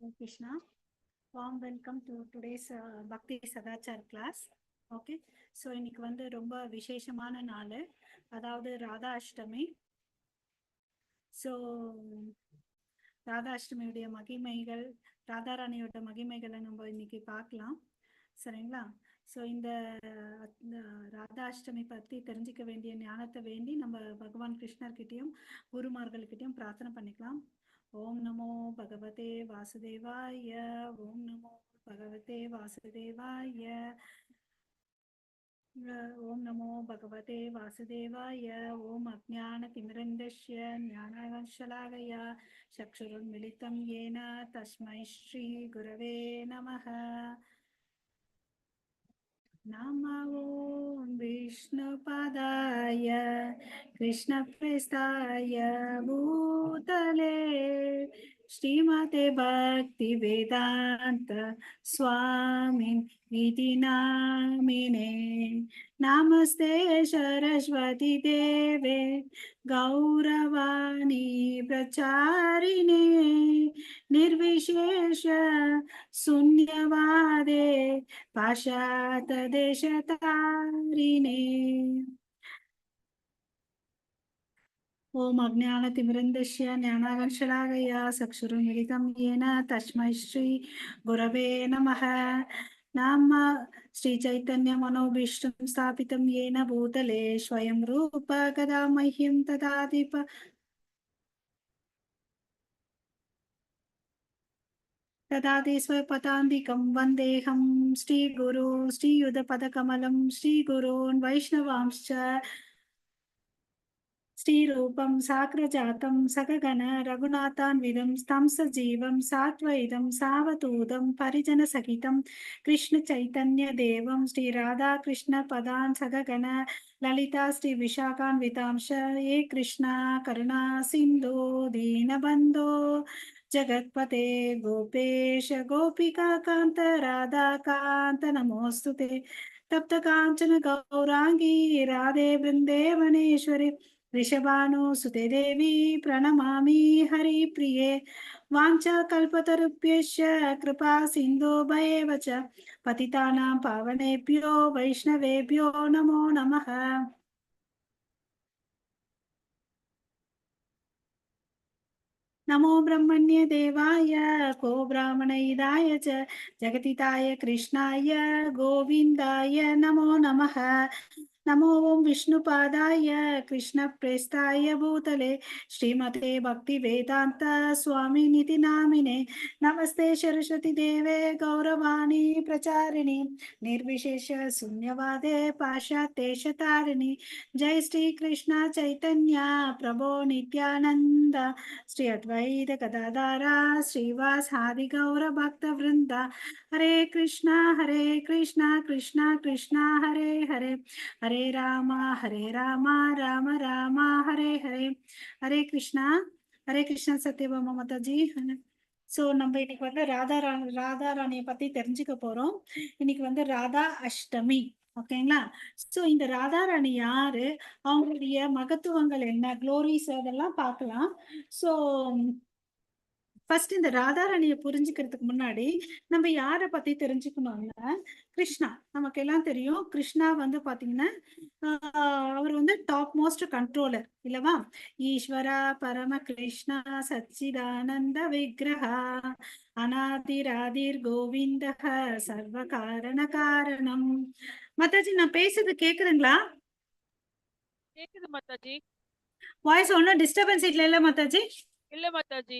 Hare Krishna. Warm welcome to today's Bhakti Sadachar class. Okay, so இன்னைக்கு ரொம்ப விசேஷமான நாள், அதாவது ராதா அஷ்டமி. ஸோ ராதா அஷ்டமியுடைய மகிமைகள், ராதாராணியோட மகிமைகளை நம்ம இன்னைக்கு பார்க்கலாம், சரிங்களா? ஸோ இந்த ராதா அஷ்டமி பற்றி தெரிஞ்சுக்க வேண்டிய ஞானத்தை வேண்டி நம்ம பகவான் கிருஷ்ணர்கிட்டையும் குருமார்கள்கிட்டையும் பிரார்த்தனை பண்ணிக்கலாம். ஓம் நமோ பகவதே வாசுதேவாய, ஓம் நமோ பகவதே வாசுதேவாய, ஓம் நமோ பகவதே வாசுதேவாய. ஓம் அஜ்ஞானதிமிரந்தஸ்ய ஞானவன்ஷலாகய சக்ஷுருன்மிலிதம் ஏன தஸ்மை ஸ்ரீ குரவே நமः. நமோ விஷ்ணுபதாய கிருஷ்ணப்ரேஸ்தாய பூதலே ஸ்ரீமதே பக்தி வேதாந்த ஸ்வாமின் இதி நாமினே. நமஸ்தே சரஸ்வதி தேவே கௌரவாணி பிரச்சாரிணே நிர்விசேஷ சூன்யவாதே பாஷாத தேசதாரிணே. ஓம் அஜ்ஞானதிமிரந்தஸ்ய ஞானவன்ஷலாகய சக்ஷுருன்மிலிதம் ஏன தஸ்மை ஸ்ரீ குரவே நமः. நாம ஸ்ரீ சைத்தன்ய மனோபீஷ்டம் ஸ்தாபிதம் ஏன பூதலே ஸ்வயம் ரூப கதா மஹ்யம் ததாதி ஸ்வபதாந்திகம் வந்தேஹம் ஸ்ரீகுரு ஸ்ரீயுதபதகமலம் ஸ்ரீகுருன் வைஷ்ணவாம்ஸ்ச ஸ்ரீரூபம் சாக்ரஜாத்தம் சககண ரகுநாதான்விதம் ஸ்தம் சஜீவம் சாத்வைதம் சாவதூதம் பரிஜன சகிதம் கிருஷ்ண சைத்தன்ய தேவம் ஸ்ரீ ராதா கிருஷ்ண பதான் சககண லலிதா ஸ்ரீ விஷாகான்விதாம்ச ஏ கிருஷ்ணா கருணா சிந்தோ தீனபந்தோ ஜகத்பதே கோபேஷ கோபிகா காந்த ராதா காந்த நமோஸ்துதே. தப்த காஞ்சன கௌராங்கி ராதே பிருந்தேவனேஸ்வரி ரிஷபானு சுதே தேவி பிரணமாமி ஹரி பிரியே. வாஞ்சா கல்பதருப்யஸ்ய கிருபா சிந்தோபயேவ ச பதிதானாம் பாவனேபியோ வைஷ்ணவேபியோ நமோ நமः. நமோ பிரம்மண்ய தேவாய கோ பிராமணயிதாய ச ஜெகதிதாய கிருஷ்ணாய கோவிந்தாய நமோ நமः. நமோ ஓம் விஷ்ணுபாதாய கிருஷ்ண பிரேஸ்தாய பூதலே ஸ்ரீமதே பக்தி வேதாந்த சுவாமி நிதி நாமினே. நமஸ்தே சரஸ்வதி தேவே கௌரவாணி பிரச்சாரிணி நிர்விசேஷ சூன்யவாதே பாஷாத்தேஷதாரிணி. ஜெய் ஸ்ரீ கிருஷ்ண சைத்தன்ய பிரபோ நித்யானந்த ஸ்ரீ அத்வைத கதாதாரா ஸ்ரீவாசாதி கௌர பக்த விருந்தா. ஹரே கிருஷ்ணா கிருஷ்ணா கிருஷ்ணா ஹரே ஹரே, ஹரே ராமா ராம ராம ஹரே ஹரே. ஹரே கிருஷ்ணா சத்யபாமா மாதாஜி. ஸோ நம்ம இன்னைக்கு ராதாராணியை பத்தி தெரிஞ்சுக்க போறோம். இன்னைக்கு ராதா அஷ்டமி, ஓகேங்களா? ஸோ இந்த ராதாராணி யாரு, அவங்களுடைய மகத்துவங்கள் என்ன, க்ளோரிஸ், அதெல்லாம் பார்க்கலாம். ஸோ ஃபர்ஸ்ட் இந்த ராதாராணியை புரிஞ்சுக்கிறதுக்கு முன்னாடி நம்ம யாரை பத்தி தெரிஞ்சுக்கணும்னா, கிருஷ்ணா. நமக்கு எல்லாம் தெரியும், கிருஷ்ணா பாத்தீங்கன்னா அவர் டாப் மோஸ்ட் கண்ட்ரோலர் இல்லவா? ஈஸ்வரா பரம கிருஷ்ணா சச்சிதானந்த விக்கிரகா அநாதிராதிர் கோவிந்தக சர்வ காரண காரணம். மாதாஜி, நான் பேசுறது கேக்குதுங்களா? கேக்குது மாதாஜி. வாய்ஸ் ஒன்னும் டிஸ்டர்பன்ஸ் இல்ல மாதாஜி? இல்ல மாதாஜி,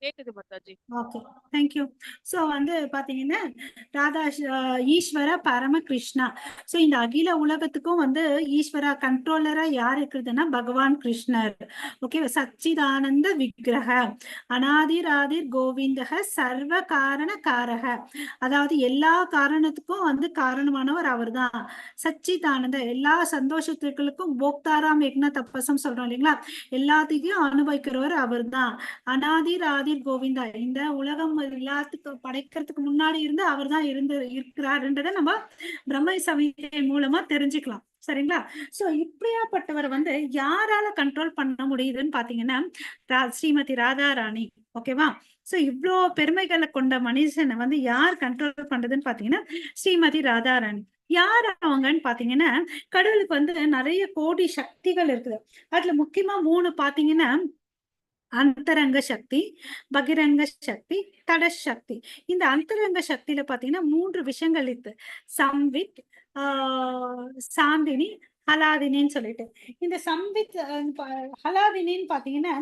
கேக்குது மாதாஜி. Okay, thank you. ஸோ பாத்தீங்கன்னா ராதா ஈஸ்வர பரம கிருஷ்ணா. ஸோ இந்த அகில உலகத்துக்கும் ஈஸ்வரா கண்ட்ரோலரா யார் இருக்கிறதுனா பகவான் கிருஷ்ணர். ஓகே, சச்சிதானந்த விக்கிரக அநாதிராதிர் கோவிந்தக சர்வ காரண காரக, அதாவது எல்லா காரணத்துக்கும் காரணமானவர் அவர் தான். சச்சிதானந்த, எல்லா சந்தோஷத்துக்களுக்கும் போக்தாராம் யக்ன தப்பசம் சொல்றோம் இல்லைங்களா, எல்லாத்தையும் அனுபவிக்கிறவர் அவர் தான். அநாதி ஆதிர் ஆதிர் கோவிந்தா, இந்த உலகம் எல்லாத்துக்கும் படைக்கிறதுக்கு முன்னாடி இருந்து அவர் தான் இருக்கிறாருன்றதை நம்ம பிரம்ம சமீதை மூலமா தெரிஞ்சுக்கலாம். சரிங்களா? சோ இப்படியாப்பட்டவர் வந்து யாரால கண்ட்ரோல் பண்ண முடியுதுன்னு பாத்தீங்கன்னா ஸ்ரீமதி ராதாராணி. ஓகேவா? சோ இவ்ளோ பெருமைகளை கொண்ட மனுஷனை வந்து யார் கண்ட்ரோல் பண்றதுன்னு பாத்தீங்கன்னா ஸ்ரீமதி ராதாராணி. யார் அவங்கன்னு பாத்தீங்கன்னா, கடவுளுக்கு வந்து நிறைய கோடி சக்திகள் இருக்குது. அதுல முக்கியமா 3 பாத்தீங்கன்னா அந்தரங்க சக்தி, பகிரங்க சக்தி, தடசக்தி. இந்த அந்தரங்க சக்தியில பாத்தீங்கன்னா 3 விஷயங்கள் இருக்கு. சம்வித், சாந்தினி, ஹலாதினின்னு சொல்லிட்டு. இந்த சம்வித் ஹலாதினின்னு பாத்தீங்கன்னா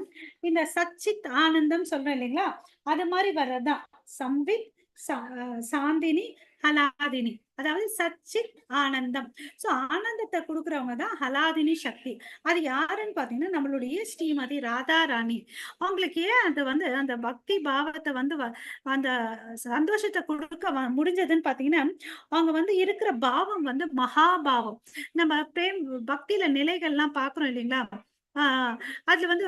இந்த சச்சித் ஆனந்தம் சொல்றோம் இல்லைங்களா, அது மாதிரி வர்றதுதான் சம்வித், சாந்தினி, ஹலாதினி. அதாவது சச்சித் ஆனந்தம். சோ ஆனந்தத்தை கொடுக்கறவங்க தான் ஹலாதினி சக்தி. அது யாருன்னு பாத்தீங்கன்னா நம்மளுடைய ஸ்ரீமதி ராதாராணி. அவங்களுக்கு ஏன் அது வந்து அந்த பக்தி பாவத்தை வந்து அந்த சந்தோஷத்தை கொடுக்க முடிஞ்சதுன்னு பாத்தீங்கன்னா அவங்க வந்து இருக்கிற பாவம் வந்து மகாபாவம். நம்ம பிரேம் பக்தியில நிலைகள்லாம் பாக்குறோம் இல்லைங்களா, அதுல வந்து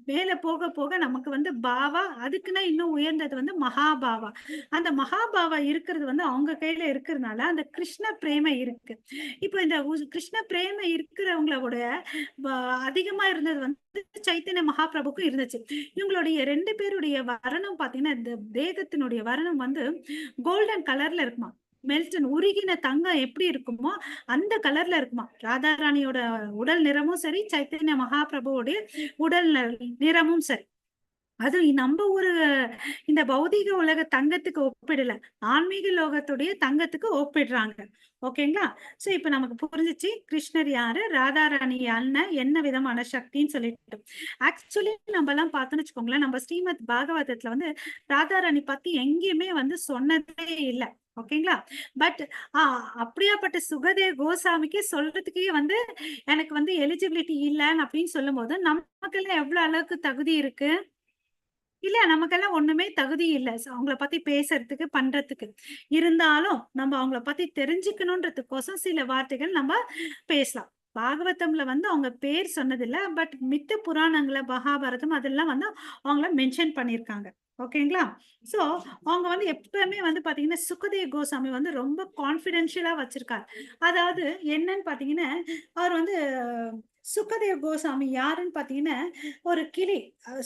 மேல போக போக நமக்கு வந்து பாவா, அதுக்குன்னா இன்னும் உயர்ந்தது வந்து மகாபாவா. அந்த மகாபாவா இருக்கிறது வந்து அவங்க கையில இருக்கிறதுனால அந்த கிருஷ்ண பிரேம இருக்கு. இப்போ இந்த கிருஷ்ண பிரேம இருக்கிறவங்களோட அதிகமா இருந்தது வந்து சைத்தன்ய மகாபிரபுக்கும் இருந்துச்சு. இவங்களுடைய 2 பேருடைய வர்ணம் பாத்தீங்கன்னா இந்த தேகத்தினுடைய வர்ணம் வந்து கோல்டன் கலர்ல இருக்குமா. மெல்டன் உருகின தங்கம் எப்படி இருக்குமோ அந்த கலர்ல இருக்குமா. ராதாராணியோட உடல் நிறமும் சரி, சைத்தன்ய மகாபிரபுவோடைய உடல் நிறமும் சரி. அது நம்ம ஒரு இந்த பௌதீக உலக தங்கத்துக்கு ஒப்பிடல, ஆன்மீக லோகத்துடைய தங்கத்துக்கு ஒப்பிடுறாங்க. ஓகேங்களா? சோ இப்ப நமக்கு புரிஞ்சிச்சு கிருஷ்ணர் யாரு, ராதாராணி என்ன விதமான சக்தின்னு சொல்லிட்டு. ஆக்சுவலி நம்ம எல்லாம் பார்த்தோம்னு வச்சுக்கோங்களேன், நம்ம ஸ்ரீமத் பாகவதத்துல வந்து ராதாராணி பத்தி எங்கேயுமே வந்து சொன்னதே இல்லை. ஓகேங்களா? பட் அப்படியாப்பட்ட சுகதேவ் கோசாமிக்கு சொல்றதுக்கே வந்து எனக்கு வந்து எலிஜிபிலிட்டி இல்லைன்னு அப்படின்னு சொல்லும் போது நமக்கெல்லாம் எவ்வளவு அளவுக்கு தகுதி இருக்கு இல்ல, நமக்கெல்லாம் ஒண்ணுமே தகுதி இல்ல. அவங்கள பத்தி பேசுறதுக்கு, பண்றதுக்கு. இருந்தாலும் நம்ம அவங்கள பத்தி தெரிஞ்சுக்கணுன்றதுக்கோசம் சில வார்த்தைகள் நம்ம பேசலாம். பாகவதம்ல வந்து அவங்க பேர் சொன்னதில்ல. பட் மித்த புராணங்கள, மகாபாரதம் அதெல்லாம் வந்து அவங்கள மென்ஷன் பண்ணியிருக்காங்க. ஓகேங்களா? சோ அவங்க வந்து எப்பவுமே வந்து பாத்தீங்கன்னா சுகதேவ் கோசாமி வந்து ரொம்ப கான்பிடென்ஷியலா வச்சிருக்காரு. அதாவது என்னன்னு பாத்தீங்கன்னா அவர் வந்து சுகதேவ் கோசாமி யாருன்னு பாத்தீங்கன்னா ஒரு கிளி,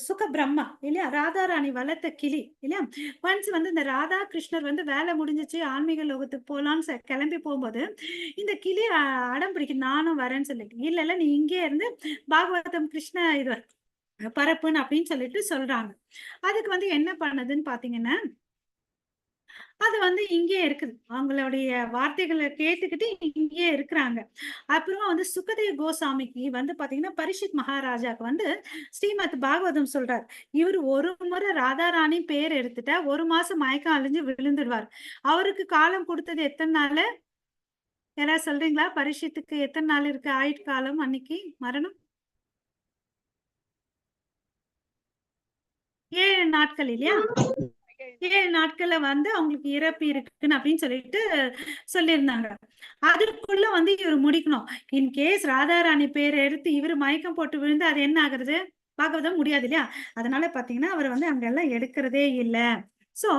சுக பிரம்மா இல்லையா, ராதாராணி வளர்த்த கிளி இல்லையா. ஒன்ஸ் வந்து இந்த ராதா கிருஷ்ணர் வந்து வேலை முடிஞ்சிச்சு ஆன்மீக லோகத்துக்கு போலான்னு கிளம்பி போகும்போது இந்த கிளி அடம் பிடிக்கும், நானும் வரேன்னு சொல்லிட்டு. இல்ல இல்ல நீ இங்கே இருந்து பாகவதம் கிருஷ்ண இது பரப்புன்னு அப்படின்னு சொல்லிட்டு சொல்றாங்க. அதுக்கு வந்து என்ன பண்ணுதுன்னு பாத்தீங்கன்னா அது வந்து இங்கேயே இருக்குது. அவங்களுடைய வார்த்தைகளை கேட்டுக்கிட்டு இங்கேயே இருக்கிறாங்க. அப்புறமா வந்து சுகதேவ் கோசாமிக்கு வந்து பாத்தீங்கன்னா பரிஷித் மகாராஜாக்கு வந்து ஸ்ரீமத் பாகவதம் சொல்றார். இவர் ஒரு முறை ராதாராணி பேர் எடுத்துட்டா 1 மாசம் மயக்கம் அழிஞ்சு விழுந்துடுவார். அவருக்கு காலம் கொடுத்தது எத்தனை நாள் யாராவது சொல்றீங்களா? பரிஷித்துக்கு எத்தனை நாள் இருக்கு ஆயுட்காலம் அன்னைக்கு மரணம்? 7 நாட்கள் இல்லையா? 7 நாட்கள்ல வந்து அவங்களுக்கு இறப்பு இருக்குன்னு அப்படின்னு சொல்லிட்டு சொல்லியிருந்தாங்க. அதுக்குள்ள வந்து இவர் முடிக்கணும். இன்கேஸ் ராதாராணி பேர் எடுத்து இவரு மயக்கம் போட்டு விழுந்து அது என்ன ஆகுறது? பாகவதம் முடியாது இல்லையா? அதனால பாத்தீங்கன்னா அவர் வந்து அங்கெல்லாம் எடுக்கிறதே இல்ல. சோ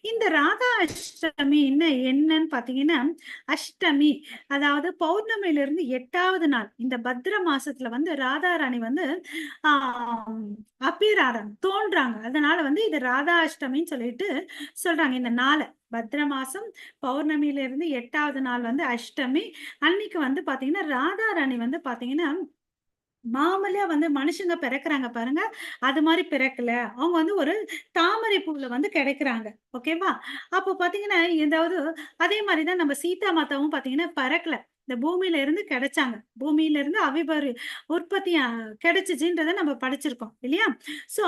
இந்த ராதா அஷ்டமி என்னன்னு பாத்தீங்கன்னா அஷ்டமி, அதாவது பௌர்ணமியில இருந்து 8வது நாள் இந்த பத்ர மாசத்துல வந்து ராதாராணி வந்து அப்பியர் தோன்றாங்க. அதனால வந்து இது ராதா அஷ்டமின்னு சொல்லிட்டு சொல்றாங்க. இந்த நாளை பத்ர மாசம் பௌர்ணமியில இருந்து 8வது நாள் வந்து அஷ்டமி. அன்னைக்கு வந்து பாத்தீங்கன்னா ராதாராணி வந்து பாத்தீங்கன்னா மாமூலியா வந்து மனுஷங்க பிறக்குறாங்க பாருங்க, அது மாதிரி பிறக்கல. அவங்க வந்து ஒரு தாமரை பூவுல வந்து கிடைக்கிறாங்க. ஓகேவா? அப்போ பாத்தீங்கன்னா ஏதாவது அதே மாதிரிதான் நம்ம சீதா மாதாவும் பாத்தீங்கன்னா பிறக்கல. இந்த பூமியில இருந்து கிடைச்சாங்க. பூமியில இருந்து உற்பத்தி கிடைச்சுச்சுன்றத நம்ம படிச்சிருக்கோம் இல்லையா? சோ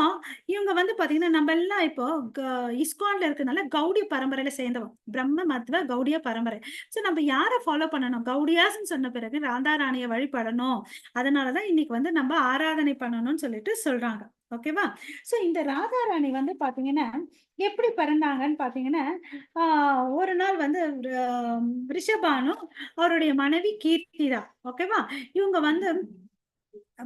இவங்க வந்து பாத்தீங்கன்னா நம்ம எல்லாம் இப்போ இஸ்கான்ல இருக்கனால கௌடிய பரம்பரையில சேர்ந்தவங்க. பிரம்ம மத்வ கௌடிய பரம்பரை. சோ நம்ம யாரை ஃபாலோ பண்ணணும்? கௌடியாஸ்ன்னு சொன்ன பிறகு ராதாராணியை வழிபடணும். அதனாலதான் இன்னைக்கு வந்து நம்ம ஆராதனை பண்ணணும்னு சொல்லிட்டு சொல்றாங்க. ஓகேவா? சோ இந்த ராதாராணி வந்து பாத்தீங்கன்னா எப்படி பிறந்தாங்கன்னு பாத்தீங்கன்னா ஒரு நாள் வந்து ரிஷபானு அவருடைய மனைவி கீர்த்திதா. ஓகேவா? இவங்க வந்து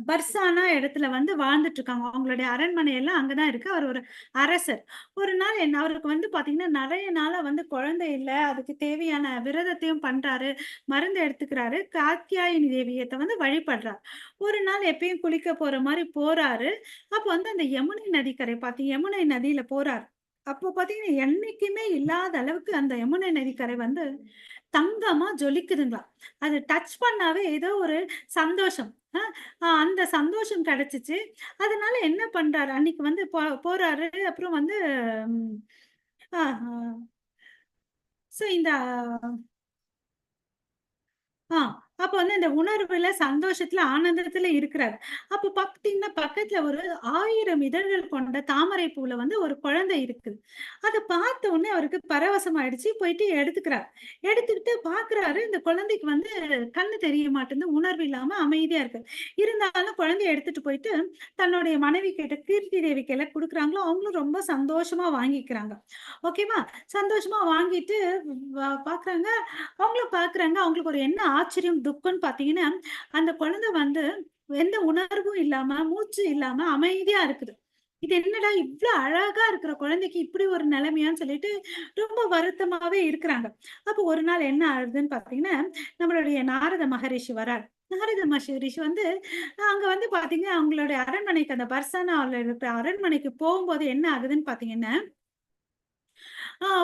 பர்சானா இடத்துல வந்து வாழ்ந்துட்டு இருக்காங்க. அவங்களுடைய அரண்மனை எல்லாம் அங்கதான் இருக்கு. அவர் ஒரு அரசர். ஒரு நாள் அவருக்கு வந்து பாத்தீங்கன்னா, நெறைய நாளா வந்து குழந்தை இல்ல. அதுக்கு தேவையான விரதத்தையும் பண்றாரு. மருந்து எடுத்துக்கிறாரு. காத்யாயினி தேவியத்த வந்து வழிபடுறார். ஒரு நாள் எப்பயும் குளிக்க போற மாரி போறாரு. அப்ப வந்து அந்த யமுனை நதிக்கரை யமுனை நதியில போறாரு. அப்போ பாத்தீங்கன்னா, என்னைக்குமே இல்லாத அளவுக்கு அந்த யமுனை நதிக்கரை வந்து தங்கமா ஜொலிக்குதுங்களாம். அது டச் பண்ணாவே ஏதோ ஒரு சந்தோஷம். அ அந்த சந்தோஷம் கிடைச்சுச்சு. அதனால என்ன பண்றாரு, அன்னைக்கு வந்து போறாரு. அப்புறம் வந்து ம் ஆ ஸோ இந்த ஆ. அப்ப வந்து அந்த உணர்வுல, சந்தோஷத்துல, ஆனந்தத்துல இருக்கிறாரு. அப்ப பார்த்தீங்கன்னா, பக்கத்துல ஒரு 1000 இதழ்கள் கொண்ட தாமரை பூல வந்து ஒரு குழந்தை இருக்குது. அத பார்த்த உடனே அவருக்கு பரவசம் ஆயிடுச்சு. போயிட்டு எடுத்துக்கிறார். எடுத்துக்கிட்டு பார்க்குறாரு, இந்த குழந்தைக்கு வந்து கண்ணு தெரிய மாட்டேங்குது. உணர்வு இல்லாம அமைதியா இருக்கு. இருந்தாலும் குழந்தைய எடுத்துட்டு போயிட்டு, தன்னுடைய மனைவி கிட்ட கீர்த்தி தேவி கையில குடுக்குறாங்களோ, அவங்களும் ரொம்ப சந்தோஷமா வாங்கிக்கிறாங்க. ஓகேவா? சந்தோஷமா வாங்கிட்டு பார்க்குறாங்க. அவங்களும் பார்க்குறாங்க. அவங்களுக்கு ஒரு என்ன ஆச்சரியம், துக்கம்ன்னு பார்த்தீங்கன்னா, அந்த குழந்தை வந்து எந்த உணர்வும் இல்லாம, மூச்சு இல்லாம அமைதியா இருக்குது. இது என்னடா இவ்ளோ அழகா இருக்கிற குழந்தைக்கு இப்படி ஒரு நிலைமையான்னு சொல்லிட்டு ரொம்ப வருத்தமாவே இருக்கிறாங்க. அப்போ ஒரு நாள் என்ன ஆகுதுன்னு பார்த்தீங்கன்னா, நம்மளுடைய நாரத மகரிஷி வரார். நாரத மகரிஷி வந்து அங்க வந்து பார்த்தீங்கன்னா, அவங்களுடைய அரண்மனைக்கு அந்த பர்சானால இருக்கிற அரண்மனைக்கு போகும்போது என்ன ஆகுதுன்னு பார்த்தீங்கன்னா,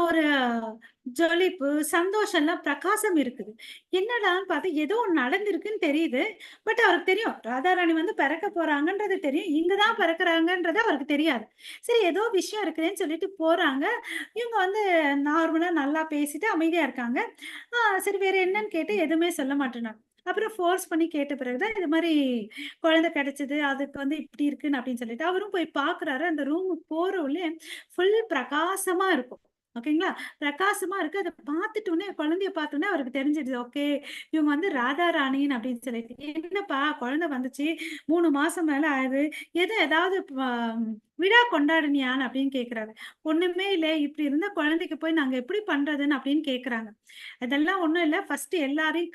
ஒரு ஜொலிப்பு, சந்தோஷம்லாம் பிரகாசம் இருக்குது. என்னடான்னு பார்த்தா, ஏதோ ஒண்ணு நடந்திருக்குன்னு தெரியுது. பட் அவருக்கு தெரியும். ராதாராணி வந்து பிறக்க போறாங்கன்றது தெரியும். இங்க தான் பிறக்குறாங்கன்றது அவருக்கு தெரியாது. சரி ஏதோ விஷயம் இருக்குதுன்னு சொல்லிட்டு போறாங்க. இவங்க வந்து நார்மலா நல்லா பேசிட்டு அமைதியா இருக்காங்க. சரி வேற என்னன்னு கேட்டு எதுவுமே சொல்ல மாட்டேன்னாங்க. அப்புறம் ஃபோர்ஸ் பண்ணி கேட்ட பிறகு தான் இது மாரி குழந்தை கிடைச்சது. அதுக்கு வந்து இப்டி இருக்குன்னு அப்டின்னு சொல்லிட்டு, அவரும் போய் பார்க்குறாரு. அந்த ரூமுக்கு போற உள்ளே ஃபுல் பிரகாசமா இருக்கும். ஓகேங்களா? பிரகாசமா இருக்கு. அத பார்த்துட்ட உடனே குழந்தைய பார்த்தோனே அவருக்கு தெரிஞ்சிடுது. ஓகே. இவங்க வந்து ராதா ராணின்னு அப்டின்னு சொல்லிட்டு. என்னப்பா குழந்தை வந்துச்சு. 3 மாசம் மேல ஆகுது. ஏதாவது விழா கொண்டாடுனியான்னு அப்டின்னு கேட்குறாரு. ஒண்ணுமே இல்ல. இப்டி இருந்த குழந்தைக்கு போய் நாங்க எப்படி பண்றதுன்னு அப்டின்னு கேட்குறாங்க. அதெல்லாம் ஒண்ணும் இல்ல. ஃபர்ஸ்ட் எல்லாரையும்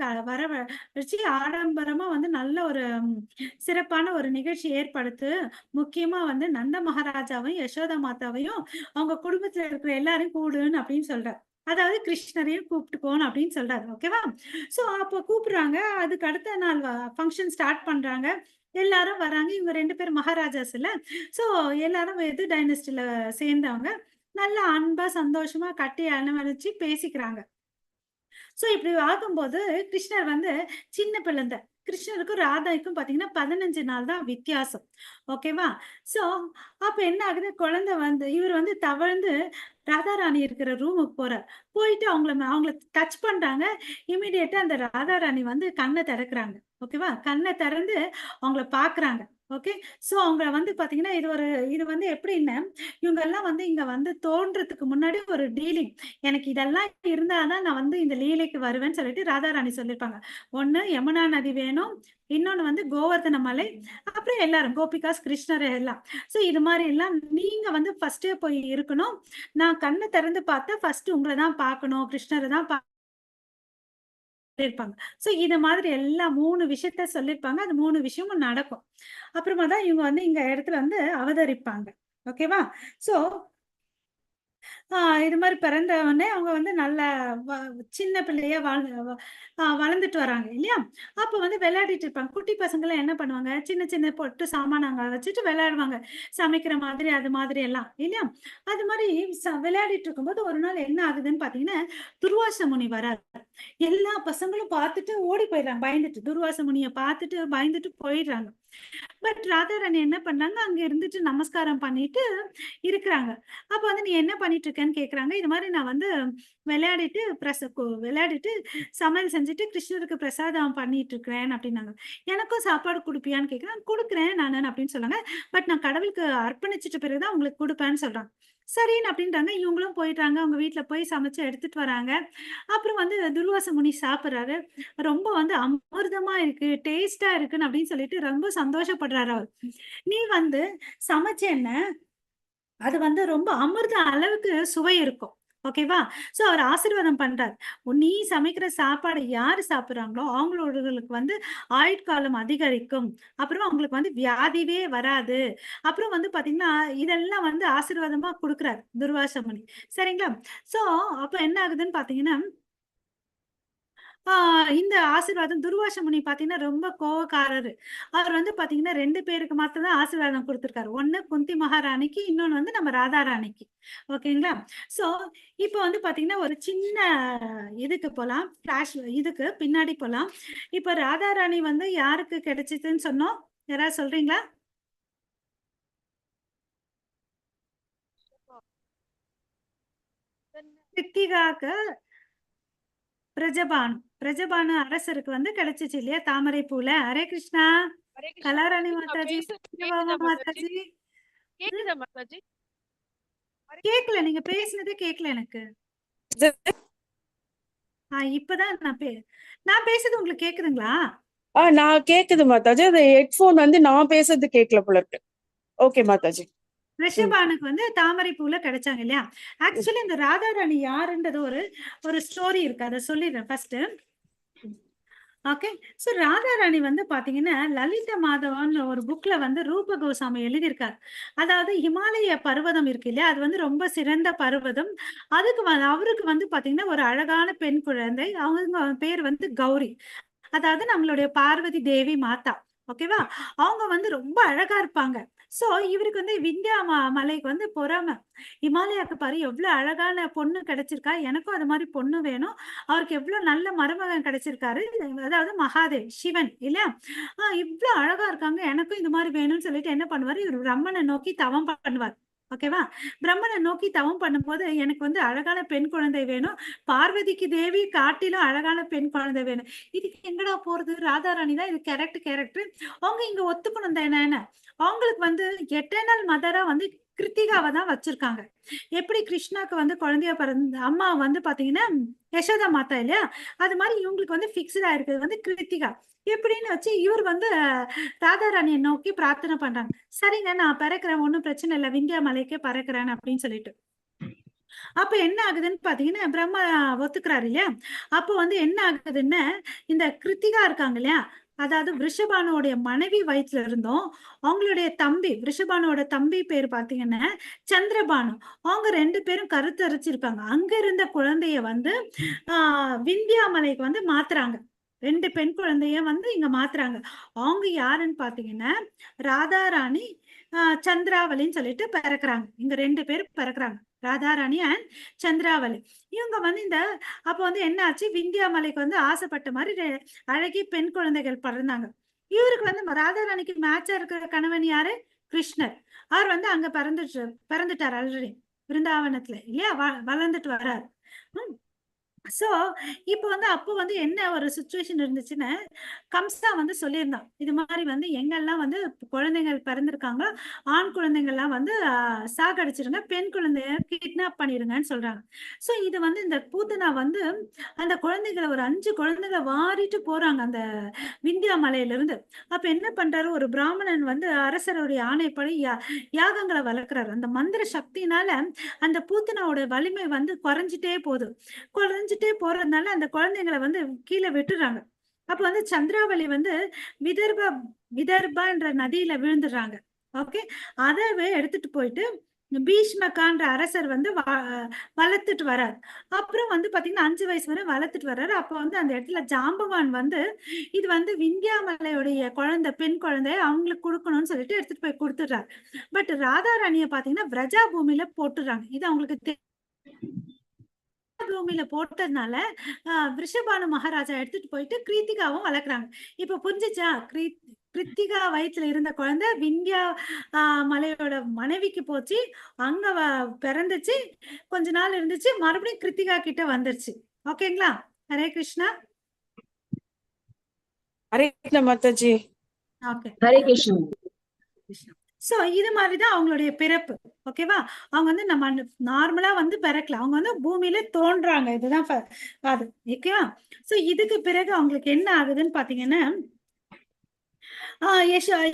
வச்சு ஆடம்பரமா வந்து நல்ல ஒரு சிறப்பான ஒரு நிகழ்ச்சி ஏற்படுத்து. முக்கியமா வந்து நந்த மகாராஜாவையும், யசோதா மாதாவையும், அவங்க குடும்பத்துல இருக்கிற எல்லாரையும் கூடுன்னு அப்படின்னு சொல்றார். அதாவது கிருஷ்ணரையும் கூப்பிட்டுக்கோன்னு அப்படின்னு சொல்றாரு. ஓகேவா? சோ அப்ப கூப்பிடுறாங்க. அதுக்கு அடுத்த நாள் ஃபங்ஷன் ஸ்டார்ட் பண்றாங்க. எல்லாரும் வராங்க. இவங்க 2 பேரும் மகாராஜாஸ் இல்ல. சோ எல்லாரும் எது டைனஸ்டில சேர்ந்தவங்க. நல்லா அன்பா, சந்தோஷமா கட்டி அணைச்சு பேசிக்கிறாங்க. சோ இப்படி ஆகும்போது கிருஷ்ணர் வந்து சின்ன பிள்ளந்த. கிருஷ்ணருக்கும் ராதாவுக்கும் பார்த்தீங்கன்னா 15 நாள் தான் வித்தியாசம். ஓகேவா? சோ அப்ப என்ன ஆகுது, குழந்தை வந்து இவரு வந்து தவழ்ந்து ராதாராணி இருக்கிற ரூமுக்கு போறார். போயிட்டு அவங்கள டச் பண்றாங்க. இம்மீடியேட்டா அந்த ராதாராணி வந்து கண்ண திறக்குறாங்க. ஓகேவா? கண்ண திறந்து அவங்கள பார்க்குறாங்க. ஓகே. சோ அவங்க வந்து பார்த்தீங்கன்னா, இது வந்து எப்படின்னா, இவங்கலாம் வந்து இங்க வந்து தோன்றதுக்கு முன்னாடி ஒரு டீலிங். எனக்கு இதெல்லாம் இருந்தா தான் நான் வந்து இந்த லீலைக்கு வருவேன்னு சொல்லிட்டு ராதாராணி சொல்லியிருப்பாங்க. ஒண்ணு யமுனா நதி வேணும். இன்னொன்னு வந்து கோவர்தன மலை. அப்புறம் எல்லாரும் கோபிகாஸ், கிருஷ்ணர் எல்லாம். சோ இது மாரி எல்லாம் நீங்க வந்து ஃபர்ஸ்ட்டே போய் இருக்கணும். நான் கண்ண திறந்து பார்த்தா ஃபர்ஸ்ட் உங்கள தான் பார்க்கணும். கிருஷ்ணர தான் சொல்லியிருப்பாங்க. சோ இது மாதிரி எல்லா 3 விஷயத்த சொல்லியிருப்பாங்க. அது 3 விஷயமும் நடக்கும். அப்புறமா தான் இவங்க வந்து இங்க இடத்துல வந்து அவதரிப்பாங்க. ஓகேவா? சோ இது மாரி பிறந்த உடனே அவங்க வந்து நல்ல வ சின்ன பிள்ளையா வளர்ந்துட்டு வராங்க இல்லையா? அப்ப வந்து விளையாடிட்டு இருப்பாங்க. குட்டி பசங்கலாம் என்ன பண்ணுவாங்க, சின்ன சின்ன பொட்டு சாமானங்கள வச்சுட்டு விளையாடுவாங்க. சமைக்கிற மாதிரி அது மாதிரி எல்லாம் இல்லையா? அது மாரி விளையாடிட்டு இருக்கும்போது ஒரு நாள் என்ன ஆகுதுன்னு பார்த்தீங்கன்னா, துர்வாச முனி வராரு. எல்லா பசங்களும் பார்த்துட்டு ஓடி போயிடுறாங்க பயந்துட்டு. துர்வாச முனிய பார்த்துட்டு பயந்துட்டு போயிடுறாங்க. பட் ராதாராணி என்ன பண்றாங்க, அங்க இருந்துட்டு நமஸ்காரம் பண்ணிட்டு இருக்கிறாங்க. அப்ப வந்து "நீ என்ன பண்ணிட்டு இருக்கன்னு?" கேட்கறாங்க. இது மாரி நான் வந்து விளையாடிட்டு சமையல் செஞ்சுட்டு கிருஷ்ணருக்கு பிரசாதம் பண்ணிட்டு இருக்கிறேன் அப்டின்னாங்க. "எனக்கும் சாப்பாடு குடுப்பியான்னு?" கேட்கிறேன். "குடுக்குறேன் நானு" அப்டின்னு சொன்னாங்க. பட் நான் கடவுளுக்கு அர்ப்பணிச்சுட்ட பிறகு தான் உங்களுக்கு குடுப்பேன்னு சொல்றாங்க. சரின்னு அப்டின்றாங்க. இவங்களும் போயிட்டாங்க. அவங்க வீட்ல போய் சமைச்சு எடுத்துட்டு வராங்க. அப்புறம் வந்து துர்வாச முனி சாப்பிடுறாரு. ரொம்ப வந்து அமிர்தமா இருக்கு, டேஸ்ட்டா இருக்குன்னு அப்டின்னு சொல்லிட்டு ரொம்ப சந்தோஷப்படுறாரு அவரு. "நீ வந்து சமைச்சேன்ன அது வந்து ரொம்ப அமிர்த அளவுக்கு சுவை இருக்கும். ஓகேவா? சோ அவர் ஆசீர்வாதம் பண்றார். நீ சமைக்கிற சாப்பாடு யாரு சாப்பிடுறாங்களோ அவங்களுக்கு வந்து ஆயுட்காலம் அதிகரிக்கும். அப்புறம் அவங்களுக்கு வந்து வியாதியே வராது. அப்புறம் வந்து பாத்தீங்கன்னா இதெல்லாம் வந்து ஆசீர்வாதமா கொடுக்குறார் துர்வாச முனி. சரிங்களா? சோ அப்ப என்ன ஆகுதுன்னு பாத்தீங்கன்னா இந்த ஆசீர்வாதம் துர்வாச முனி பாத்தீங்கன்னா ரொம்ப கோவக்காரரு. அவர் வந்து பாத்தீங்கன்னா 2 பேருக்கு மாத்திரம் தான் ஆசீர்வாதம் குடுத்திருக்காரு. ஒண்ணு குந்தி மகாராணிக்கு, இன்னொன்னு வந்து நம்ம ராதா ராணிக்கு. ஓகேங்களா? சோ இப்ப வந்து பாத்தீங்கன்னா ஒரு சின்ன இதுக்கு போலாம். இதுக்கு பின்னாடி போலாம். இப்ப ராதா ராணி வந்து யாருக்கு கிடைச்சதுன்னு சொன்னோம்? யாராவது சொல்றீங்களா? கிருத்திகாக்கு பிரஜபானு. பிரஜபானு அரசருக்கு வந்து கிடைச்சுச்சு இல்லையா? தாமரை பூல. ஹரே கிருஷ்ணா. ஹரே கிருஷ்ணா கலாராணி மாதாஜி. மாதாஜி, கேக்குதா சத்யபாமா மாதாஜி? மாதாஜி. கேக்குதா மாதாஜி? ஹரே கேக்கல. கிருஷ்ணா. நீங்க பேசினதே கேக்கல எனக்கு. இப்பதான் நான் பேசுறது உங்களுக்கு கேக்குதுங்களா? நான் கேக்குது மாதாஜி. அது ஹெட்போன் வந்து நான் பேசுறது கேட்கல போல இருக்கு. ஓகே மாதாஜி. ரிஷபானுக்கு வந்து தாமரை பூல கிடைச்சாங்க இல்லையா? ஆக்சுவலி இந்த ராதாராணி யாருன்றது ஒரு ஸ்டோரி இருக்கு. அதை சொல்லிடுறேன் ஃபர்ஸ்ட். ஓகே. சோ ராதாராணி வந்து பாத்தீங்கன்னா லலித மாதவன் ஒரு புக்ல வந்து ரூப கோசாமி எழுதியிருக்காரு. அதாவது ஹிமாலய பர்வதம் இருக்கு இல்லையா? அது வந்து ரொம்ப சிறந்த பர்வதம். அவருக்கு வந்து பாத்தீங்கன்னா ஒரு அழகான பெண் குழந்தை. அவங்க பேர் வந்து கௌரி. அதாவது நம்மளுடைய பார்வதி தேவி மாதா. ஓகேவா? அவங்க வந்து ரொம்ப அழகா இருப்பாங்க. சோ இவருக்கு வந்து விந்தியா மலைக்கு வந்து பொறாம. இமாலயாக்கு பாரு எவ்வளவு அழகான பொண்ணு கிடைச்சிருக்கா. எனக்கும் அது மாதிரி பொண்ணு வேணும். அவருக்கு எவ்வளவு நல்ல மருமகன் கிடைச்சிருக்காரு. அதாவது மகாதேவ் சிவன் இல்லையா? இவ்வளவு அழகா இருக்காங்க. எனக்கும் இந்த மாதிரி வேணும்னு சொல்லிட்டு என்ன பண்ணுவாரு, இவர் பிரம்மனை நோக்கி தவம் பண்ணுவார். ஓகேவா? பிரம்மனை நோக்கி தவம் பண்ணும்போது எனக்கு வந்து அழகான பெண் குழந்தை வேணும். பார்வதிக்கு தேவி காட்டிலும் அழகான பெண் குழந்தை வேணும். இதுக்கு எங்கடா போறது? ராதாராணி தான் இது கேரக்டர். அவங்க இங்க ஒத்துக்கணும் தானே. அவங்களுக்கு வந்து எட்டர்னல் மதரா வந்து கிருத்திகாவை தான் வச்சிருக்காங்க. எப்படி கிருஷ்ணாக்கு வந்து குழந்தைய பிறந்த அம்மா வந்து பாத்தீங்கன்னா யசோதா மாதா இல்லையா? அது மாதிரி இவங்களுக்கு வந்து பிக்ஸ்டா இருக்குது வந்து கிருத்திகா. எப்படின்னு வச்சு இவர் வந்து ராதாராணியை நோக்கி பிரார்த்தனை பண்றாங்க. சரிங்க, நான் பிறக்கிறேன், ஒன்னும் பிரச்சனை இல்லை, விந்தியா மலைக்கே பறக்கிறேன் அப்படின்னு சொல்லிட்டு. அப்ப என்ன ஆகுதுன்னு பாத்தீங்கன்னா பிரம்மா ஒத்துக்கிறாரு இல்லையா? அப்போ வந்து என்ன ஆகுதுன்னு இந்த கிருத்திகா இருக்காங்க இல்லையா? அதாவது ரிஷபானுடைய மனைவி வயிற்றுல இருந்தோம். அவங்களுடைய தம்பி ரிஷபானுவோட தம்பி பேர் பாத்தீங்கன்னா சந்திரபானு. அவங்க 2 பேரும் கருத்தரிச்சிருக்காங்க. அங்க இருந்த குழந்தைய வந்து விந்தியாமலைக்கு வந்து மாத்துறாங்க. 2 பெண் குழந்தைய வந்து இங்க மாத்துறாங்க. அவங்க யாருன்னு பாத்தீங்கன்னா ராதாராணி சந்திராவலின்னு சொல்லிட்டு பிறக்குறாங்க. இங்க 2 பேர் பிறக்குறாங்க. ராதாராணி அண்ட் சந்திராவலி. இவங்க வந்து அப்ப வந்து என்ன ஆச்சு, விந்தியாமலைக்கு வந்து ஆசைப்பட்ட மாதிரி அழகிய பெண் குழந்தைகள் பிறந்தாங்க. இவருக்கு வந்து ராதாராணிக்கு மேட்சா இருக்கிற கணவன் யாரு? கிருஷ்ணர். அவர் வந்து அங்க பிறந்துட்டார் ஆல்ரெடி பிருந்தாவனத்துல இல்லையா? வளர்ந்துட்டு வர்றாரு. சோ இப்ப வந்து அப்போ வந்து என்ன ஒரு சுச்சுவேஷன் இருந்துச்சுன்னா கம்சா வந்து சொல்லியிருந்தான், இது மாதிரி வந்து எங்கெல்லாம் வந்து குழந்தைகள் பிறந்திருக்காங்க, ஆண் குழந்தைங்கள்லாம் வந்து சாகடிச்சிருங்க, பெண் குழந்தைய கிட்னாப் பண்ணிருங்கன்னு சொல்றாங்க. சோ இது வந்து இந்த பூத்தனா வந்து அந்த குழந்தைகளை ஒரு 5 குழந்தைகளை வாரிட்டு போறாங்க அந்த விந்தியா மலையில இருந்து. அப்ப என்ன பண்றாரு, ஒரு பிராமணன் வந்து அரசருடைய ஆணைப்படி யாகங்களை வளர்க்கிறாரு. அந்த மந்திர சக்தினால அந்த பூத்தனாவோட வலிமை வந்து குறைஞ்சிட்டே போறதுனால அந்த குழந்தைங்களை வந்து கீழே விட்டுறாங்க. அப்ப வந்து சந்திராவளி வந்து விதர்பான்ற நதியில விழுந்துடுறாங்க. ஓகே. அதவே எடுத்துட்டு போயிட்டு பீஷ்மகான்ற அரசர் வந்து வளர்த்துட்டு வர்றாரு. அப்புறம் வந்து பாத்தீங்கன்னா 5 வயசு வரை வளர்த்துட்டு வர்றாரு. அப்ப வந்து அந்த இடத்துல ஜாம்பவான் வந்து இது வந்து விந்தியாமலையுடைய குழந்தை, பெண் குழந்தை அவங்களுக்கு கொடுக்கணும்னு சொல்லிட்டு எடுத்துட்டு போய் கொடுத்துடுறாரு. பட் ராதாராணிய பாத்தீங்கன்னா பிரஜா பூமியில போட்டுறாங்க. இது அவங்களுக்கு பூமியில போட்டதுனால ரிஷபானு மகாராஜா எடுத்துட்டு போயிட்டு கிருத்திகாவும் வளர்க்குறாங்க. இப்ப புரிஞ்சுச்சா? கிருத்திகா வயிற்றுல இருந்த குழந்தை விந்தியா மலையோட மனைவிக்கு போச்சு. அங்க பிறந்துச்சு, கொஞ்ச நாள் இருந்துச்சு, மறுபடியும் கிருத்திகா கிட்ட வந்துருச்சு. ஓகேங்களா? ஹரே கிருஷ்ணா. ஹரே கிருஷ்ணா மாதாஜி. ஓகே. ஹரே கிருஷ்ணா. சோ இது மாதிரிதான் அவங்களுடைய பிறப்பு. ஓகேவா? அவங்க வந்து நம்ம நார்மலா வந்து பிறக்கல, அவங்க வந்து பூமியில தோன்றாங்க. இதுதான் அது. ஓகேவா? சோ இதுக்கு பிறகு அவங்களுக்கு என்ன ஆகுதுன்னு பாத்தீங்கன்னா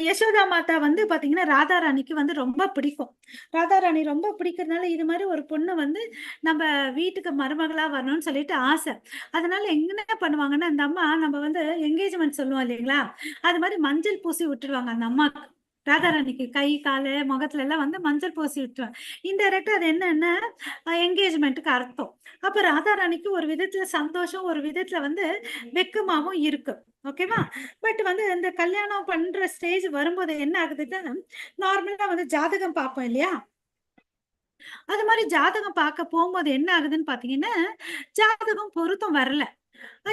யசோதா மாதா வந்து பாத்தீங்கன்னா ராதாராணிக்கு வந்து ரொம்ப பிடிக்கும். ராதாராணி ரொம்ப பிடிக்கிறதுனால இது மாதிரி ஒரு பொண்ணு வந்து நம்ம வீட்டுக்கு மருமகளா வரணும்னு சொல்லிட்டு ஆசை. அதனால என்ன பண்ணுவாங்கன்னா அந்த அம்மா நம்ம வந்து என்கேஜ்மெண்ட் சொல்லுவோம் இல்லைங்களா, அது மாதிரி மஞ்சள் பூசி விட்டுருவாங்க அந்த அம்மாக்கு. ராதாராணிக்கு கை காலு முகத்துல எல்லாம் வந்து மஞ்சள் பூசி விட்டுருவாங்க. இன்டைரக்டா அது என்னன்னா என்கேஜ்மெண்ட்டுக்கு அர்த்தம். அப்ப ராதாராணிக்கு ஒரு விதத்துல சந்தோஷம், ஒரு விதத்துல வந்து வெக்கமாவும் இருக்கு. ஓகேவா? பட் வந்து இந்த கல்யாணம் பண்ற ஸ்டேஜ் வரும்போது என்ன ஆகுதுன்னா, நார்மலா வந்து ஜாதகம் பார்ப்போம் இல்லையா? அது மாரி ஜாதகம் பார்க்க போம்போது என்ன ஆகுதுன்னு பார்த்தீங்கன்னா, ஜாதகம் பொருத்தம் வரல.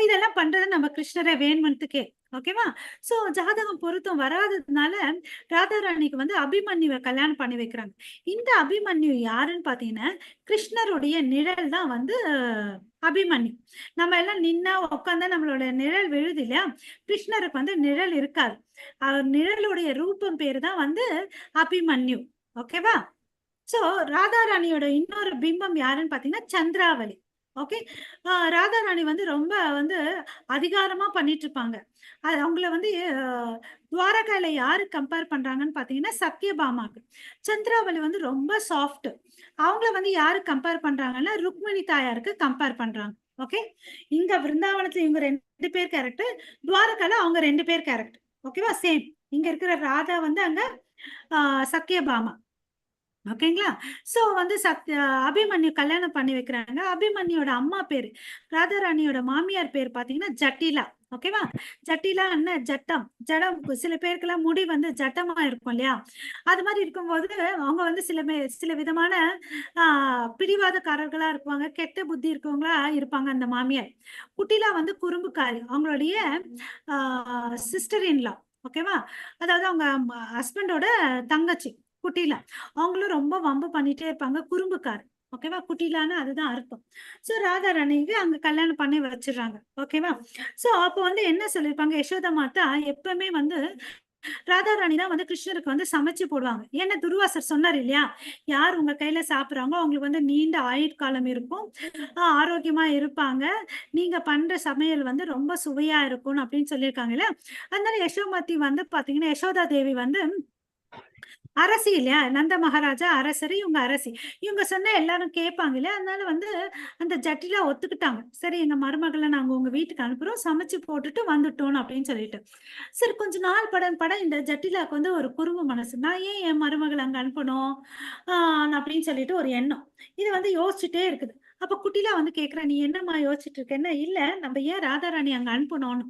இதெல்லாம் பண்றது நம்ம கிருஷ்ணரே வேணுமன்ட்டுக்கே. ஓகேவா? சோ ஜாதகம் பொருத்தம் வராததுனால, ராதாராணிக்கு வந்து அபிமன்யுவ கல்யாணம் பண்ணி வைக்கிறாங்க. இந்த அபிமன்யு யாருன்னு பார்த்தீங்கன்னா, கிருஷ்ணருடைய நிழல் தான் வந்து அபிமன்யு. நம்ம எல்லாம் நின்னா, உட்கார்ந்தா நம்மளோட நிழல் விழுது இல்லையா? கிருஷ்ணருக்கு வந்து நிழல் இருக்காது. அவர் நிழலுடைய ரூபம் பேரு தான் வந்து அபிமன்யு. ஓகேவா? சோ ராதாராணியோட இன்னொரு பிம்பம் யாருன்னு பாத்தீங்கன்னா சந்திராவளி. ஓகே. ராதாராணி வந்து ரொம்ப வந்து அதிகாரமா பண்ணிட்டு இருப்பாங்க. அது அவங்கள வந்து துவாரகால யாரு கம்பேர் பண்றாங்கன்னு பாத்தீங்கன்னா சத்யபாமாக்கு. சந்திராவளி வந்து ரொம்ப சாஃப்ட். அவங்கள வந்து யாரு கம்பேர் பண்றாங்கன்னா ருக்மிணி தாயாருக்கு கம்பேர் பண்றாங்க. ஓகே. இங்க விருந்தாவனத்துல இவங்க 2 பேர் கேரக்டர், துவாரகால அவங்க 2 பேர் கேரக்டர். ஓகேவா? சேம். இங்க இருக்கிற ராதா வந்து அங்க சத்யபாமா. ஓகேங்களா? சோ வந்து அபிமன்யு கல்யாணம் பண்ணி வைக்கிறாங்க. அபிமன்யோட அம்மா பேரு, ராதாராணியோட மாமியார் பேர் பாத்தீங்கன்னா ஜட்டிலா. ஓகேவா? ஜட்டிலா என்ன ஜட்டம். ஜடம் சில பேருக்கெல்லாம் முடி வந்து ஜட்டமா இருக்கும் இல்லையா? அது மாதிரி இருக்கும்போது அவங்க வந்து சில விதமான பிடிவாதக்காரர்களா இருப்பாங்க. கெட்ட புத்தி இருக்கவங்களா இருப்பாங்க அந்த மாமியார். குட்டிலா வந்து குறும்புக்காரி. அவங்களுடைய சிஸ்டர் இன் லா. ஓகேவா? அதாவது அவங்க ஹஸ்பண்டோட தங்கச்சி குட்டிலா. அவங்களும் ரொம்ப வம்பு பண்ணிட்டே இருப்பாங்க. குறும்புக்கார். ஓகேவா? குட்டிலான்னு அதுதான் அர்த்தம். சோ ராதாராணிக்கு அங்க கல்யாணம் பண்ணி வச்சிடுறாங்க. ஓகேவா? சோ அப்ப வந்து என்ன சொல்லிருப்பாங்க, யசோதா மாதா எப்பவுமே வந்து ராதாராணி தான் வந்து கிருஷ்ணருக்கு வந்து சமைச்சு போடுவாங்க. ஏன்னா துர்வாசர் சொன்னார் இல்லையா, யார் உங்க கையில சாப்பிடுறாங்களோ அவங்களுக்கு வந்து நீண்ட ஆயுட்காலம் இருக்கும், ஆரோக்கியமா இருப்பாங்க, நீங்க பண்ற சமையல் வந்து ரொம்ப சுவையா இருக்கும் அப்படின்னு சொல்லியிருக்காங்க இல்லையா? அதனால யசோமதி வந்து பாத்தீங்கன்னா யசோதா தேவி வந்து அரசி இல்லையா? நந்த மகாராஜா அரசர், இவங்க அரசி. இவங்க சொன்னா எல்லாரும் கேட்பாங்க இல்லையா? அதனால வந்து அந்த ஜட்டிலா ஒத்துக்கிட்டாங்க. சரி எங்க மருமகள நாங்க உங்க வீட்டுக்கு அனுப்புறோம். சமைச்சு போட்டுட்டு வந்துட்டோம் அப்படின்னு சொல்லிட்டு. சரி கொஞ்ச நாள் பட இந்த ஜட்டிலாக்கு வந்து ஒரு குறும்பு மனசு. நான் ஏன் என் மருமகள அங்க அனுப்பணும்? ஆ அப்படின்னு சொல்லிட்டு ஒரு எண்ணம். இது வந்து யோசிச்சுட்டே இருக்குது. அப்ப குட்டிலா வந்து கேட்கிறா, "நீ என்னம்மா யோசிச்சுட்டு இருக்கேன்னா?" "இல்ல நம்ம ஏன் ராதாராணி அங்க அனுப்பணும்னு."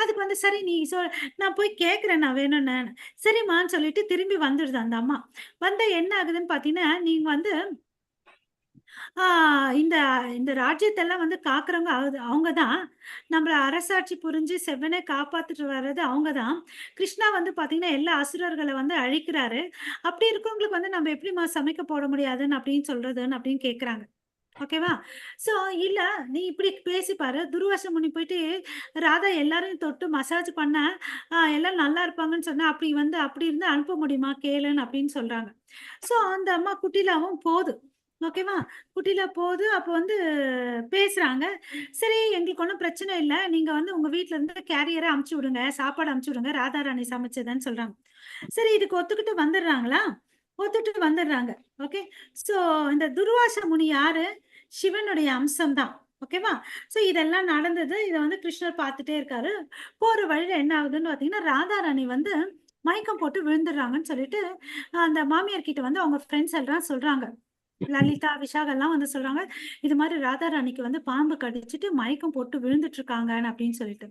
அதுக்கு வந்து சரி நீ நான் போய் கேட்கிறேன் நான் வேணும்னு. சரிம்மான்னு சொல்லிட்டு திரும்பி வந்துடுது அந்த அம்மா. வந்தா என்ன ஆகுதுன்னு பார்த்தீங்கன்னா, நீங்க வந்து ஆ இந்த இந்த ராஜ்யத்தெல்லாம் வந்து காக்குறவங்க அவங்க தான். நம்மள அரசாட்சி புரிஞ்சு செவ்வனே காப்பாத்திட்டு வர்றது அவங்க தான். கிருஷ்ணா வந்து பார்த்தீங்கன்னா, எல்லா அசுரர்கள வந்து அழிக்கிறாரு. அப்படி இருக்கவங்களுக்கு வந்து நம்ம எப்படிம்மா சமைக்க போட முடியாதுன்னு அப்படின்னு சொல்றதுன்னு அப்படின்னு கேட்கறாங்க. ஓகேவா? சோ இல்ல நீ இப்படி பேசி பாரு. துர்வாச முனி போயிட்டு ராதா எல்லாரையும் தொட்டு மசாஜ் பண்ண, எல்லாம் நல்லா இருப்பாங்கன்னு சொன்னா, அப்படி வந்து அப்படி இருந்து அனுப்ப முடியுமா கேளுன்னு அப்படின்னு சொல்றாங்க. சோ அந்த அம்மா குட்டிலாவும் போது. ஓகேவா? குட்டிலா போது. அப்ப வந்து பேசுறாங்க. சரி எங்களுக்கு ஒண்ணும் பிரச்சனை இல்ல. நீங்க வந்து உங்க வீட்ல இருந்து கேரியர அனுப்பிச்சு விடுங்க. சாப்பாடு அனுப்பிச்சு விடுங்க. ராதாராணி சமைச்சதுன்னு சொல்றாங்க. சரி இதுக்கு ஒத்துக்கிட்டு வந்துடுறாங்களா? ஒத்துட்டு வந்துடுறாங்க. ஓகே. சோ இந்த துர்வாச முனி யாரு? சிவனுடைய அம்சம் தான். ஓகேவா? சோ இதெல்லாம் நடந்தது. இத வந்து கிருஷ்ணர் பார்த்துட்டே இருக்காரு. போற வழியில என்ன ஆகுதுன்னு பார்த்தீங்கன்னா, ராதாராணி வந்து மயக்கம் போட்டு விழுந்துடுறாங்கன்னு சொல்லிட்டு, அந்த மாமியார் கிட்ட வந்து அவங்க ஃப்ரெண்ட்ஸ் எல்லாம் சொல்றாங்க. லலிதா, விஷாகலாம் வந்து சொல்றாங்க, இது மாரி ராதாராணிக்கு வந்து பாம்பு கடிச்சிட்டு மயக்கம் போட்டு விழுந்துட்டு இருக்காங்கன்னு அப்படின்னு சொல்லிட்டு.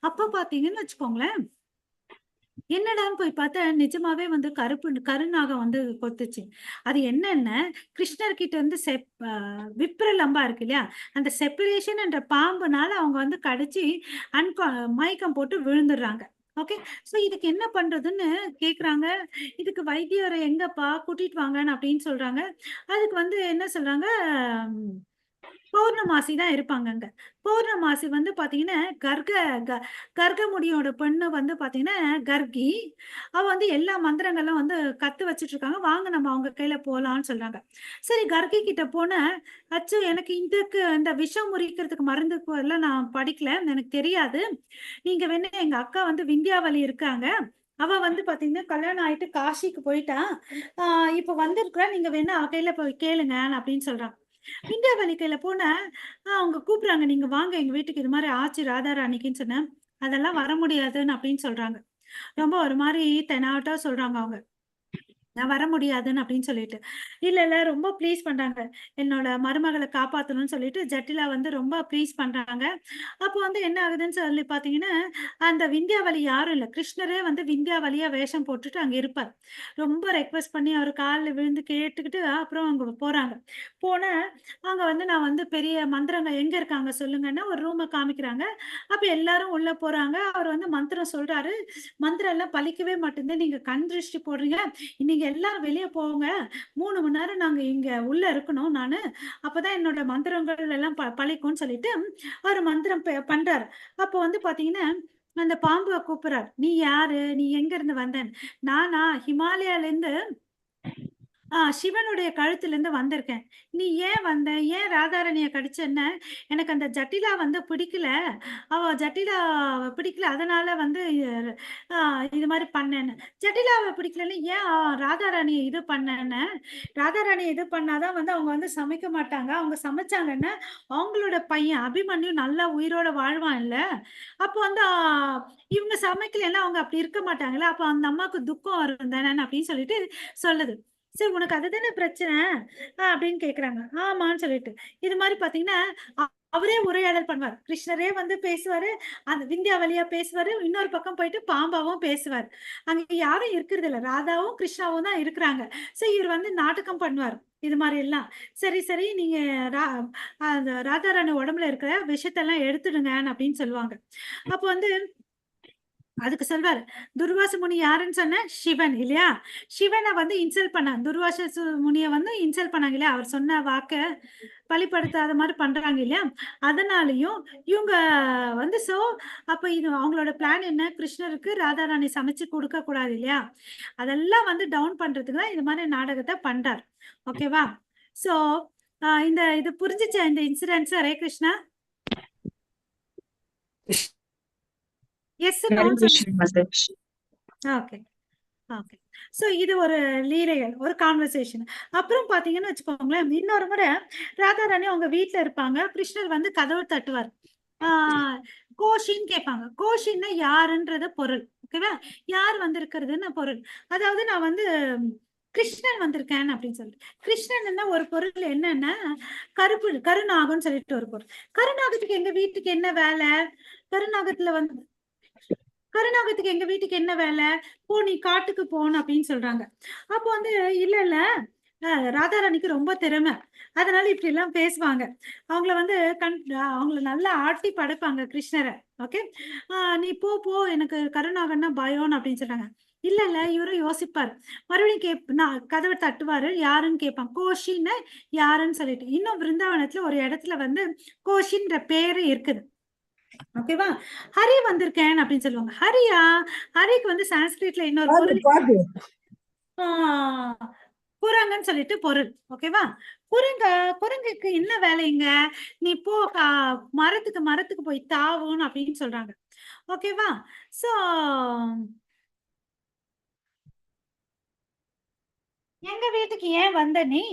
அப்ப பார்த்தீங்கன்னு வச்சுக்கோங்களேன், என்னடான்னு போய் பார்த்தா நிஜமாவே வந்து கருநாகம் வந்து கொத்துச்சு. அது என்னன்னா, கிருஷ்ணர் கிட்ட இருந்து விப்ரலம்பா இருக்கு இல்லையா? அந்த செப்பரேஷன் என்ற பாம்புனால அவங்க வந்து கடிச்சு அன்கா மயக்கம் போட்டு விழுந்துடுறாங்க. ஓகே. சோ இதுக்கு என்ன பண்றதுன்னு கேக்குறாங்க. இதுக்கு வைத்தியர எங்கப்பா கூட்டிட்டு வாங்கன்னு அப்படின்னு சொல்றாங்க. அதுக்கு வந்து என்ன சொல்றாங்க, ம் பௌர்ணமாசி தான் இருப்பாங்க அங்க. பௌர்ணமாசி வந்து பாத்தீங்கன்னா கர்கமுடியோட பெண்ணு வந்து பாத்தீங்கன்னா கர்கி. அவ வந்து எல்லா மந்திரங்களும் வந்து கத்து வச்சிட்டு இருக்காங்க. வாங்க நம்ம அவங்க கையில போலாம்னு சொல்றாங்க. சரி கர்கி கிட்ட போன, அச்சு எனக்கு இந்த விஷம் முறிக்கிறதுக்கு மருந்துக்கு எல்லாம் நான் படிக்கல, எனக்கு தெரியாது. நீங்க வேணா எங்க அக்கா வந்து விந்தியாவலி இருக்காங்க. அவ வந்து பாத்தீங்கன்னா கல்யாணம் ஆயிட்டு காசிக்கு போயிட்டா. இப்ப வந்திருக்கிறா, நீங்க வேணா அவ கையில போய் கேளுங்க அப்படின்னு சொல்றாங்க. விந்தியாவலி கையில போன, அவங்க கூப்பிடுறாங்க, நீங்க வாங்க எங்க வீட்டுக்கு, இது மாதிரி ஆச்சு ராதாராணிக்குன்னு சொன்னேன். அதெல்லாம் வர முடியாதுன்னு அப்படின்னு சொல்றாங்க. ரொம்ப ஒரு மாதிரி தெனாவட்டா சொல்றாங்க அவங்க. நான் வர முடியாதுன்னு அப்படின்னு சொல்லிட்டு. இல்ல ரொம்ப ப்ளீஸ் பண்றாங்க. என்னோட மருமகள காப்பாத்தணும்னு சொல்லிட்டு ஜட்டிலா வந்து ரொம்ப ப்ளீஸ் பண்றாங்க. அப்போ வந்து என்ன ஆகுதுன்னு சொல்லி பார்த்தீங்கன்னா, அந்த விந்தியாவலி யாரும் இல்ல. கிருஷ்ணரே வந்து விந்தியாவலியா வேஷம் போட்டுட்டு அங்க இருப்பார். ரொம்ப ரெக்வெஸ்ட் பண்ணி அவர் கால்ல விழுந்து கேட்டுக்கிட்டு அப்புறம் அங்க போறாங்க. போனா அங்க வந்து நான் வந்து பெரிய மந்திரங்கள் எங்க இருக்காங்க சொல்லுங்கன்னா, ஒரு ரூம காமிக்கிறாங்க. அப்ப எல்லாரும் உள்ள போறாங்க. அவர் வந்து மந்திரம் சொல்றாரு. மந்திரம் எல்லாம் பலிக்கவே மாட்டேங்குது. நீங்க கண் திருஷ்டி போடுறீங்க. நீங்க எல்லாரும் வெளிய போங்க. 3 மணி நேரம் நாங்க இங்க உள்ள இருக்கணும் நானு. அப்பதான் என்னோட மந்திரங்கள் எல்லாம் பலிக்கும்னு சொல்லிட்டு அவரு மந்திரம் பண்றாரு. அப்போ வந்து பாத்தீங்கன்னா, அந்த பாம்ப கூப்பிடுறாரு. "நீ யாரு? நீ எங்க இருந்து வந்தேன்னு?" "நானா ஹிமாலயால இருந்து சிவனுடைய கழுத்துல இருந்து வந்திருக்கேன். நீ ஏன் வந்த? ஏன் ராதாரணிய கடிச்சேன்ன? எனக்கு அந்த ஜட்டிலா வந்து பிடிக்கல. அவ ஜட்டிலாவ பிடிக்கல. அதனால வந்து அ இது மாரி பண்ணேன்னு. ஜட்டிலாவ பிடிக்கலன்னு ஏன் ராதாராணிய இது பண்ணேன்னு? ராதாராணிய இது பண்ணா தான் வந்து அவங்க வந்து சமைக்க மாட்டாங்க. அவங்க சமைச்சாங்கன்னா, அவங்களோட பையன் அபிமன்யு நல்லா உயிரோட வாழ்வான் இல்ல? அப்போ வந்து இவங்க சமைக்கலன்னா அவங்க அப்படி இருக்க மாட்டாங்கல்ல. அப்ப அந்த அம்மாவுக்கு துக்கம் வரும் தானே அப்படின்னு சொல்லிட்டு சொல்லுது. சரி உனக்கு அதுதானே பிரச்சனை அப்படின்னு கேக்குறாங்க. ஆமான்னு சொல்லிட்டு இது மாதிரி பாத்தீங்கன்னா அவரே உரையாடல் பண்ணுவார். கிருஷ்ணரே வந்து பேசுவாரு, அந்த விந்தியாவலியா பேசுவாரு, இன்னொரு பக்கம் போயிட்டு பாம்பாவும் பேசுவார். அங்க யாரும் இருக்கிறது இல்ல, ராதாவும் கிருஷ்ணாவும் தான் இருக்கிறாங்க. சோ இவர் வந்து நாடகம் பண்ணுவார் இது மாதிரி எல்லாம். சரி நீங்க அந்த ராதாராணி உடம்புல இருக்கிற விஷத்தெல்லாம் எடுத்துடுங்க அப்படின்னு சொல்லுவாங்க. அப்ப வந்து அதுக்கு சொல்வாரு, துர்வாச முனி யாருன்னு சொன்ன? சிவன் இல்லையா? சிவனை வந்து இன்சல்ட் பண்ணாங்க. முனிய வந்து இன்சல்ட் பண்ணாங்க இல்லையா? அவர் சொன்ன வாக்க பலிப்படுத்தாத மாதிரி பண்றாங்க இல்லையா? அதனாலயும் இவங்க வந்து அப்ப இது அவங்களோட பிளான் என்ன? கிருஷ்ணருக்கு ராதாராணி சமைச்சு கொடுக்க கூடாது இல்லையா? அதெல்லாம் வந்து டவுன் பண்றதுக்கு தான் இது மாதிரி நாடகத்தை பண்றார். ஓகேவா? சோ இந்த இது புரிஞ்சுச்சா இந்த incidents? Hare Krishna. Yes no okay okay. So இது ஒரு லீலைகள், ஒரு கான்வர்சேஷன். அப்புறம் பாத்தீங்கன்னு வச்சுக்கோங்களேன், இன்னொரு முறை ராதாராணி அவங்க வீட்டுல இருப்பாங்க. கிருஷ்ணர் வந்து கதவு தட்டுவார். கோஷின்னு கேட்பாங்க. கோஷின்னா யாருன்றது பொருள். ஓகேவா? யார் வந்திருக்கிறதுன்னு பொருள். அதாவது நான் வந்து கிருஷ்ணன் வந்திருக்கேன் அப்படின்னு சொல்லிட்டு. கிருஷ்ணன் ஒரு பொருள் என்னன்னா கருநாகம்னு சொல்லிட்டு ஒரு பொருள். கருநாகத்துக்கு எங்க வீட்டுக்கு என்ன வேலை? கருநாகத்துல வந்து கருநாகத்துக்கு எங்க வீட்டுக்கு என்ன வேலை? நீ காட்டுக்கு போகணும் அப்படின்னு சொல்றாங்க. அப்போ வந்து இல்ல ராதாராணிக்கு ரொம்ப திறமை. அதனால இப்படி எல்லாம் பேசுவாங்க. அவங்கள வந்து அவங்கள நல்லா ஆட்டி படைப்பாங்க கிருஷ்ணரை. ஓகே. நீ போ எனக்கு கருநாகன்னா பயம்னு அப்படின்னு சொல்றாங்க. இல்ல இவரும் யோசிப்பாரு. மறுபடியும் நான் கதவை தட்டுவாரு. யாருன்னு கேட்பான். கோஷின்னு யாருன்னு சொல்லிட்டு. இன்னும் பிருந்தாவனத்துல ஒரு இடத்துல வந்து கோஷின்ற பேரு இருக்குது. ஓகேவா? ஹரி வந்திருக்கேன் அப்படின்னு சொல்லுவாங்க. ஹரியா? ஹரிக்கு வந்து சான்ஸ்கிரிட்ல இன்னொரு பொருள் குரங்குன்னு சொல்லிட்டு பொருள். ஓகேவா? குரங்குக்கு என்ன வேலைங்க? நீ போ மரத்துக்கு போய் தாவுன்னு அப்படின்னு சொல்றாங்க. ஓகேவா? சோ எங்க வீட்டுக்கு ஏன் வந்த நீ?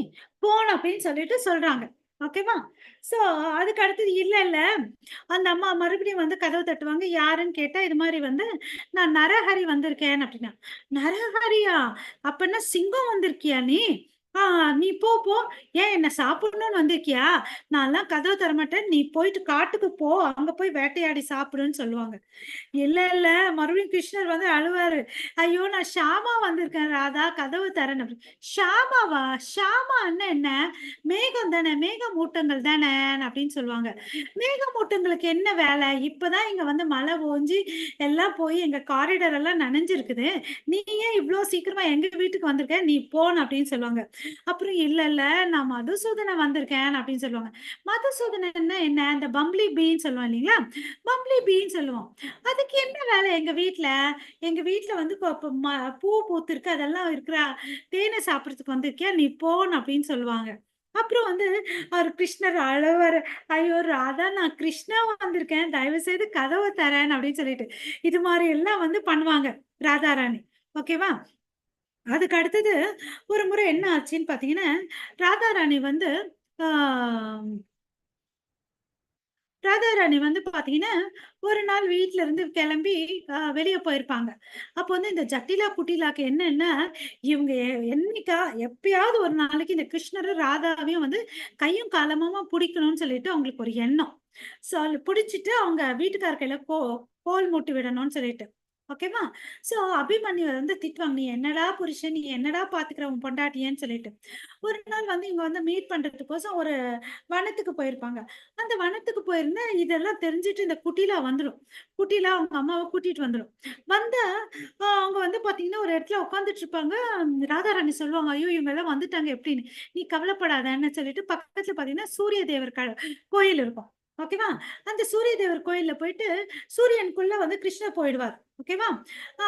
போணும் அப்படின்னு சொல்லிட்டு சொல்றாங்க. ஓகேவா? சோ அதுக்கு அடுத்தது இல்ல அந்த அம்மா மறுபடியும் வந்து கதவு தட்டுவாங்க. யாருன்னு கேட்டா இது மாதிரி வந்து நான் நரஹரி வந்திருக்கேன் அப்படின்னா. நரஹரியா? அப்பன்னா சிங்கம் வந்திருக்கியா நீ? நீ போ ஏன் என்ன சாப்பிடணும்னு வந்திருக்கியா? நான்லாம் கதவு தர மாட்டேன். நீ போயிட்டு காட்டுக்கு போ, அங்க போய் வேட்டையாடி சாப்பிடுன்னு சொல்லுவாங்க. இல்ல மறுபடியும் கிருஷ்ணர் வந்து அழுவாரு. ஐயோ நான் ஷாமா வந்திருக்கேன் ராதா, கதவு தரேன் அப்படி. ஷாமாவா? ஷாமான்னா என்ன? மேகம் தானே, மேகமூட்டங்கள் தானே அப்படின்னு சொல்லுவாங்க. மேகமூட்டங்களுக்கு என்ன வேலை? இப்பதான் இங்க வந்து மழை ஓஞ்சி எல்லாம் போய் எங்க காரிடர் எல்லாம் நனைஞ்சிருக்குது. நீ ஏன் இவ்வளவு சீக்கிரமா எங்க வீட்டுக்கு வந்திருக்க? நீ போன அப்படின்னு சொல்லுவாங்க. அப்புறம் இல்ல இல்ல நான் மதுசூதனன் வந்திருக்கேன் அப்படின்னு சொல்லுவாங்க. மதுசூதனன்னா என்ன? இந்த பம்ப்ளி பீன்னு சொல்லுவோம் இல்லைங்களா? பம்ப்ளி பீன்னு சொல்லுவோம். அதுக்கு என்ன வேலை எங்க வீட்ல? எங்க வீட்ல வந்து பூ பூத்திருக்கு அதெல்லாம் இருக்கிற தேனை சாப்பிடறதுக்கு வந்திருக்கியா? நீ போன்னு அப்படின்னு சொல்லுவாங்க. அப்புறம் வந்து அவர் கிருஷ்ணர் அழுவாரு. ஐயோ ராதா நான் கிருஷ்ணா வந்திருக்கேன். தயவு செய்து கதவை தரேன் அப்படின்னு சொல்லிட்டு. இது மாதிரி எல்லாம் வந்து பண்ணுவாங்க ராதாராணி. ஓகேவா? அதுக்கு அடுத்தது ஒரு முறை என்ன ஆச்சுன்னு பார்த்தீங்கன்னா, ராதாராணி வந்து ஆ ராதாராணி வந்து பார்த்தீங்கன்னா, ஒரு நாள் வீட்ல இருந்து கிளம்பி வெளிய போயிருப்பாங்க. அப்போ வந்து இந்த ஜட்டிலா குட்டிலாக்கு என்னன்னா, இவங்க எப்பயாவது ஒரு நாளைக்கு இந்த கிருஷ்ணரும், ராதாவையும் வந்து கையும் களவுமா புடிக்கணும்னு சொல்லிட்டு அவங்களுக்கு ஒரு எண்ணம். ஸோ புடிச்சிட்டு அவங்க வீட்டுக்கார் கையில கோல் மூட்டி விடணும்னு சொல்லிட்டு. ஓகேவா? ஸோ அபிமன்யு வந்து திட்டுவாங்க. "நீ என்னடா புருஷன்? நீ என்னடா பாத்துக்கிற உன் பொண்டாட்டியன்னு" சொல்லிட்டு. ஒரு நாள் வந்து இவங்க வந்து மீட் பண்றதுக்கோசம் ஒரு வனத்துக்கு போயிருப்பாங்க. அந்த வனத்துக்கு போயிருந்தா, இதெல்லாம் தெரிஞ்சுட்டு இந்த குட்டிலா வந்துரும். குட்டிலா அவங்க அம்மாவ கூட்டிட்டு வந்துரும். வந்தா, அவங்க வந்து பாத்தீங்கன்னா, ஒரு இடத்துல உட்கார்ந்துட்டு இருப்பாங்க. ராதாராணி சொல்லுவாங்க, "ஐயோ! இவங்கலாம் வந்துட்டாங்க எப்படின்னு." "நீ கவலைப்படாதன்னு" சொல்லிட்டு பக்கத்துல பாத்தீங்கன்னா, சூரிய தேவர் கோயில் இருக்கும். ஓகேவா? அந்த சூரிய தேவர் கோயில்ல போயிட்டு, சூரியனுக்குள்ள வந்து கிருஷ்ணர் போயிடுவார். ஓகேவா? ஆ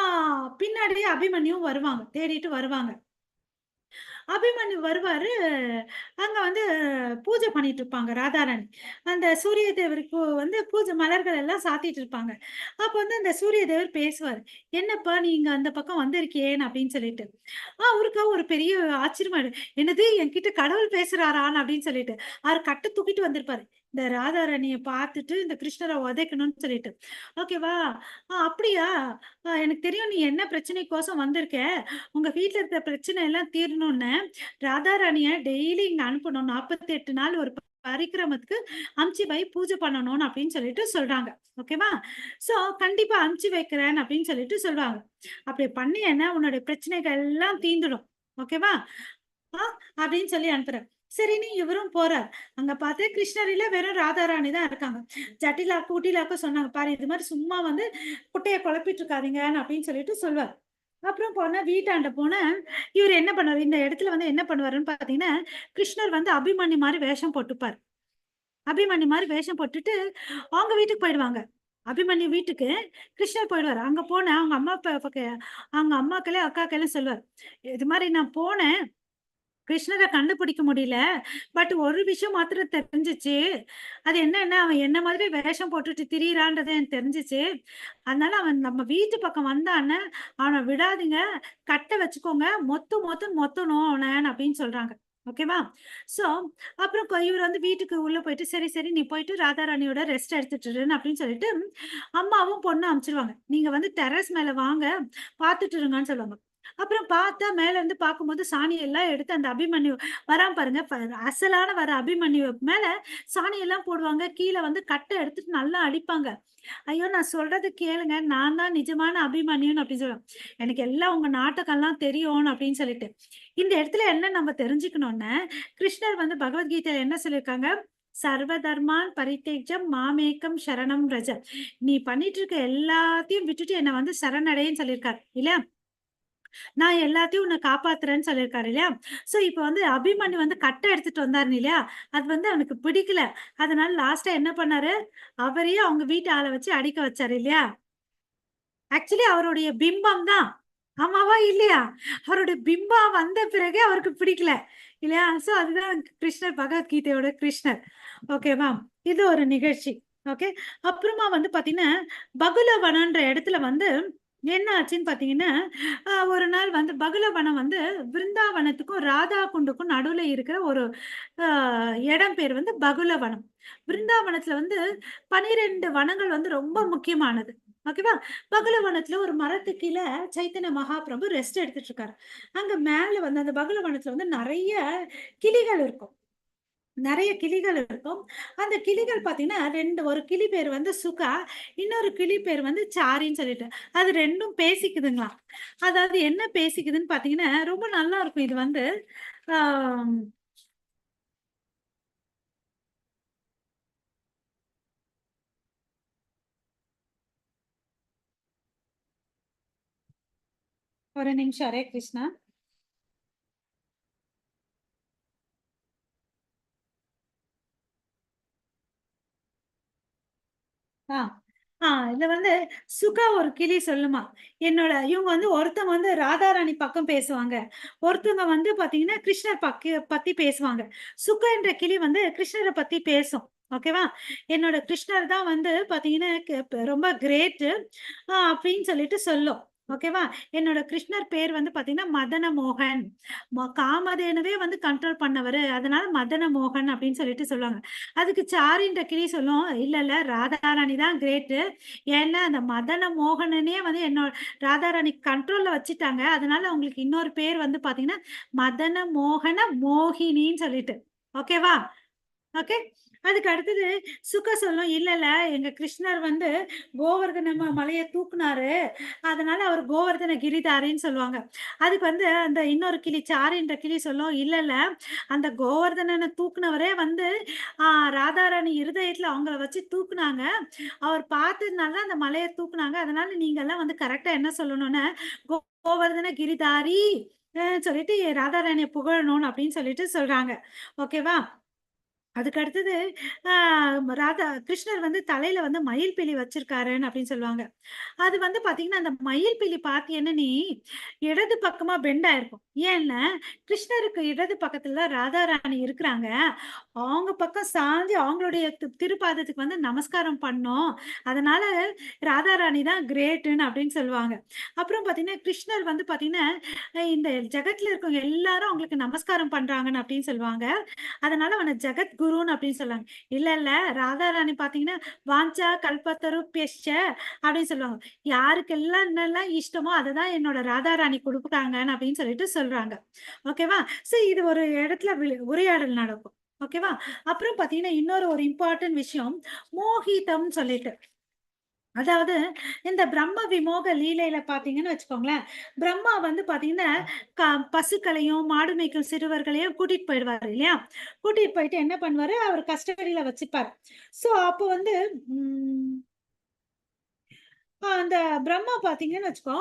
பின்னாடியே அபிமன்யுவும் வருவாங்க. தேடிட்டு வருவாங்க. அபிமன்யு வருவாரு. அங்க வந்து பூஜை பண்ணிட்டு இருப்பாங்க ராதாராணி. அந்த சூரிய தேவருக்கு வந்து பூஜை மலர்கள் எல்லாம் சாத்திட்டு இருப்பாங்க. அப்ப வந்து அந்த சூரிய தேவர் பேசுவாரு. "என்னப்பா நீங்க அந்த பக்கம் வந்திருக்கியேன்னு" அப்படின்னு சொல்லிட்டு. அவருக்கு ஒரு பெரிய ஆச்சரியமாயிடும். "என்னது என்கிட்ட கடவுள் பேசுறாரான்னு" அப்படின்னு சொல்லிட்டு. அவரு கட்ட தூக்கிட்டு வந்திருப்பாரு. இந்த ராதாராணிய பார்த்துட்டு இந்த கிருஷ்ணர உதைக்கணும்னு சொல்லிட்டு. ஓகேவா? அப்படியா? எனக்கு தெரியும் நீ என்ன பிரச்சனைக்கோசம் வந்திருக்க. உங்க வீட்ல இருக்கிற பிரச்சனை எல்லாம் தீரணும்னு ராதாராணிய டெய்லி இங்க அனுப்பணும். 48 நாள் ஒரு பரிக்கிரமத்துக்கு அனுப்பிச்சு வை பூஜை பண்ணணும்னு அப்படின்னு சொல்லிட்டு சொல்றாங்க. ஓகேவா? சோ கண்டிப்பா அனுப்பிச்சு வைக்கிறேன் அப்படின்னு சொல்லிட்டு சொல்லுவாங்க. அப்படி பண்ணீன்னா உன்னுடைய பிரச்சனைகள் எல்லாம் தீந்துடும். ஓகேவா? ஆ அப்படின்னு சொல்லி அனுப்புறாரு. சரின்னு இவரும் போறார். அங்க பார்த்தா கிருஷ்ணர் இல்ல, வெறும் ராதாராணி தான் இருக்காங்க. ஜட்டிலாக்கு, குட்டிலாக்கு சொன்னாங்க, "பாரு இது மாரி சும்மா வந்து குட்டைய குழப்பிட்டு இருக்காதீங்கன்னு" அப்படின்னு சொல்லிட்டு சொல்லுவார். அப்புறம் போனா வீட்டாண்ட போனா, இவரு என்ன பண்ணுவாரு, இந்த இடத்துல வந்து என்ன பண்ணுவாருன்னு பார்த்தீங்கன்னா, கிருஷ்ணர் வந்து அபிமன்யு மாரி வேஷம் போட்டுப்பார். அபிமன்யு மாரி வேஷம் போட்டுட்டு, அவங்க வீட்டுக்கு போயிடுவாங்க. அபிமன்யு வீட்டுக்கு கிருஷ்ணர் போயிடுவாரு. அங்க போனா அவங்க அம்மா அவங்க அம்மாக்களே, அக்காக்களே சொல்லுவாரு. "இது மாரி நான் போனேன். கிருஷ்ணர கண்டுபிடிக்க முடியல. பட் ஒரு விஷயம் மாத்திரம் தெரிஞ்சுச்சு. அது என்னன்னா, அவன் என்ன மாதிரி வேஷம் போட்டுட்டு திரியிறான்றது எனக்கு தெரிஞ்சுச்சு. அதனால அவன் நம்ம வீட்டு பக்கம் வந்தான்னா, அவன விடாதீங்க. கட்ட வச்சுக்கோங்க. மொத்தம் மொத்தணும் அவன அப்படின்னு சொல்றாங்க. ஓகேவா? சோ, அப்புறம் இவரு வந்து வீட்டுக்கு உள்ள போயிட்டு, சரி, சரி நீ போயிட்டு ராதாராணியோட ரெஸ்ட் எடுத்துட்டு இருன்னு அப்படின்னு சொல்லிட்டு, அம்மாவும் பொண்ணும் அனுப்பிச்சுருவாங்க. நீங்க வந்து டெர்ரஸ் மேல வாங்க, பார்த்துட்டு இருங்கன்னு சொல்லுவாங்க. அப்புறம் பார்த்தா மேல இருந்து பார்க்கும்போது சாணி எல்லாம் எடுத்து அந்த அபிமன்யு வரான் பாருங்க. அசலான வர அபிமன்யு மேல சாணி எல்லாம் போடுவாங்க. கீழ வந்து கட்ட எடுத்துட்டு நல்லா அடிப்பாங்க. ஐயோ! நான் சொல்றத கேளுங்க. நான் தான் நிஜமான அபிமன்யுன்னு அப்படின்னு சொல்லுவாங்க. எனக்கு எல்லாம் உங்க நாடகம்லாம் தெரியும்னு அப்படின்னு சொல்லிட்டு. இந்த இடத்துல என்ன நம்ம தெரிஞ்சுக்கணும்னா, கிருஷ்ணர் வந்து பகவத்கீதையில என்ன சொல்லியிருக்காங்க? சர்வ தர்மான் பரித்தேஜம் மாமேகம் சரணம் ரஜ. நீ பண்ணிட்டு இருக்க எல்லாத்தையும் விட்டுட்டு என்ன வந்து சரணடைன்னு சொல்லியிருக்காரு. இல்லையா? நான் எல்லாத்தையும் உன்ன காப்பாத்துறேன்னு சொல்லியிருக்காரு இல்லையா? சோ இப்ப வந்து அபிமன்யு வந்து கட்ட எடுத்துட்டு வந்தாரு இல்லையா? அது வந்து அவனுக்கு பிடிக்கல. அதனால லாஸ்ட்டா என்ன பண்ணாரு? அவரையே அவங்க வீட்டு ஆள வச்சு அடிக்க வச்சாரு இல்லையா? ஆக்சுவலி அவருடைய பிம்பம் தான். ஆமாவா? இல்லையா? அவருடைய பிம்பம் வந்த பிறகே அவருக்கு பிடிக்கல. இல்லையா? சோ அதுதான் கிருஷ்ணர் பகவத்கீதையோட கிருஷ்ணர். ஓகேவா? இது ஒரு நிகழ்ச்சி. ஓகே. அப்புறமா வந்து பாத்தீங்கன்னா, பகுலவனம்ன்ற இடத்துல வந்து என்ன ஆச்சுன்னு பாத்தீங்கன்னா, ஒரு நாள் வந்து பகுலவனம் வந்து விருந்தாவனத்துக்கும், ராதா குண்டுக்கும் நடுவுல இருக்கிற ஒரு அ இடம் பேர் வந்து பகுலவனம். விருந்தாவனத்துல வந்து 12 வனங்கள் வந்து ரொம்ப முக்கியமானது. ஓகேவா? பகுலவனத்துல ஒரு மரத்துக்கு கீழ சைத்தன்ய மகாபிரபு ரெஸ்ட் எடுத்துட்டு இருக்காரு. அங்க மேல வந்து அந்த பகுலவனத்துல வந்து நெறைய கிளிகள் இருக்கும். நெறைய கிளிகள் இருக்கும். அந்த கிளிகள் பார்த்தீங்கன்னா, 2 ஒரு கிளி பேர் வந்து சுகா, இன்னொரு கிளி பேர் வந்து சாரின்னு சொல்லிட்டு. அது 2ம் பேசிக்குதுங்களாம். அதாவது என்ன பேசிக்குதுன்னு பார்த்தீங்கன்னா, ரொம்ப நல்லா இருக்கும் இது வந்து. ஆ ஒரு நிமிஷம். ஹரே கிருஷ்ணா. ஆ இதுல வந்து சுகா ஒரு கிளி சொல்லுமா, இவங்க வந்து ஒருத்தவங்க வந்து ராதாராணி பக்கம் பேசுவாங்க, ஒருத்தவங்க வந்து பாத்தீங்கன்னா கிருஷ்ணர் பத்தி பேசுவாங்க. சுகா என்ற கிளி வந்து கிருஷ்ணரை பத்தி பேசும். ஓகேவா? என்னோட கிருஷ்ணர் தான் வந்து பாத்தீங்கன்னா ரொம்ப கிரேட் அப்படின்னு சொல்லிட்டு சொல்லும். ஓகேவா? என்னோட கிருஷ்ணர் பேர் வந்து பாத்தீங்கன்னா மதன மோகன். காமதேனுவே வந்து கண்ட்ரோல் பண்ணவரு, அதனால மதன மோகன் அப்படின்னு சொல்லிட்டு சொல்லுவாங்க. அதுக்கு சாரின்ற கிளி சொல்லும், இல்ல இல்ல ராதாராணி தான் கிரேட்டு. ஏன்னா அந்த மதன மோகனனே வந்து என்னோட ராதாராணி கண்ட்ரோல்ல வச்சுட்டாங்க. அதனால அவங்களுக்கு இன்னொரு பேர் வந்து பாத்தீங்கன்னா மதன மோகன மோகினின்னு சொல்லிட்டு. ஓகேவா? ஓகே. அதுக்கு அடுத்தது சுக சொல்லும், இல்ல இல்ல எங்க கிருஷ்ணர் வந்து கோவர்தன மலையை தூக்குனாரு, அதனால அவர் கோவர்தன கிரிதாரின்னு சொல்லுவாங்க. அதுக்கு வந்து அந்த இன்னொரு கிளி சாரின்ற கிளி சொல்லும், இல்ல இல்ல அந்த கோவர்தனனை தூக்குனவரே வந்து ராதாராணி இருதயத்துல அவங்கள வச்சு தூக்குனாங்க, அவர் பார்த்ததுனால அந்த மலையை தூக்குனாங்க. அதனால நீங்க எல்லாம் வந்து கரெக்டா என்ன சொல்லணும்னா கோவர்தன கிரிதாரி சொல்லிட்டு ராதாராணியை புகழணும் அப்படின்னு சொல்லிட்டு சொல்றாங்க. ஓகேவா? அதுக்கு அடுத்தது ராதா கிருஷ்ணர் வந்து தலையில வந்து மயில் பீலி வச்சிருக்காருன்னு அப்படின்னு சொல்லுவாங்க. அது வந்து பாத்தீங்கன்னா அந்த மயில் பீலி பாத்தீங்கன்னா நீ இடது பக்கமா பெண்ட் ஆயிருக்கும். ஏன்னா கிருஷ்ணருக்கு இடது பக்கத்துல ராதாராணி இருக்கிறாங்க, அவங்க பக்கம் சாஞ்சு அவங்களுடைய திருப்பாதத்துக்கு வந்து நமஸ்காரம் பண்ணோம், அதனால ராதாராணி தான் கிரேட்டுன்னு அப்படின்னு சொல்லுவாங்க. அப்புறம் பாத்தீங்கன்னா கிருஷ்ணர் வந்து பாத்தீங்கன்னா இந்த ஜெகத்துல இருக்கவங்க எல்லாரும் அவங்களுக்கு நமஸ்காரம் பண்றாங்கன்னு அப்படின்னு சொல்லுவாங்க. அதனால அவன ஜெகத்குருன்னு அப்படின்னு சொல்லுவாங்க. இல்ல, இல்ல ராதாராணி பார்த்தீங்கன்னா, வாஞ்சா கல்பத்தருப்யஷ்ச அப்படின்னு சொல்லுவாங்க. யாருக்கெல்லாம் என்னெல்லாம் இஷ்டமோ அததான் என்னோட ராதாராணி குடுக்குறாங்கன்னு அப்படின்னு சொல்லிட்டு சொல்றாங்க. ஓகேவா? சோ இது ஒரு இடத்துல உரையாடல் நடக்கும். ஓகேவா? அப்புறம் பார்த்தீங்கன்னா, இன்னொரு ஒரு இம்பார்ட்டன்ட் விஷயம் மோகிதம்னு சொல்லிட்டு. அதாவது இந்த பிரம்ம விமோக லீலையில பார்த்தீங்கன்னு வச்சுக்கோங்களேன், பிரம்மா வந்து பார்த்தீங்கன்னா, பசுக்களையும், மாடு மேய்க்கும் சிறுவர்களையும் கூட்டிட்டு போயிடுவாரு இல்லையா? கூட்டிட்டு போயிட்டு என்ன பண்ணுவாரு, அவர் கஸ்டடியில வச்சுப்பாரு. சோ அப்போ வந்து ம் அந்த பிரம்மா பார்த்தீங்கன்னு வச்சுக்கோ,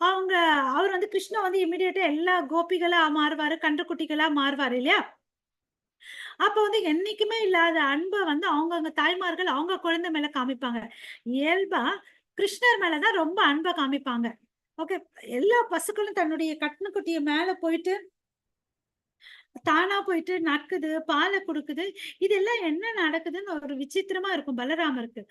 அவங்க அவர் வந்து கிருஷ்ணா வந்து இமிடியேட்டா எல்லா கோபிகளா மாறுவாரு, கன்றுக்குட்டிகளா மாறுவாரு இல்லையா? அப்ப வந்து என்னைக்குமே இல்லாத அன்ப வந்து அவங்கவங்க தாய்மார்கள் அவங்க குழந்தை மேல காமிப்பாங்க. இயல்பா கிருஷ்ணர் மேல தான் ரொம்ப அன்ப காமிப்பாங்க. ஓகே. எல்லா பசுக்களும் தன்னுடைய கட்டுனுக்குட்டிய மேல போயிட்டு தானா போயிட்டு நக்குது, பால குடுக்குது. இதெல்லாம் என்ன நடக்குதுன்னு ஒரு விசித்திரமா இருக்கும் பலராமருக்கு.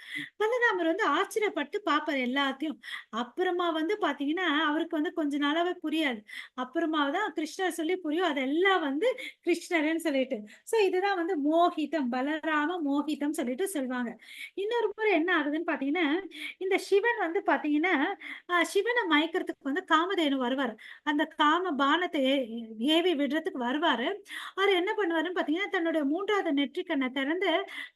பலராமர் வந்து ஆச்சரியப்பட்டு பார்ப்பாரு எல்லாத்தையும். அப்புறமா வந்து பார்த்தீங்கன்னா, அவருக்கு வந்து கொஞ்ச நாளாவே புரியாது. அப்புறமா தான் கிருஷ்ணர் சொல்லி புரியும். அதெல்லாம் வந்து கிருஷ்ணர்ன்னு சொல்லிட்டு. சோ இதுதான் வந்து மோகிதம். பலராம மோகிதம் சொல்லிட்டு சொல்வாங்க. இன்னொரு முறை என்ன ஆகுதுன்னு பார்த்தீங்கன்னா, இந்த சிவன் வந்து பார்த்தீங்கன்னா, சிவன மயக்கிறதுக்கு வந்து காமதேனு வருவாரு. அந்த காம பானத்த ஏவி விடுறதுக்கு வருவாரு. அவரு என்ன பண்ணுவாருன்னு பார்த்தீங்கன்னா, தன்னுடைய 3வது நெற்றிக்கண்ண திறந்து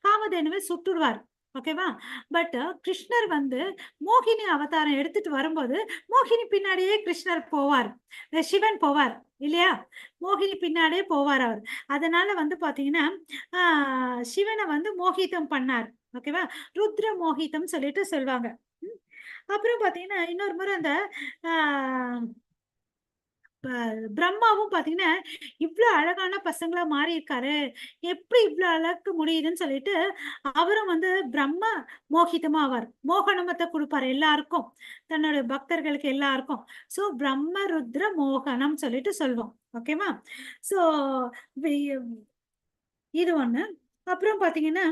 காமதேனுவ சுட்டுருவாரு. ஓகேவா? பட் கிருஷ்ணர் வந்து மோகினி அவதாரம் எடுத்துட்டு வரும்போது, மோகினி பின்னாடியே கிருஷ்ணர் போவாரு. சிவன் போவார். இல்லையா? மோகினி பின்னாடியே போவாரு அவரு. அதனால வந்து பார்த்தீங்கன்னா, ஆ சிவன வந்து மோகிதம் பண்ணாரு. ஓகேவா? ருத்ர மோகிதம் சொல்லிட்டு சொல்வாங்க. ம். அப்புறம் பார்த்தீங்கன்னா, இன்னொரு முறை அந்த ஆ ப பிரம்மாவும் பார்த்தீங்கன்னா, இவ்ளோ அழகான பசங்களா மாறியிருக்காரு. எப்படி இவ்ளோ அழகு முடியுதுன்னு சொல்லிட்டு, அவரும் வந்து பிரம்ம மோகிதமா ஆவார். மோகனமத்த குடுப்பாரு எல்லாருக்கும். தன்னோட பக்தர்களுக்கு எல்லாருக்கும். ஸோ பிரம்ம ருத்ர மோகனம் சொல்லிட்டு சொல்வோம். ஓகேவா? ஸோ வி இது ஒண்ணு. அப்புறம் பார்த்தீங்கன்னா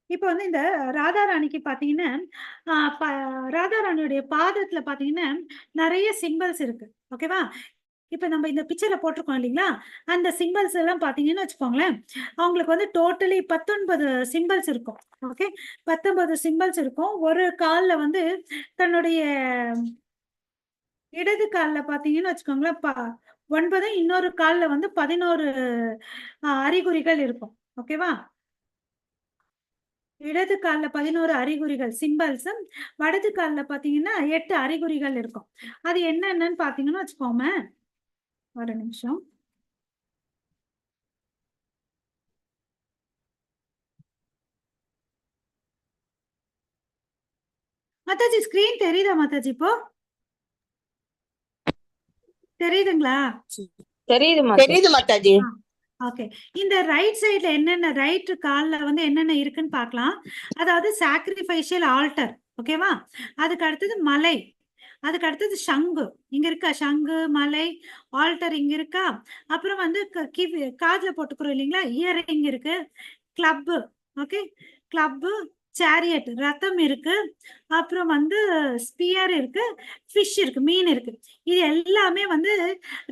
இப்ப வந்து இந்த ராதாராணிக்கு பார்த்தீங்கன்னா, அ ப ராதாராணியுடைய பாதத்துல பார்த்தீங்கன்னா, நெறைய சிம்பல்ஸ் இருக்கு. ஓகேவா? இப்ப நம்ம இந்த பிக்சர்ல போட்டிருக்கோம் இல்லீங்களா? அந்த சிம்பல்ஸ் எல்லாம் பார்த்தீங்கன்னு வச்சுக்கோங்களேன், அவங்களுக்கு வந்து டோட்டலி 19 சிம்பல்ஸ் இருக்கும். ஓகே. 19 சிம்பல்ஸ் இருக்கும். ஒரு கால்ல வந்து தன்னுடைய இடது கால்ல பார்த்தீங்கன்னு வச்சுக்கோங்களேன், 9 இன்னொரு கால்ல வந்து 11 அறிகுறிகள் இருக்கும். ஓகேவா? இடது கால்ல 11 அறிகுறிகள் சிம்பல்ஸும், வலது கால்ல பார்த்தீங்கன்னா 8 அறிகுறிகள் இருக்கும். அது என்னென்னன்னு பார்த்தீங்கன்னு வச்சுக்கோங்களேன். ஒரு நிமிஷம். மாதாஜி ஸ்கிரீன் தெரியுதா மாதாஜி இப்போ தெரியுதுங்களா? தெரியுது மாதாஜி. ஓகே. இந்த ரைட் சைடுல என்னென்ன ரைட் கால்ல வந்து என்னென்ன இருக்குன்னு பார்க்கலாம். அதாவது சாக்ரிஃபைஷியல் ஆல்டர், ஓகேவா? அதுக்கு அடுத்தது மலை, அதுக்கு அடுத்தது சங்கு, இங்க இருக்கா சங்கு, மலை, ஆல்டர் இங்க இருக்கா. அப்புறம் வந்து காதுல போட்டுக்கிறோம் இல்லைங்களா, இயரிங் இருக்கு, கிளப்பு, ஓகே, கிளப்பு, சேரியட் ரத்தம் இருக்கு, அப்புறம் வந்து ஸ்பியர் இருக்கு, ஃபிஷ் இருக்கு, மீன் இருக்கு. இது எல்லாமே வந்து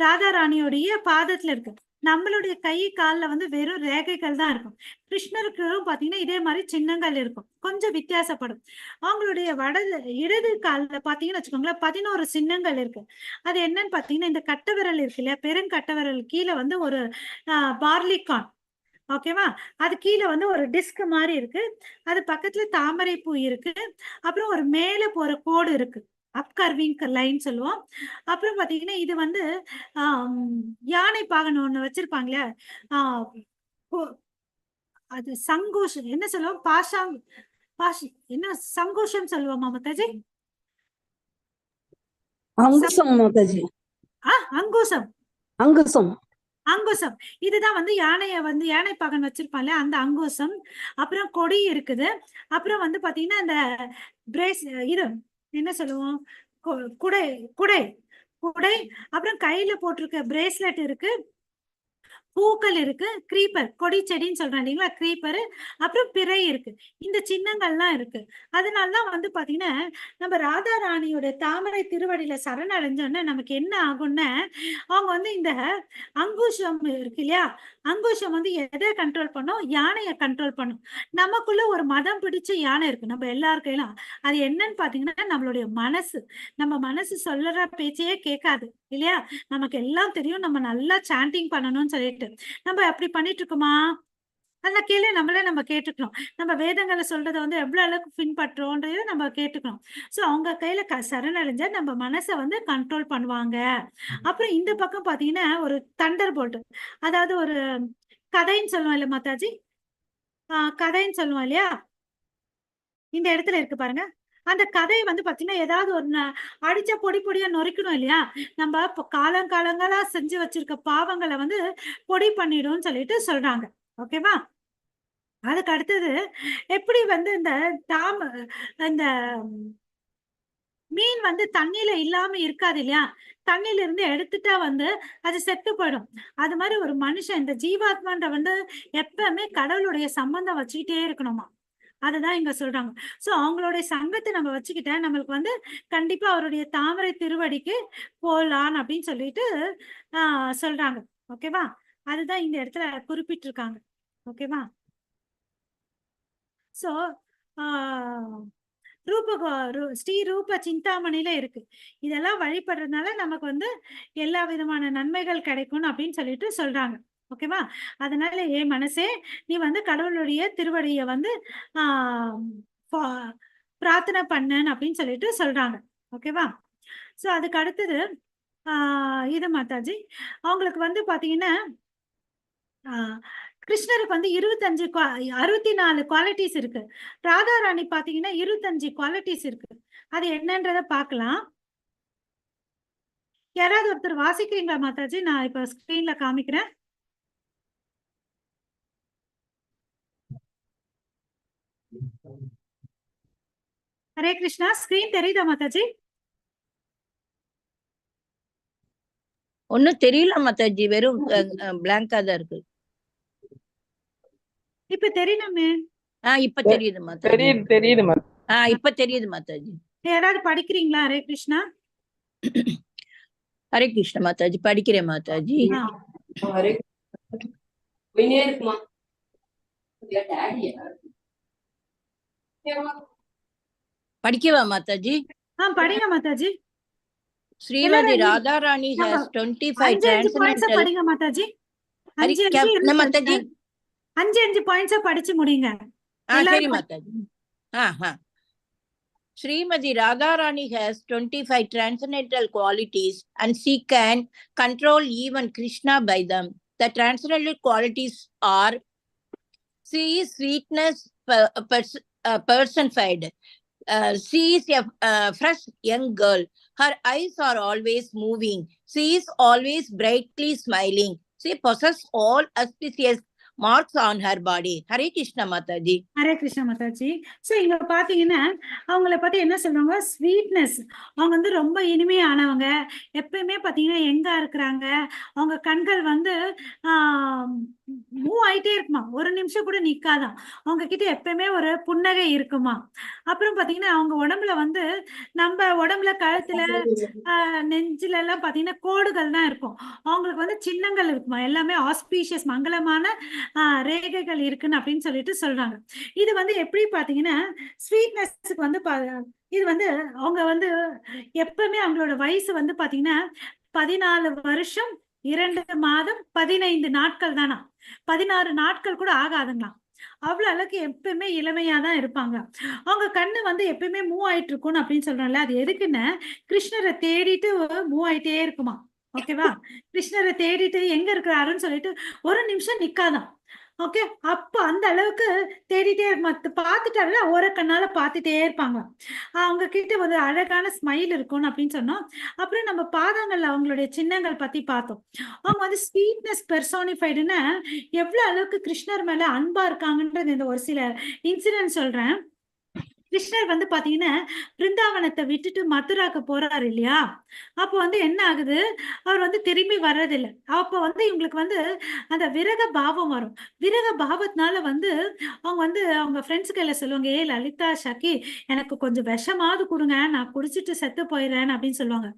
ராதா ராணியோடைய பாதத்துல இருக்கு. நம்மளுடைய கை காலில் வந்து வெறும் ரேகைகள் தான் இருக்கும். கிருஷ்ணருக்கு பாத்தீங்கன்னா இதே மாதிரி சின்னங்கள் இருக்கும், கொஞ்சம் வித்தியாசப்படும். அவங்களுடைய இடது காலில் பாத்தீங்கன்னு வச்சுக்கோங்களேன் 11 சின்னங்கள் இருக்கு. அது என்னன்னு பாத்தீங்கன்னா இந்த கட்டை விரல் இருக்கு இல்லையா, பெருங்கட்டை விரல் கீழே வந்து ஒரு பார்லிகான், ஓகேவா, அது கீழே வந்து ஒரு டிஸ்க் மாதிரி இருக்கு, அது பக்கத்துல தாமரை பூ இருக்கு, அப்புறம் ஒரு மேல போற கோடு இருக்கு, அப்கர்விங் லைன் சொல்லுவோம். அப்புறம் பாத்தீங்கன்னா இது வந்து யானை பாகன் ஒண்ணு வச்சிருப்பாங்களே, அது சங்கோஷம் என்ன சொல்லுவோம், என்ன சங்கோஷம் சொல்லுவோமா மாதாஜி? அங்குசம் மாதாஜி. அங்குசம், அங்குசம் அங்குசம் இதுதான் வந்து யானை பாகன் வச்சிருப்பாங்க அந்த அங்குசம். அப்புறம் கொடி இருக்குது. அப்புறம் வந்து பாத்தீங்கன்னா இந்த பிரேஸ் இது என்ன சொல்லுவோம், குடை குடை குடை. அப்புறம் கையில போட்டிருக்க பிரேஸ்லெட் இருக்கு, பூக்கள் இருக்கு, கிரீப்பர் கொடி செடின்னு சொல்றேன் இல்லைங்களா, கிரீப்பர், அப்புறம் பிறை இருக்கு. இந்த சின்னங்கள்லாம் இருக்கு. அதனாலதான் வந்து பாத்தீங்கன்னா நம்ம ராதா ராணியோட தாமரை திருவடியில சரணடைஞ்சோன்னா நமக்கு என்ன ஆகும்னா, அவங்க வந்து இந்த அங்குஷம் இருக்கு இல்லையா, அங்குஷம் வந்து எதை கண்ட்ரோல் பண்ணும், யானையை கண்ட்ரோல் பண்ணும். நமக்குள்ள ஒரு மதம் பிடிச்ச யானை இருக்கு நம்ம எல்லாருக்கையும். அது என்னன்னு பாத்தீங்கன்னா நம்மளுடைய மனசு. நம்ம மனசு சொல்லுற பேச்சையே கேட்காது இல்லையா. நமக்கு எல்லாம் தெரியும், நம்ம நல்லா சாண்டிங் பண்ணணும்னு சொல்லிட்டு நம்ம அப்படி பண்ணிட்டு இருக்கோமா, அந்த கேள்வி நம்ம கேட்டுக்கணும். நம்ம வேதங்களை சொல்றதை வந்து எவ்வளவு அளவுக்கு பின்பற்றோன்றத நம்ம கேட்டுக்கணும். சோ அவங்க கையில சரணடைஞ்ச நம்ம மனசை வந்து கண்ட்ரோல் பண்ணுவாங்க. அப்புறம் இந்த பக்கம் பாத்தீங்கன்னா ஒரு தண்டர் போல்ட், அதாவது ஒரு கதைன்னு சொல்லுவோம் இல்ல மாதாஜி, கதைன்னு சொல்லுவோம் இல்லையா, இந்த இடத்துல இருக்கு பாருங்க. அந்த கதை வந்து பாத்தீங்கன்னா ஏதாவது ஒரு அடிச்ச பொடி பொடியா நொறுக்கணும் இல்லையா, நம்ம காலங்காலங்களா செஞ்சு வச்சிருக்க பாவங்களை வந்து பொடி பண்ணிடும் சொல்லிட்டு சொல்றாங்க, ஓகேவா. அதுக்கு அடுத்தது எப்படி வந்து இந்த மீன் வந்து தண்ணியில இல்லாம இருக்காது இல்லையா, தண்ணியில இருந்து எடுத்துட்டா வந்து அது செத்து போயிடும். அது மாதிரி ஒரு மனுஷன் இந்த ஜீவாத்மான்ற வந்து எப்பவுமே கடவுளுடைய சம்பந்தம் வச்சுக்கிட்டே இருக்கணுமா, அதுதான் இங்க சொல்றாங்க. சோ அவங்களுடைய சங்கத்தை நம்ம வச்சுக்கிட்டா நம்மளுக்கு வந்து கண்டிப்பா அவருடைய தாமரை திருவடிக்கு போலாம் அப்படின்னு சொல்லிட்டு சொல்றாங்க, ஓகேவா. அதுதான் இந்த இடத்துல குறிப்பிட்டிருக்காங்க, ஓகேவா. சோ ஸ்ரீ ரூப சிந்தாமணியில இருக்கு. இதெல்லாம் வழிபடுறதுனால நமக்கு வந்து எல்லா விதமான நன்மைகள் கிடைக்கும் அப்படின்னு சொல்லிட்டு சொல்றாங்க, ஓகேவா. அதனால ஏன் மனசே நீ வந்து கடவுளுடைய திருவடியை வந்து பிரார்த்தனை பண்ணு அப்படின்னு சொல்லிட்டு சொல்றாங்க, ஓகேவா. சோ அதுக்கு அடுத்தது இது மாதாஜி அவங்களுக்கு வந்து பாத்தீங்கன்னா கிருஷ்ணருக்கு வந்து 64 குவாலிட்டிஸ் இருக்கு. ராதா ராணி பாத்தீங்கன்னா 25 குவாலிட்டிஸ் இருக்கு. அது என்னன்றத பார்க்கலாம். யாராவது ஒருத்தர் வாசிக்கிறீங்களா மாதாஜி? நான் இப்ப ஸ்கிரீன்ல காமிக்கிறேன். ஹரே கிருஷ்ணா, ஸ்கிரீன் தெரியுதா மாதாஜி? ஒன்னும் தெரியல மாதாஜி, வெறும் பிளாங்கா தான் இருக்கு. இப்ப தெரியணுமே. இப்ப தெரியுது மாதாஜி. தெரியுது இப்ப தெரியுது மாதாஜி. யாராவது படிக்கிறீங்களா? ஹரே கிருஷ்ணா. ஹரே கிருஷ்ண மாதாஜி, படிக்கிறேன் மாதாஜி. படிக்கவா மாதாஜி? படிங்க மாதாஜி. ஸ்ரீமதி ராதா ராணி has 25 transcendental. படிங்க மாதாஜி. 5 பாயிண்ட்ஸ் படிச்சு முடிங்க. சரி Mataji. Srimati Radharani has 25 transcendental qualities and she can control even Krishna by them. The transcendental qualities are: she is sweetness personified, She is a fresh young girl. Her eyes are always moving. She is always brightly smiling. She possesses all auspicious marks on her body. Hare Krishna Mataji. Hare Krishna Mataji. So இங்க பாத்தீங்கன்னா அவங்கள பத்தி என்ன சொல்றாங்க, sweetness. அவங்க வந்து ரொம்ப இனிமையானவங்க. எப்பயுமே பாத்தீங்கன்னா எங்க இருக்கிறாங்க, அவங்க கண்கள் வந்து மூவ் ஆயிட்டே இருக்குமா, ஒரு நிமிஷம் கூட நிக்காதான். அவங்க கிட்ட எப்பயுமே ஒரு புன்னகை இருக்குமா. அப்புறம் பாத்தீங்கன்னா அவங்க உடம்புல வந்து நம்ம உடம்புல கழுத்துல நெஞ்சில எல்லாம் பாத்தீங்கன்னா கோடுகள் தான் இருக்கும். அவங்களுக்கு வந்து சின்னங்கள் இருக்குமா, எல்லாமே ஆஸ்பீஷியஸ் மங்களமான ரேகைகள் இருக்குன்னு அப்படின்னு சொல்லிட்டு சொல்றாங்க. இது வந்து எப்படி பாத்தீங்கன்னா ஸ்வீட்னஸ்க்கு வந்து இது வந்து அவங்க வந்து எப்பவுமே அவங்களோட வயசு வந்து பாத்தீங்கன்னா 14 வருஷம் 2 மாதம் 15 நாட்கள் தானா, 16 நாட்கள் கூட ஆகாதுங்களா. அவ்வளவு அளவுக்கு எப்பவுமே இளமையா தான் இருப்பாங்க. அவங்க கண்ணு வந்து எப்பயுமே மூவ் ஆயிட்டு இருக்கும்னு அப்படின்னு சொல்றோம்ல, அது எதுக்குன்னு கிருஷ்ணரை தேடிட்டு மூவ் ஆயிட்டே இருக்குமா. ஓகேவா, கிருஷ்ணரை தேடிட்டு எங்க இருக்கிறாருன்னு சொல்லிட்டு ஒரு நிமிஷம் நிக்காதான். ஓகே, அப்ப அந்த அளவுக்கு தேடிட்டே பார்த்துட்டாருல, ஒரு கண்ணால பார்த்துட்டே இருப்பாங்க. அவங்க கிட்ட ஒரு அழகான ஸ்மைல் இருக்கும் அப்படின்னு சொன்னோம். அப்புறம் நம்ம பாதங்கள்ல அவங்களுடைய சின்னங்கள் பத்தி பார்த்தோம். அவங்க வந்து ஸ்வீட்னஸ் பெர்சோனிஃபைடுன்னு எவ்வளவு அளவுக்கு கிருஷ்ணர் மேல அன்பா இருக்காங்கன்றது இந்த ஒரு சில இன்சிடென்ட் சொல்றேன். கிருஷ்ணர் வந்து பாத்தீங்கன்னா பிருந்தாவனத்தை விட்டுட்டு மதுராக்கு போறாரு இல்லையா, அப்ப வந்து என்ன ஆகுது, அவர் வந்து திரும்பி வர்றதில்லை. அப்ப வந்து இவங்களுக்கு வந்து அந்த விரக பாவம் வரும். விரக பாவத்தினால வந்து அவங்க வந்து அவங்க ஃப்ரெண்ட்ஸ் கையில சொல்லுவாங்க, ஏ லலிதா ஷக்கி எனக்கு கொஞ்சம் விஷமாவது கொடுங்க, நான் குடிச்சிட்டு செத்து போயிடுறேன் அப்படின்னு சொல்லுவாங்க.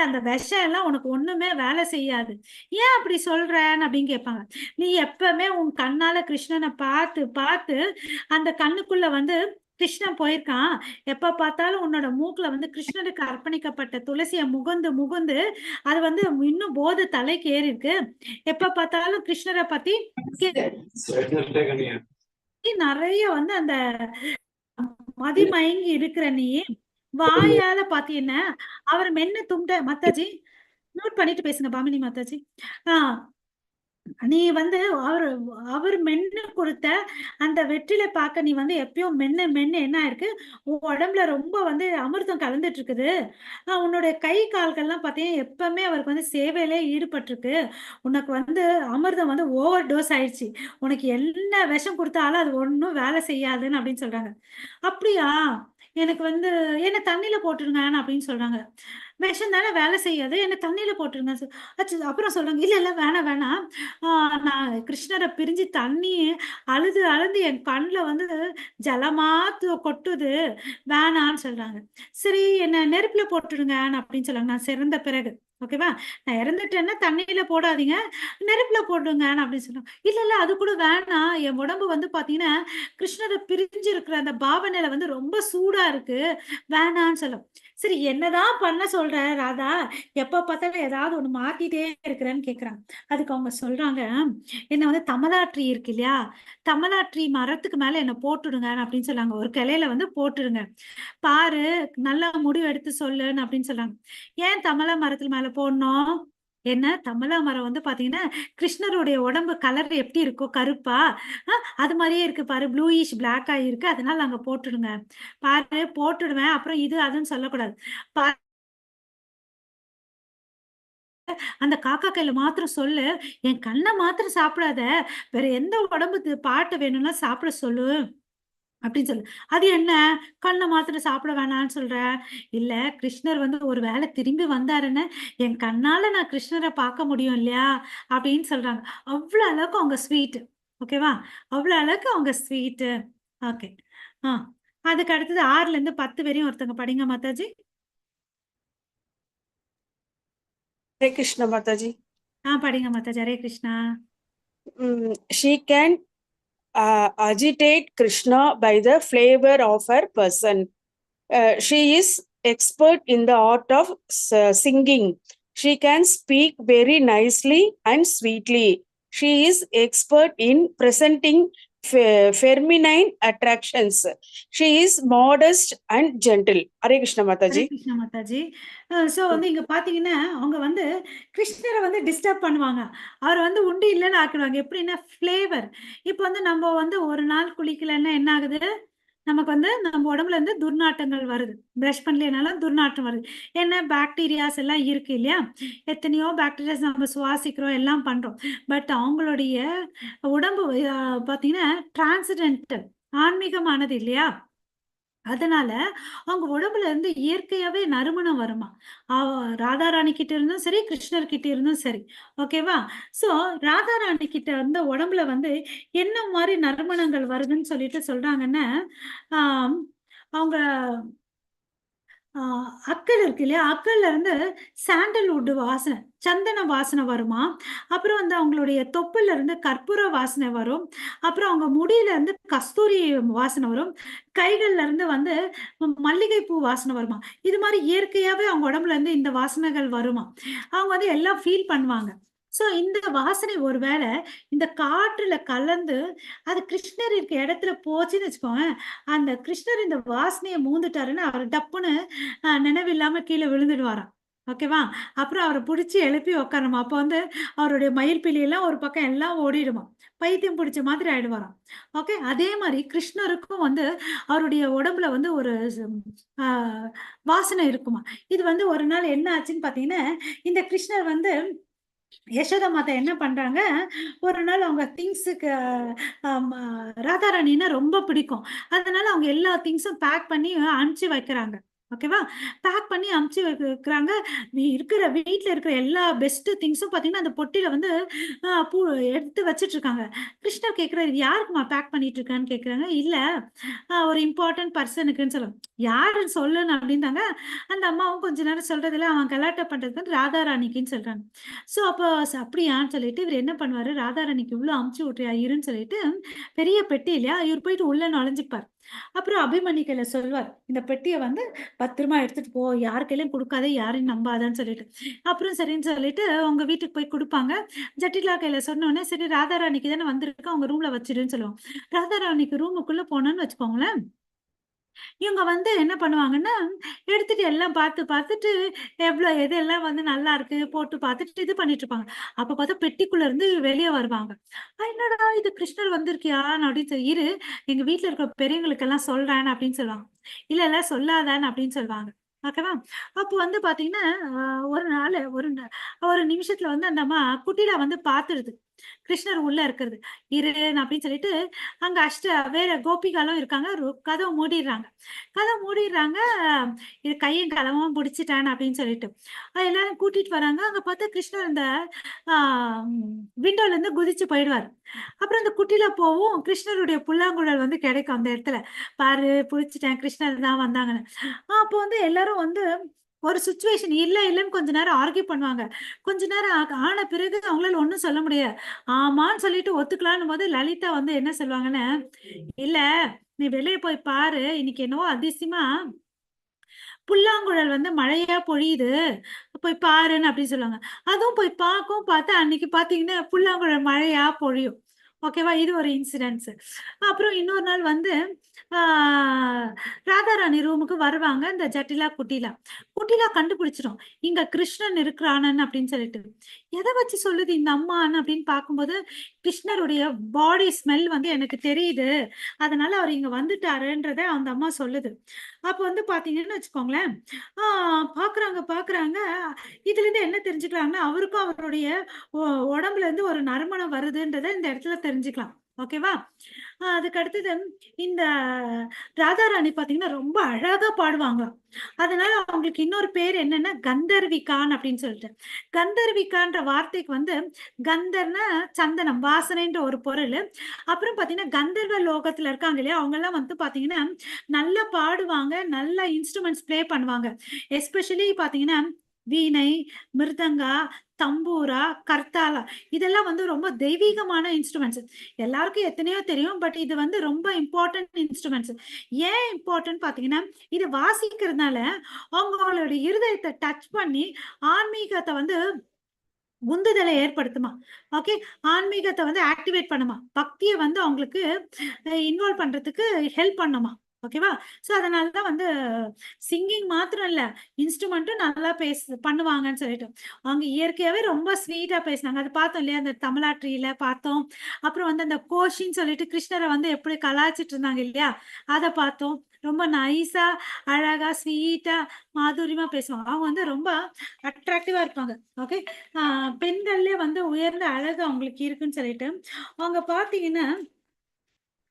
அந்த விஷம் எல்லாம் உனக்கு ஒண்ணுமே வேலை செய்யாது, ஏன் அப்படி சொல்றேன்னு அப்படின்னு கேட்பாங்க. நீ எப்பவுமே உன் கண்ணால கிருஷ்ணனை பார்த்து பார்த்து அந்த கண்ணுக்குள்ள வந்து கிருஷ்ணன் போயிருக்கான். எப்ப பார்த்தாலும் உன்னோட மூக்குல வந்து கிருஷ்ணனுக்கு அர்ப்பணிக்கப்பட்ட துளசிய முகந்து முகந்து அது வந்து இன்னும் போதை தலைக்கு ஏறி இருக்கு. எப்ப பார்த்தாலும் கிருஷ்ணரை பத்தி நிறைய வந்து அந்த மதிமயங்கி இருக்கிற நீ வாயால பாத்தீங்கன்னா அவர் மென்னு துண்ட. மாதாஜி நோட் பண்ணிட்டு பேசுங்க பாமினி மாதாஜி. நீ வந்து அவர் மென்னு கொடுத்த அந்த வெற்றிலை பார்க்க நீ வந்து எப்பயும் மென்னு என்ன இருக்கு, உன் உடம்புல ரொம்ப வந்து அமிர்தம் கலந்துட்டு இருக்குது. உன்னுடைய கை கால்கள்லாம் பார்த்தீங்கன்னா எப்பவுமே அவருக்கு வந்து சேவையிலே ஈடுபட்டிருக்கு. உனக்கு வந்து அமிர்தம் வந்து ஓவர் டோஸ் ஆயிடுச்சு, உனக்கு என்ன விஷம் கொடுத்தாலும் அது ஒன்றும் வேலை செய்யாதுன்னு அப்படின்னு சொல்றாங்க. அப்படியா, எனக்கு வந்து என்ன தண்ணியில போட்டுருங்க அப்படின்னு சொல்றாங்க. விஷம் தானே வேலை செய்யாது, என்ன தண்ணியில போட்டுருங்க. அப்புறம் சொல்றாங்க, இல்ல வேணாம், நான் கிருஷ்ணரை பிரிஞ்சு தண்ணி அழுது என் கண்ணுல வந்து ஜலமா கொட்டுது, வேணான்னு சொல்றாங்க. சரி என்ன நெருப்புல போட்டுடுங்க அப்படின்னு சொல்றாங்க. நான் சிறந்த பிறகு ஓகேவா, நான் இறந்துட்டேன்னா தண்ணியில போடாதீங்க, நெருப்புல போடுங்க அப்படின்னு சொன்னாங்க. இல்ல அது கூட வேணாம், என் உடம்பு வந்து பாத்தீங்கன்னா கிருஷ்ணரை பிரிஞ்சு இருக்கிற அந்த பாவனையில வந்து ரொம்ப சூடா இருக்கு, வேணான்னு சொல்லும். சரி என்னதான் பண்ண சொல்ற ராதா, எப்ப பார்த்தாலும் ஏதாவது ஒண்ணு மாத்திட்டே இருக்கிறேன்னு கேக்குறாங்க. அதுக்கு அவங்க சொல்றாங்க, என்ன வந்து தமலாட்ரி இருக்கு இல்லையா, தமலாட்ரி மரத்துக்கு மேல என்ன போட்டுடுங்க அப்படின்னு சொல்லாங்க. ஒரு கிளையில வந்து போட்டுடுங்க, பாரு நல்லா முடிவு எடுத்து சொல்லுன்னு அப்படின்னு சொல்றாங்க. ஏன் தமலா மரத்துல மேல போடணும், என்ன தமலா மரம் வந்து பாத்தீங்கன்னா கிருஷ்ணருடைய உடம்பு கலர் எப்படி இருக்கும், கருப்பா அது மாதிரியே இருக்கு பாரு, ப்ளூயிஷ் பிளாக் ஆகிருக்கு, அதனால அங்க போட்டுடுங்க. பாரு போட்டுடுவேன், அப்புறம் இது அதுன்னு சொல்லக்கூடாது. அந்த காக்கா கையில மாத்திரம் சொல்லு, என் கண்ணை மாத்திரம் சாப்பிடாத, வேற எந்த உடம்பு பாட்டு வேணும்னா சாப்பிட சொல்லு அப்படின்னு சொல்லு. அது என்ன கண்ணை மாத்திரம் சாப்பிட வேணாம்னு சொல்ற, இல்ல கிருஷ்ணர் வந்து ஒரு வேளை திரும்பி வந்தாருன்னு என் கண்ணால நான் கிருஷ்ணரை பார்க்க முடியும் இல்லையா அப்படின்னு சொல்றாங்க. அவ்வளவு அளவுக்கு அவங்க ஸ்வீட். ஓகேவா, அவ்வளவு அளவுக்கு அவங்க ஸ்வீட். ஓகே, அதுக்கு அடுத்தது 6ல இருந்து 10 வரையும் ஒருத்தங்க படிங்க மாதாஜி. Hare Krishna Mataji. படிங்க Mataji. Hare Krishna. She can agitate Krishna by the flavor of her person. She is expert in the art of singing. She can speak very nicely and sweetly. She is expert in presenting feminine attractions. She is modest and gentle. Hare Krishna Mataji. Hare Krishna Mataji. So வந்து இங்க பாத்தீங்கன்னா அவங்க வந்து கிருஷ்ணரை வந்து disturb பண்ணுவாங்க, அவர் வந்து உண்டு இல்லைன்னு ஆக்கிடுவாங்க. எப்படின்னா ஃபிளேவர். இப்ப வந்து நம்ம வந்து ஒரு நாள் குளிக்கலன்னா என்ன ஆகுது, நமக்கு வந்து நம்ம உடம்புல இருந்து துர்நாற்றங்கள் வருது. பிரஷ் பண்ணலைனாலும் துர்நாற்றம் வருது. ஏன்னா பாக்டீரியாஸ் எல்லாம் இருக்கு இல்லையா? எத்தனையோ பாக்டீரியாஸ் நம்ம சுவாசிக்கிறோம், எல்லாம் பண்றோம். பட் அவங்களுடைய உடம்பு பார்த்தீங்கன்னா டிரான்ஸெண்டென்டல், ஆன்மீகமானது இல்லையா? அதனால அவங்க உடம்புல இருந்து இயற்கையாவே நறுமணம் வருமா. ராதாராணி கிட்ட இருந்தும் சரி, கிருஷ்ணர் கிட்ட இருந்தும் சரி. ஓகேவா? சோ ராதாராணி கிட்ட வந்து உடம்புல வந்து என்ன மாதிரி நறுமணங்கள் வருதுன்னு சொல்லிட்டு சொல்றாங்கன்னா, ஆஹ் அவங்க அக்கல் இருக்கு இல்லையா? அக்கல்ல இருந்து சாண்டல்வுட் வாசனை, சந்தன வாசனை வருமா. அப்புறம் வந்து அவங்களுடைய தொப்புல இருந்து கற்பூர வாசனை வரும். அப்புறம் அவங்க முடியில இருந்து கஸ்தூரி வாசனை வரும். கைகள்ல இருந்து வந்து மல்லிகை பூ வாசனை வருமா. இது மாதிரி இயற்கையாவே அவங்க உடம்புல இருந்து இந்த வாசனைகள் வருமா. அவங்க வந்து எல்லாம் ஃபீல் பண்ணுவாங்க. சோ இந்த வாசனை ஒருவேளை இந்த காற்றுல கலந்து அது கிருஷ்ணர் இருக்க இடத்துல போச்சுன்னு வச்சுக்கோங்க, அந்த கிருஷ்ணர் இந்த வாசனையை மூந்துட்டாருன்னு அவர் டப்புன்னு நினைவில்லாம கீழே விழுந்துடுவாராம். ஓகேவா? அப்புறம் அவரை பிடிச்சி எழுப்பி உட்காரணுமா. அப்போ வந்து அவருடைய மயில் பிலி எல்லாம் ஒரு பக்கம் எல்லாம் ஓடிடுமா. பைத்தியம் பிடிச்ச மாதிரி ஆயிடுவாராம். ஓகே. அதே மாதிரி கிருஷ்ணருக்கும் வந்து அவருடைய உடம்புல வந்து ஒரு வாசனை இருக்குமா. இது வந்து ஒரு நாள் என்ன ஆச்சுன்னு பாத்தீங்கன்னா, இந்த கிருஷ்ணர் வந்து யசோதா மாதா என்ன பண்றாங்க, ஒரு நாள் அவங்க திங்ஸுக்கு ராதாராணின்னா ரொம்ப பிடிக்கும். அதனால அவங்க எல்லா திங்ஸும் பேக் பண்ணி அனுப்பிச்சு வைக்கிறாங்க. ஓகேவா? பேக் பண்ணி அனுப்பிச்சு வைக்கிறாங்க. இருக்கிற வீட்ல இருக்கிற எல்லா பெஸ்ட் திங்ஸும் பாத்தீங்கன்னா அந்த பொட்டியில வந்து பூ எடுத்து வச்சிட்டு இருக்காங்க. கிருஷ்ணர் கேட்கிறாரு, இது யாருக்குமா பேக் பண்ணிட்டு இருக்கான்னு கேட்கிறாங்க. இல்ல ஒரு இம்பார்ட்டன்ட் பர்சனுக்குன்னு சொல்லுவாங்க. யாருன்னு சொல்லணும் அப்படின்றாங்க. அந்த அம்மாவும் கொஞ்ச நேரம் சொல்றதுல அவன் கலாட்டா பண்றதுக்கு ராதாராணிக்குன்னு சொல்றாங்க. சோ அப்போ அப்படியான்னு சொல்லிட்டு இவர் என்ன பண்ணுவாரு, ராதாராணிக்கு இவ்வளவு அமுச்சு விட்றியா இருன்னு சொல்லிட்டு பெரிய பெட்டி இல்லையா, இவர் போயிட்டு உள்ள நுழைஞ்சுப்பார். அப்புறம் அபிமன்யு கையில சொல்வார், இந்த பெட்டியை வந்து பத்திரமா எடுத்துட்டு போ, யாரு கையிலும் கொடுக்காத, யாரையும் நம்பாதான்னு சொல்லிட்டு. அப்புறம் சரின்னு சொல்லிட்டு அவங்க வீட்டுக்கு போய் கொடுப்பாங்க. ஜட்டிலா கையில சொன்ன உடனே சரி ராதாராணிக்கு தானே வந்திருக்கு, அவங்க ரூம்ல வச்சிடுன்னு சொல்லுவாங்க. ராதாராணிக்கு ரூமுக்குள்ள போனோன்னு வச்சுக்கோங்களேன், இவங்க வந்து என்ன பண்ணுவாங்கன்னா, எடுத்துட்டு எல்லாம் பார்த்துட்டு எதெல்லாம் வந்து நல்லா இருக்கு போட்டு பார்த்துட்டு இது பண்ணிட்டு இருப்பாங்க. அப்ப பார்த்தா பெட்டிக்குள்ள இருந்து வெளிய வருவாங்க. என்னடா இது கிருஷ்ணர் வந்திருக்கியான்னு அப்படின்னு சொல்லி, இரு எங்க வீட்ல இருக்கிற பெரியவங்களுக்கெல்லாம் சொல்றேன் அப்படின்னு சொல்லுவாங்க. இல்ல சொல்லாதன்னு அப்படின்னு சொல்லுவாங்க. ஓகேவா? அப்போ வந்து பாத்தீங்கன்னா, ஒரு நாள் ஒரு நிமிஷத்துல வந்து அந்த அம்மா குட்டிலா வந்து பாத்துருது. கிருஷ்ணர் உள்ள இருக்கிறது. இரு அப்படின்னு சொல்லிட்டு அங்க வேற கோபிகாலும் இருக்காங்க. கதவை மூடிடுறாங்க. கதவை மூடிடுறாங்க. இது கையும் களவும் பிடிச்சிட்டான் அப்படின்னு சொல்லிட்டு எல்லாரும் கூட்டிட்டு வராங்க. அங்க பார்த்தா கிருஷ்ணர் இந்த விண்டோல இருந்து குதிச்சு போயிடுவார். அப்புறம் அந்த குட்டில போவும் கிருஷ்ணருடைய புல்லாங்குழல் வந்து கிடைக்கும் அந்த இடத்துல. பாரு புடிச்சிட்டேன், கிருஷ்ணர் தான் வந்தாங்கன்னு. அப்போ வந்து எல்லாரும் வந்து ஒரு சுச்சுவேஷன் இல்லன்னு கொஞ்ச நேரம் ஆர்கியூ பண்ணுவாங்க. கொஞ்ச நேரம் ஆன பிறகு அவங்களால ஒண்ணும் சொல்ல முடியாது. ஆமான்னு சொல்லிட்டு ஒத்துக்கலான்னு போது லலிதா வந்து என்ன சொல்லுவாங்கன்னு, இல்ல நீ வெளியே போய் பாரு, இன்னைக்கு என்னவோ அதிசயமா புல்லாங்குழல் வந்து மழையா பொழியுது, போய் பாருன்னு அப்படின்னு சொல்லுவாங்க. அதுவும் போய் பார்த்தா அன்னைக்கு பாத்தீங்கன்னா புல்லாங்குழல் மழையா பொழியும். ஓகேவா? இது ஒரு இன்சிடென்ட்ஸ். அப்புறம் இன்னொரு நாள் வந்து ராதாராணி ரூமுக்கு வருவாங்க இந்த ஜட்டிலா குட்டிலா கண்டுபிடிச்சிடும் இங்க கிருஷ்ணன் இருக்கிறானன் அப்படின்னு சொல்லிட்டு. எதை வச்சு சொல்லுது இந்த அம்மான்னு அப்படின்னு பார்க்கும்போது, கிருஷ்ணருடைய பாடி ஸ்மெல் வந்து எனக்கு தெரியுது, அதனால அவர் இங்க வந்துட்டாருன்றத அந்த அம்மா சொல்லுது. அப்ப வந்து பாத்தீங்கன்னு வச்சுக்கோங்களேன், பாக்குறாங்க. இதுல இருந்து என்ன தெரிஞ்சுக்கலாம்னா, அவருக்கும் அவருடைய உடம்புல இருந்து ஒரு நறுமணம் வருதுன்றத இந்த இடத்துல தெரிஞ்சுக்கலாம். ஓகேவா? அதுக்கு அடுத்தது இந்த ராதாராணி பாத்தீங்கன்னா ரொம்ப அழகா பாடுவாங்களாம். அதனால அவங்களுக்கு இன்னொரு பேர் என்னன்னா கந்தர்விகான் அப்படின்னு சொல்லிட்டு. கந்தர்விகான்ற வார்த்தைக்கு வந்து கந்தர்னா சந்தனம், வாசனைன்ற ஒரு பொருள். அப்புறம் பாத்தீங்கன்னா கந்தர்வ லோகத்துல இருக்காங்க இல்லையா, அவங்க எல்லாம் வந்து பாத்தீங்கன்னா நல்லா பாடுவாங்க, நல்லா இன்ஸ்ட்ருமெண்ட்ஸ் பிளே பண்ணுவாங்க. எஸ்பெஷலி பாத்தீங்கன்னா வீணை, மிருதங்கா, தம்பூரா, கர்த்தாலா, இதெல்லாம் வந்து ரொம்ப தெய்வீகமான இன்ஸ்ட்ருமெண்ட்ஸ். எல்லாருக்கும் எத்தனையோ தெரியும், பட் இது வந்து ரொம்ப இம்பார்ட்டன்ட் இன்ஸ்ட்ருமெண்ட்ஸ். ஏன் இம்பார்ட்டன்ட் பாத்தீங்கன்னா, இது வாசிக்கிறதுனால அவங்களோட இருதயத்தை டச் பண்ணி ஆன்மீகத்தை வந்து உந்துதலை ஏற்படுத்துமா. ஓகே, ஆன்மீகத்தை வந்து ஆக்டிவேட் பண்ணுமா, பக்தியை வந்து அவங்களுக்கு இன்வால்வ் பண்றதுக்கு ஹெல்ப் பண்ணுமா. ஓகேவா? ஸோ அதனாலதான் வந்து சிங்கிங் மாத்திரம் இல்ல, இன்ஸ்ட்ருமெண்ட்டும் நல்லா பண்ணுவாங்கன்னு சொல்லிட்டு. அவங்க இயற்கையாவே ரொம்ப ஸ்வீட்டா பேசினாங்க. அது பார்த்தோம் இல்லையா? அந்த தமிழாற்றியில பார்த்தோம். அப்புறம் வந்து அந்த கோஷின்னு சொல்லிட்டு கிருஷ்ணரை வந்து எப்படி கலாய்ச்சிட்டு இருந்தாங்க இல்லையா? அத பார்த்தோம். ரொம்ப நைஸா, அழகா, ஸ்வீட்டா, மாதுரியமா பேசுவாங்க. அவங்க வந்து ரொம்ப அட்ராக்டிவா இருப்பாங்க. ஓகே. பெண்கள்லயே வந்து உயர்ந்த அழகு அவங்களுக்கு இருக்குன்னு சொல்லிட்டு, அவங்க பார்த்தீங்கன்னா,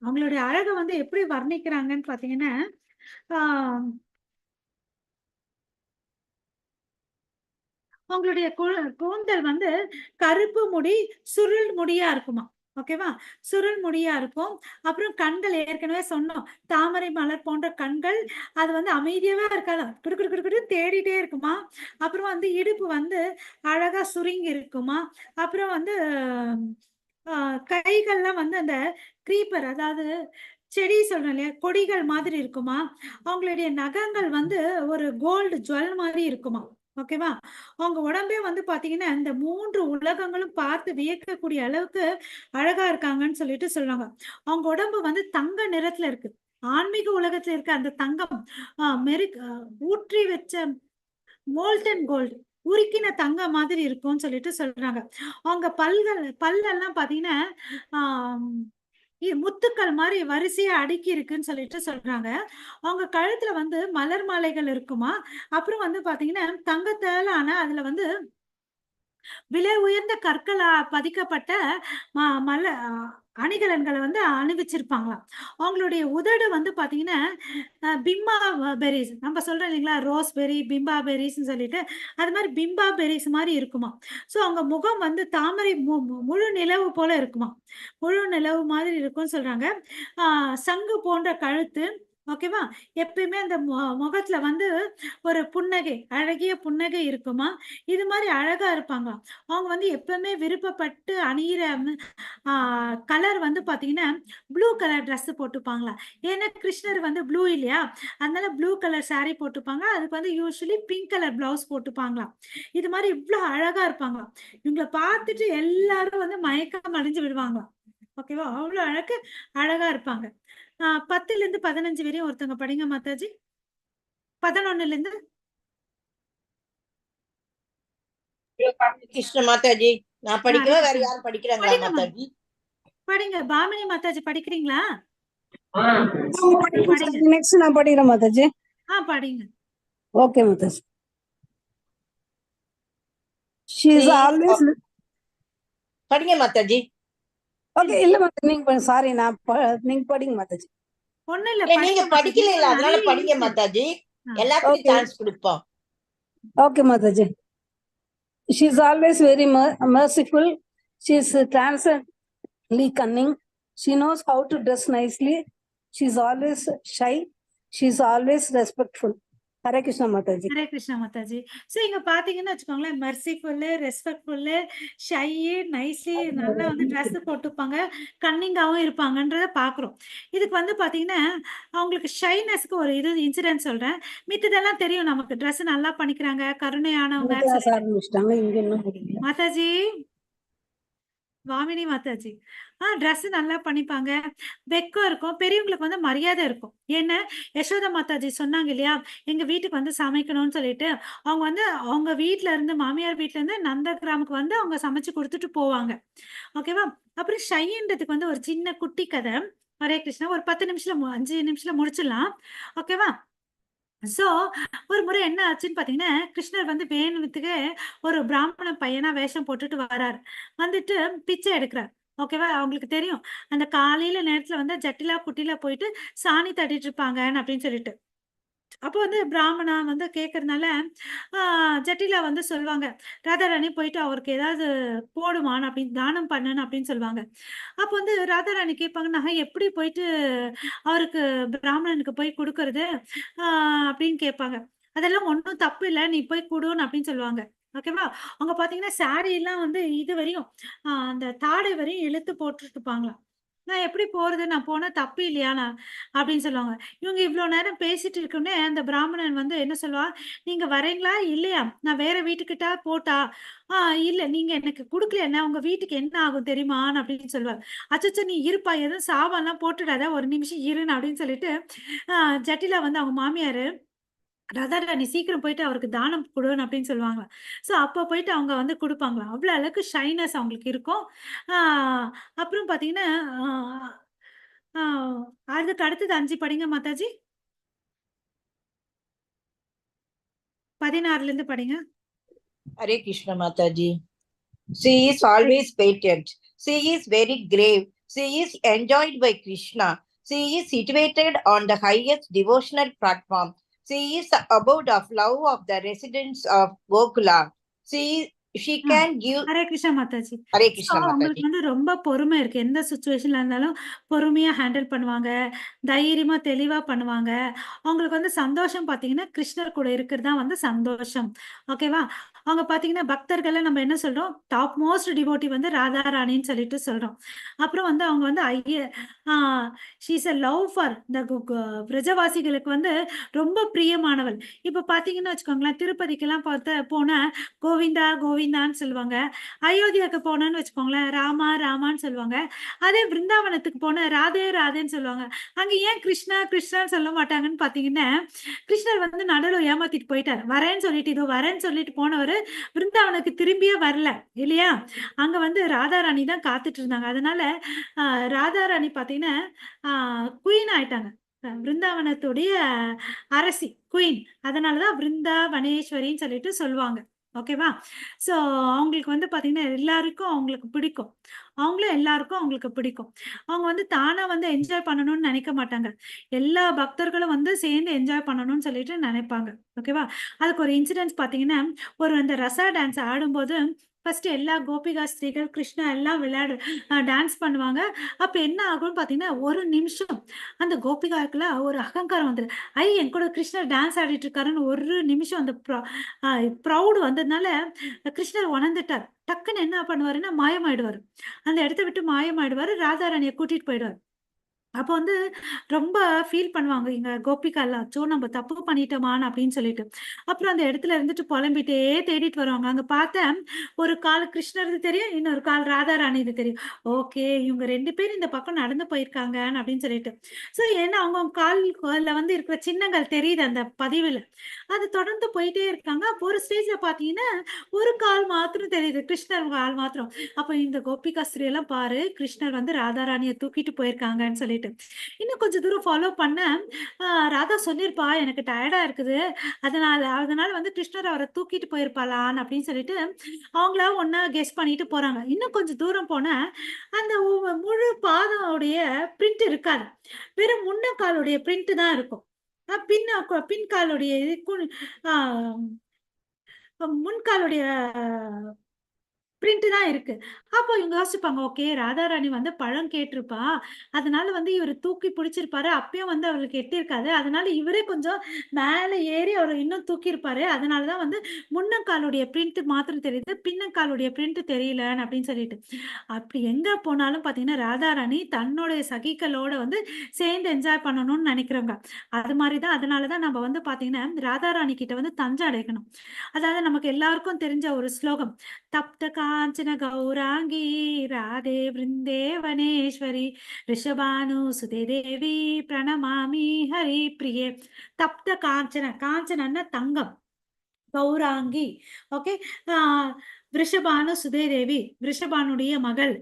அவங்களுடைய அழக வந்து எப்படி வர்ணிக்கிறாங்கன்னு பார்த்தீங்கன்னா, ஆ அவங்களுடைய கூந்தல் வந்து கருப்பு முடி, சுருள் முடியா இருக்குமா. ஓகேவா? சுருள் முடியா இருக்கும். அப்புறம் கண்கள் ஏற்கனவே சொன்னோம். தாமரை மலர் போன்ற கண்கள். அது வந்து அமைதியாவே இருக்காதாம். குடு குடு குடு குடுன்னு தேடிட்டே இருக்குமா. அப்புறம் வந்து இடுப்பு வந்து அழகா சுருங்கி இருக்குமா. அப்புறம் வந்து கைகள்லாம் வந்து அந்த கிரீப்பர், அதாவது செடி சொல்றோம் இல்லையா? கொடிகள் மாதிரி இருக்குமா. அவங்களுடைய நகங்கள் வந்து ஒரு கோல்டு ஜுவல் மாரி இருக்குமா. ஓகேவா? அவங்க உடம்பே வந்து பாத்தீங்கன்னா, இந்த 3 உலகங்களும் பார்த்து வியக்கக்கூடிய அளவுக்கு அழகா இருக்காங்கன்னு சொல்லிட்டு சொல்றாங்க. அவங்க உடம்பு வந்து தங்க நிறத்துல இருக்கு. ஆன்மீக உலகத்துல இருக்க அந்த தங்கம், மெருக் ஊற்றி வச்ச மோல்டன் கோல்டு, உருக்கின தங்கம் மாதிரி இருக்கும்னு சொல்லிட்டு சொல்றாங்க. அவங்க பல்லெல்லாம் பாத்தீங்கன்னா, ஆம், முத்துக்கள் மாரி வரிசையா அடுக்கி இருக்குன்னு சொல்லிட்டு சொல்றாங்க. அவங்க கழுத்துல வந்து மலர் மாலைகள் இருக்குமா. அப்புறம் வந்து பாத்தீங்கன்னா, தங்கத்தால ஆன அதுல வந்து விலை உயர்ந்த கற்களா பதிக்கப்பட்ட ம மல அணிகலன்களை வந்து அணிவிச்சிருப்பாங்களாம். அவங்களுடைய உதடு வந்து பாத்தீங்கன்னா, பிம்பா பெர்ரிஸ் நம்ம சொல்றோம் இல்லைங்களா? ரோஸ் பெர்ரி, பிம்பா பெர்ரிஸ்ன்னு சொல்லிட்டு, அது மாரி பிம்பா பெர்ரிஸ் மாரி இருக்குமா. ஸோ அவங்க முகம் வந்து தாமரை முழு நிலவு போல இருக்குமா. முழு நிலவு மாதிரி இருக்கும்னு சொல்றாங்க. சங்கு போன்ற கழுத்து. ஓகேவா? எப்பயுமே அந்த முகத்துல வந்து ஒரு புன்னகை, அழகிய புன்னகை இருக்குமா. இது மாரி அழகா இருப்பாங்களாம். அவங்க வந்து எப்பவுமே விருப்பப்பட்டு அணியிற கலர் வந்து பாத்தீங்கன்னா, ப்ளூ கலர் ட்ரெஸ் போட்டுப்பாங்களாம். ஏன்னா கிருஷ்ணர் வந்து ப்ளூ இல்லையா? அதனால ப்ளூ கலர் சாரி போட்டுப்பாங்க. அதுக்கு வந்து யூசுவலி பிங்க் கலர் பிளவுஸ் போட்டுப்பாங்களாம். இது மாரி இவ்ளோ அழகா இருப்பாங்களாம். இவங்கள பார்த்துட்டு எல்லாரும் வந்து மயக்கம் அடைஞ்சு விடுவாங்களாம். ஓகேவா? அவ்வளோ அழகா இருப்பாங்க. 10லேருந்து 15 வரையும் ஒருத்தவங்க படிங்க மாதாஜி. 11லேருந்து கிருஷ்ண மாதாஜி, நான் படிக்கவா? வேற ஹரே யாரும் படிக்கிறாங்களா படிங்க மாதாஜி? படிங்க. பாமினி மாதாஜி படிக்கிறீங்களா? படிக்கிறேன் படிங்க. மாதாஜி. நெக்ஸ்ட் நான் படிக்கிறேன் மாதாஜி. படிங்க. Okay Mataji. She is See, always படிங்க மாதாஜி. ஓகே. இல்ல மாதாஜி, நீங்க சாரி, நீங்க படிங்க மாதாஜி. ஒண்ணும் இல்ல, இல்ல, நீங்க படிங்க மாதாஜி. படிக்கல, இன்னும் அதனால நிறைய படிங்க இருக்கு. மாதாஜி. ஆ. எல்லாத்துக்கும் Okay. சான்ஸ் கொடுப்போம். Okay Mataji. She is always very merciful. She is transcendently cunning. She knows how to dress nicely. She is always shy. She is always respectful. Hare Krishna Mataji. Hare Krishna Mataji. So இங்க பாத்தீங்கன்னு வச்சுக்கோங்களேன், மெர்சிஃபுல்லு, ரெஸ்பெக்ட்ஃபுல்லு, ஷையு, நைஸ்லி, நல்லா வந்து ட்ரெஸ் போட்டுப்பாங்க, கன்னிங்காவும் இருப்பாங்கன்றத பாக்குறோம். இதுக்கு வந்து பாத்தீங்கன்னா, அவங்களுக்கு ஷைனஸ்க்கு ஒரு இன்சிடென்ட் சொல்றேன். மித்ததெல்லாம் தெரியும் நமக்கு. ட்ரெஸ் நல்லா பண்ணிக்கிறாங்க, கருணையானவங்கன்னு கிளாஸ் சொல்லிட்டு. ஆரம்பிச்சிட்டாங்க, இங்க இன்னும் முடியல. மாதாஜி, வாமினி மாதாஜி. ட்ரெஸ் நல்லா பண்ணிப்பாங்க. வெக்கம் இருக்கும். பெரியவங்களுக்கு வந்து மரியாதை இருக்கும். ஏன்னா, யசோதா மாதாஜி சொன்னாங்க இல்லையா? எங்க வீட்டுக்கு வந்து சமைக்கணும்னு சொல்லிட்டு. அவங்க வந்து அவங்க வீட்ல இருந்து, மாமியார் வீட்ல இருந்து நந்த கிராமுக்கு வந்து அவங்க சமைச்சு குடுத்துட்டு போவாங்க. ஓகேவா? அப்புறம் ஷைன்றதுக்கு வந்து ஒரு சின்ன குட்டி கதை. ஹரே கிருஷ்ணா. ஒரு 10 நிமிஷத்துல 5 நிமிஷத்துல முடிச்சிடலாம். ஓகேவா? சோ, ஒரு முறை என்ன ஆச்சுன்னு பாத்தீங்கன்னா, கிருஷ்ணர் வந்து வேணும்னத்துக்கு ஒரு பிராமண பையனா வேஷம் போட்டுட்டு வராரு. வந்துட்டு பிச்சை எடுக்கிறார். ஓகேவா? அவங்களுக்கு தெரியும். அந்த காலையில நேரத்துல வந்து ஜட்டிலா, குட்டிலா போயிட்டு சாணி தட்டிட்டு இருப்பாங்கன்னு அப்படின்னு சொல்லிட்டு. அப்போ வந்து பிராமணா வந்து கேட்கறதுனால, ஜட்டிலா வந்து சொல்லுவாங்க, ராதாராணி போயிட்டு அவருக்கு ஏதாவது போடுமான்னு அப்படின்னு, தானம் பண்ணுன்னு அப்படின்னு சொல்லுவாங்க. அப்போ வந்து ராதாராணி கேட்பாங்க, நான் எப்படி போயிட்டு அவருக்கு பிராமணனுக்கு போய் குடுக்கறது? அப்படின்னு கேட்பாங்க. அதெல்லாம் ஒண்ணும் தப்பு இல்ல. நீ போய் குடுன்னு அப்படின்னு சொல்லுவாங்க. ஓகேவா? அவங்க பார்த்தீங்கன்னா, சாரி எல்லாம் வந்து இது வரையும், அந்த தாடை வரையும் இழுத்து போட்டுட்டு இருப்பாங்களாம். நான் எப்படி போறது? நான் போனா தப்பு இல்லையா? நான் அப்படின்னு சொல்லுவாங்க. இவங்க இவ்ளோ நேரம் பேசிட்டு இருக்கோனே, அந்த பிராமணன் வந்து என்ன சொல்லுவான், "நீங்க வரீங்களா? இல்லையா? நான் வேற வீட்டுக்கிட்ட போட்டா?" "ஆ இல்ல. நீங்க எனக்கு குடுக்கலன்னா, உங்க வீட்டுக்கு என்ன ஆகும் தெரியுமான்னு?" அப்படின்னு சொல்லுவாரு. "அச்சச்சோ! நீ இருப்பா. எதுவும் சாபம்லாம் போட்டுடாத. ஒரு நிமிஷம் இருன்னு" அப்படின்னு சொல்லிட்டு, அ ஜட்டிலா வந்து அவங்க மாமியாரு ராதாராணி சீக்கிரம் போயிட்டு அவருக்கு தானம் குடுன்னு அப்படின்னு சொல்லுவாங்க. ஸோ அப்ப போயிட்டு அவங்க வந்து குடுப்பாங்களாம். அவ்வளோ அளவுக்கு ஷைனஸ் அவங்களுக்கு இருக்கும். ஆ அப்புறம் பார்த்தீங்கன்னா, ஆ அதுக்கு அடுத்தது 5 படிங்க மாதாஜி. 16லேருந்து படிங்க. Hare Krishna Mataji. She is always patient. She is very grave. She is enjoyed by Krishna. She is situated on the highest devotional platform. She is the abode of love of the residents of Gokula. She ah. can give. Hare Krishna Mataji. Hare so Krishna அவங்களுக்கு Mataji. வந்து ரொம்ப பொறுமை இருக்கு. எந்த சிச்சுவேஷன்ல இருந்தாலும் பொறுமையா handle பண்ணுவாங்க. தைரியமா, தெளிவா பண்ணுவாங்க. அவங்களுக்கு வந்து சந்தோஷம் பார்த்தீங்கன்னா, கிருஷ்ணர் கூட இருக்கிறது தான் வந்து சந்தோஷம். ஓகேவா? அவங்க பார்த்தீங்கன்னா, பக்தர்கள்ல நம்ம என்ன சொல்றோம்? டாப் மோஸ்ட் டிவோட்டி வந்து ராதா ராணின்னு சொல்லிட்டு சொல்றோம். அப்புறம் வந்து அவங்க வந்து ah she is a love for the பிரஜவாசிகளுக்கு வந்து ரொம்ப பிரியமானவள். இப்ப பார்த்தீங்கன்னு வச்சுக்கோங்களேன், திருப்பதிக்கெல்லாம் போனா கோவிந்தா, கோவிந்தான்னு சொல்லுவாங்க. அயோத்தியாவுக்கு போனோம்னு வச்சுக்கோங்களேன், ராமா, ராமான்னு சொல்லுவாங்க. அதே பிருந்தாவனத்துக்கு போனா ராதே, ராதேன்னு சொல்லுவாங்க. அங்க ஏன் கிருஷ்ணா, கிருஷ்ணான்னு சொல்ல மாட்டாங்கன்னு பார்த்தீங்கன்னா, கிருஷ்ணர் வந்து நடுவுல ஏமாத்திட்டு போயிட்டாரு. வரேன்னு சொல்லிட்டு, இதோ வரேன்னு சொல்லிட்டு போனவரு, பிருந்தாவனுக்கு திரும்பியே வரல. இல்லையா? அங்க வந்து ராதாராணி தான் காத்துட்டு இருந்தாங்க. அதனால அ ராதாராணி பார்த்தீங்கன்னா, அ குயின் ஆயிட்டாங்க. பிருந்தாவனத்துடைய அரசி, குயின். அதனால தான் பிருந்தாவனேஸ்வரின்னு சொல்லிட்டு சொல்லுவாங்க. ஓகேவா? ஸோ அவங்களுக்கு வந்து பார்த்தீங்கன்னா, எல்லாருக்கும் அவங்களுக்கு பிடிக்கும். அவங்களும் எல்லாருக்கும் அவங்களுக்கு பிடிக்கும். அவங்க வந்து தானா வந்து என்ஜாய் பண்ணணும்னு நெனைக்க மாட்டாங்க. எல்லா பக்தர்களும் வந்து சேர்ந்து என்ஜாய் பண்ணணும்னு சொல்லிட்டு நெனைப்பாங்க. ஓகேவா? அதுக்கு ஒரு இன்சிடென்ட்ஸ் பார்த்தீங்கன்னா, ஒரு அந்த ரசா டான்ஸ் ஆடும்போது, ஃபர்ஸ்ட் எல்லா கோபிகா ஸ்திரீகள், கிருஷ்ணா எல்லாம் டான்ஸ் பண்ணுவாங்க. அப்ப என்ன ஆகும்னு பார்த்தீங்கன்னா, ஒரு நிமிஷம் அந்த கோபிகாவுக்குலாம் ஒரு அகங்காரம் வந்துரும். என் கூட கிருஷ்ணர் டான்ஸ் ஆடிட்டு இருக்காருன்னு ஒரு நிமிஷம் அந்த ப்ரவுட் வந்ததுனால கிருஷ்ணர் உணர்ந்துட்டார். டக்குன்னு என்ன பண்ணுவாருன்னா மாயமாயிடுவாரு. அந்த இடத்த விட்டு மாயமாயிடுவாரு. ராதாராணிய கூட்டிட்டு போயிடுவாரு. அப்போ வந்து ரொம்ப ஃபீல் பண்ணுவாங்க எங்க கோபிகாலாம். அச்சோ! நம்ம தப்பு பண்ணிட்டோமான்னு அப்படின்னு சொல்லிட்டு. அப்புறம் அந்த இடத்துல இருந்துட்டு புலம்பிட்டே தேடிட்டு வருவாங்க. அங்க பார்த்தேன் ஒரு கால் கிருஷ்ணர்து தெரியும். இன்னொரு கால் ராதாராணிது தெரியும். ஓகே. இவங்க 2 பேரும் இந்த பக்கம் நடந்து போயிருக்காங்கன்னு அப்படின்னு சொல்லிட்டு. ஸோ ஏன்னா அவங்கவங்க கால்ல வந்து இருக்கிற சின்னங்கள் தெரியுது அந்த பதிவுல. அது தொடர்ந்து போயிட்டே இருக்காங்க. அப்போ ஒரு ஸ்டேஜ்ல பார்த்தீங்கன்னா, ஒரு கால் மாத்திரம் தெரியுது. கிருஷ்ணர் கால் மாத்திரம். அப்ப இந்த கோபிகா ஸ்திரீ எல்லாம் பாரு, கிருஷ்ணர் வந்து ராதாராணிய தூக்கிட்டு போயிருக்காங்கன்னு சொல்லிட்டு. இன்னும் கொஞ்சம் தூரம் ஃபாலோ பண்ணேன். ராதா சொல்லியிருப்பா, எனக்கு டயர்டா இருக்குது. அதனால அதனால வந்து கிருஷ்ணர் அவர தூக்கிட்டு போயிருப்பாளான்னு அப்படின்னு சொல்லிட்டு, அவங்களா ஒண்ணா கெஸ் பண்ணிட்டு போறாங்க. இன்னும் கொஞ்சம் தூரம் போனா, அந்த முழு பாதோடைய பிரிண்ட் இருக்காது. வெறும் முன்னக்காலுடைய பிரிண்ட் தான் இருக்கும். பின்காலுடைய இது ஆ முன்காலுடைய பிரிண்ட் தான் இருக்கு. அப்போ இவங்க யோசிச்சுப்பாங்க, ஓகே ராதாராணி வந்து பழம் கேட்டிருப்பா. அதனால வந்து இவரு தூக்கி பிடிச்சிருப்பாரு. அப்பயும் வந்து அவருக்கு எட்டியிருக்காது. அதனால இவரே கொஞ்சம் மேல ஏறி அவர இன்னும் தூக்கியிருப்பாரு. அதனால தான் வந்து முன்னங்காலுடைய பிரிண்ட் மாத்திரம் தெரியுது. பின்னங்காலுடைய பிரிண்ட் தெரியலன்னு அப்படின்னு சொல்லிட்டு. அப்படி எங்க போனாலும் பார்த்தீங்கன்னா, ராதாராணி தன்னுடைய சகிகளோட வந்து சேர்ந்து என்ஜாய் பண்ணணும்னு நெனைக்கிறவங்க. அது மாரி தான் அதனால தான் நம்ம வந்து பார்த்தீங்கன்னா, ராதாராணி கிட்ட வந்து தஞ்சம் அடையணும். அதாவது நமக்கு எல்லாருக்கும் தெரிஞ்ச ஒரு ஸ்லோகம். तप्त कांचन गौरांगी राधे वृंदेवनेश्वरी ऋषभानुसुते देवी प्रणमामि हरि प्रिये तप्त कांचन कांचन தங்கம் கௌராங்கி ஓகே ரிஷபானு சுதேதேவி ரிஷபானுடைய மகள்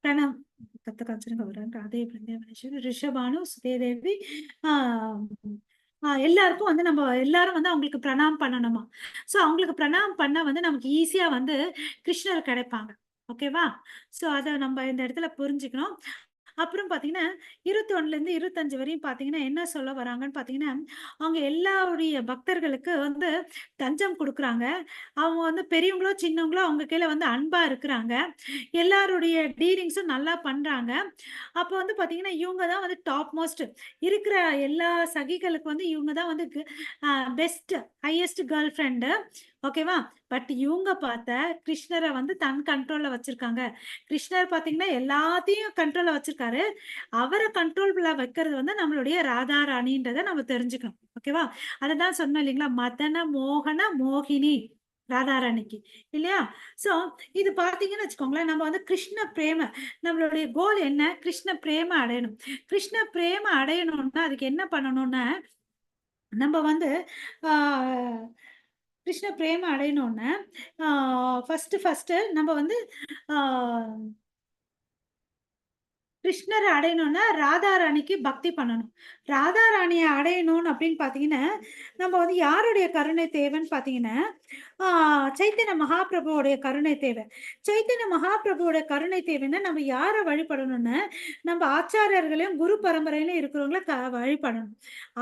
பிரணம் தப்த காஞ்சன கௌராங்கி ராதே பிருந்தேவனேஸ்வரி ரிஷபானு சுதேதேவி ஆஹ் எல்லாருக்கும் வந்து நம்ம எல்லாரும் வந்து அவங்களுக்கு பிரணாம் பண்ணணுமா சோ அவங்களுக்கு பிரணாம் பண்ண வந்து நமக்கு ஈஸியா வந்து கிருஷ்ணர் கிடைப்பாங்க ஓகேவா சோ அத நம்ம இந்த இடத்துல புரிஞ்சுக்கணும் அப்புறம் பாத்தீங்கன்னா 21ல இருந்து 25 வரையும் பாத்தீங்கன்னா என்ன சொல்ல வராங்கன்னு பாத்தீங்கன்னா அவங்க எல்லாருடைய பக்தர்களுக்கு வந்து தஞ்சம் கொடுக்குறாங்க அவங்க வந்து பெரியவங்களோ சின்னவங்களோ அவங்க கீழே வந்து அன்பா இருக்கிறாங்க எல்லாருடைய டீலிங்ஸும் நல்லா பண்றாங்க அப்போ வந்து பாத்தீங்கன்னா இவங்க தான் வந்து டாப் மோஸ்ட் இருக்கிற எல்லா சகிகளுக்கு வந்து இவங்க தான் வந்து பெஸ்ட் ஹையஸ்ட் கேர்ள் ஃப்ரெண்டு ஓகேவா பட் இவங்க பார்த்தா கிருஷ்ணரை வந்து தன் கண்ட்ரோல்ல வச்சிருக்காங்க. கிருஷ்ணர் பாத்தீங்கன்னா எல்லாத்தையும் கண்ட்ரோல்ல வச்சிருக்காரு. அவரை கண்ட்ரோல்ல வைக்கிறது வந்து நம்மளுடைய ராதா ராணின்றதை நம்ம தெரிஞ்சுக்கணும். ஓகேவா? அததான் சொன்னேன் இல்லைங்களா, மதன மோகன மோகினி ராதாராணிக்கு, இல்லையா? சோ இது பாத்தீங்கன்னு வச்சுக்கோங்களேன், நம்ம வந்து கிருஷ்ண பிரேம, நம்மளுடைய கோல் என்ன? கிருஷ்ண பிரேம அடையணும். கிருஷ்ண பிரேம அடையணும்னா அதுக்கு என்ன பண்ணணும்னா, நம்ம வந்து ஆஹ் கிருஷ்ண பிரேம அடையணும்னா ஃபர்ஸ்ட் நம்ம வந்து ஆஹ் கிருஷ்ணரை அடையணும்னா ராதா ராணிக்கு பக்தி பண்ணணும். ராதா ராணியை அடையணும் அப்படின்னு பாத்தீங்கன்னா, நம்ம வந்து யாருடைய கருணை தேவைன்னு பாத்தீங்கன்னா, சைத்தன்ய மகாபிரபுவோடைய கருணை தேவை. சைத்தன்ய மகாபிரபுவோட கருணை தேவைன்னா நம்ம யாரை வழிபடணும்னா, நம்ம ஆச்சாரியர்களையும் குரு பரம்பரையிலும் இருக்கிறவங்கள வழிபடணும்.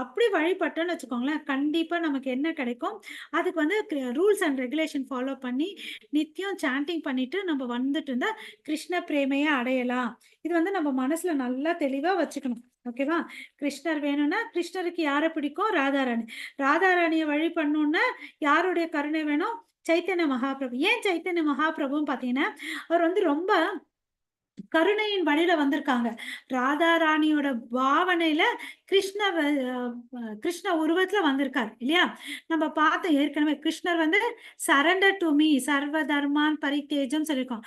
அப்படி வழிபட்டோம்னு வச்சுக்கோங்களேன், கண்டிப்பா நமக்கு என்ன கிடைக்கும்? அதுக்கு வந்து ரூல்ஸ் அண்ட் ரெகுலேஷன் ஃபாலோ பண்ணி நித்தியம் சாண்டிங் பண்ணிட்டு நம்ம வந்துட்டு இருந்தா கிருஷ்ண பிரேமையை அடையலாம். இது வந்து நம்ம மனசுல நல்லா தெளிவா வச்சுக்கணும். ஓகேவா? கிருஷ்ணர் வேணும்னா கிருஷ்ணருக்கு யாரை பிடிக்கும்? ராதாராணி. ராதாராணியை வழிபடணும்னா யாருடைய கருணை வேணும்? சைத்தன்ய மகாபிரபு. ஏன் சைத்தன்ய மகாபிரபுன்னு பாத்தீங்கன்னா, அவர் வந்து ரொம்ப கருணையின் வழியில வந்திருக்காங்க. ராதா ராணியோட பாவனையில கிருஷ்ண உருவத்துல வந்திருக்காரு, இல்லையா? நம்ம பார்த்தோம் ஏற்கனவே, கிருஷ்ணர் வந்து சரண்டர் டு மீ சர்வ தர்மான் பரித்தேஜம் சொல்லியிருக்கோம்.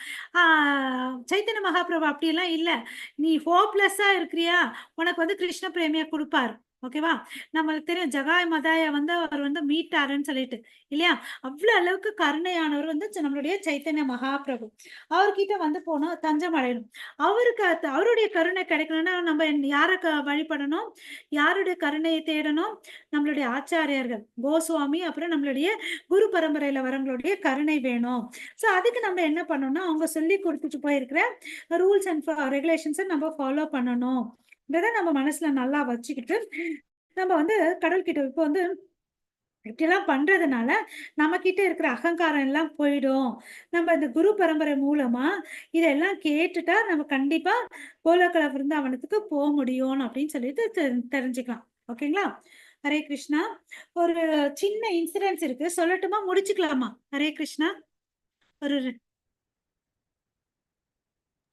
சைத்தன்ய மகாபிரபு அப்படியெல்லாம் இல்ல, நீ ஹோப்லெஸ்ஸா இருக்கிறியா, உனக்கு வந்து கிருஷ்ண பிரேமியா கொடுப்பாரு. ஓகேவா? நம்மளுக்கு தெரியும் ஜகாய் மதாய வந்து அவர் வந்து மீட்டாருன்னு சொல்லிட்டு, இல்லையா? அவ்வளவு அளவுக்கு கருணையானவர் வந்து நம்மளுடைய சைத்தன்ய மகாபிரபு. அவர்கிட்ட வந்து போனோம், தஞ்சம் அடையணும். அவருக்கு அவருடைய கருணை கிடைக்கணும்னா நம்ம யாரை வழிபடணும்? யாருடைய கருணையை தேடணும்? நம்மளுடைய ஆச்சாரியர்கள் கோஸ்வாமி, அப்புறம் நம்மளுடைய குரு பரம்பரையில வரவங்களுடைய கருணை வேணும். சோ அதுக்கு நம்ம என்ன பண்ணணும்னா, அவங்க சொல்லி கொடுத்துட்டு போயிருக்கிற ரூல்ஸ் அண்ட் ரெகுலேஷன்ஸை நம்ம ஃபாலோ பண்ணணும். நம்ம மனசுல நல்லா வச்சுக்கிட்டு நம்ம வந்து கடவுள்கிட்ட இப்போ வந்து இப்படிலாம் பண்றதுனால நம்ம கிட்ட இருக்கிற அகங்காரம் எல்லாம் போயிடும். நம்ம இந்த குரு பரம்பரை மூலமா இதெல்லாம் கேட்டுட்டா நம்ம கண்டிப்பா கோலோகல விருந்தாவனத்துக்கு போக முடியும் அப்படின்னு சொல்லிட்டு தெரிஞ்சுக்கலாம். ஓகேங்களா? ஹரே கிருஷ்ணா. ஒரு சின்ன இன்சிடென்ட்ஸ் இருக்கு, சொல்லட்டுமா? முடிச்சுக்கலாமா? ஹரே கிருஷ்ணா. ஒரு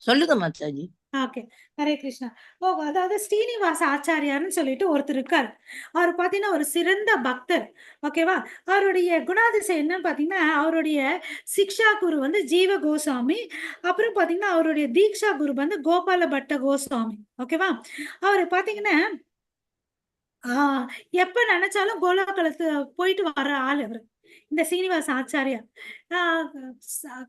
சொல்லுங்க மாதாஜி. ஓகே, ஹரே கிருஷ்ணா. அதாவது ஸ்ரீனிவாச ஆச்சாரியார்னு சொல்லிட்டு ஒருத்தர் இருக்காரு. அவர் பாத்தீங்கன்னா ஒரு சிறந்த பக்தர். ஓகேவா? அவருடைய குணாதிசயம் என்னன்னு பாத்தீங்கன்னா, அவருடைய சிக்ஷா குரு வந்து ஜீவ கோஸ்வாமி, அப்புறம் பாத்தீங்கன்னா அவருடைய தீக்ஷா குரு வந்து கோபால பட்ட கோஸ்வாமி. ஓகேவா? அவரு பாத்தீங்கன்னா எப்ப நினைச்சாலும் கோலாகலத்து போயிட்டு வர்ற ஆள் அவரு, இந்த சீனிவாச ஆச்சாரியா.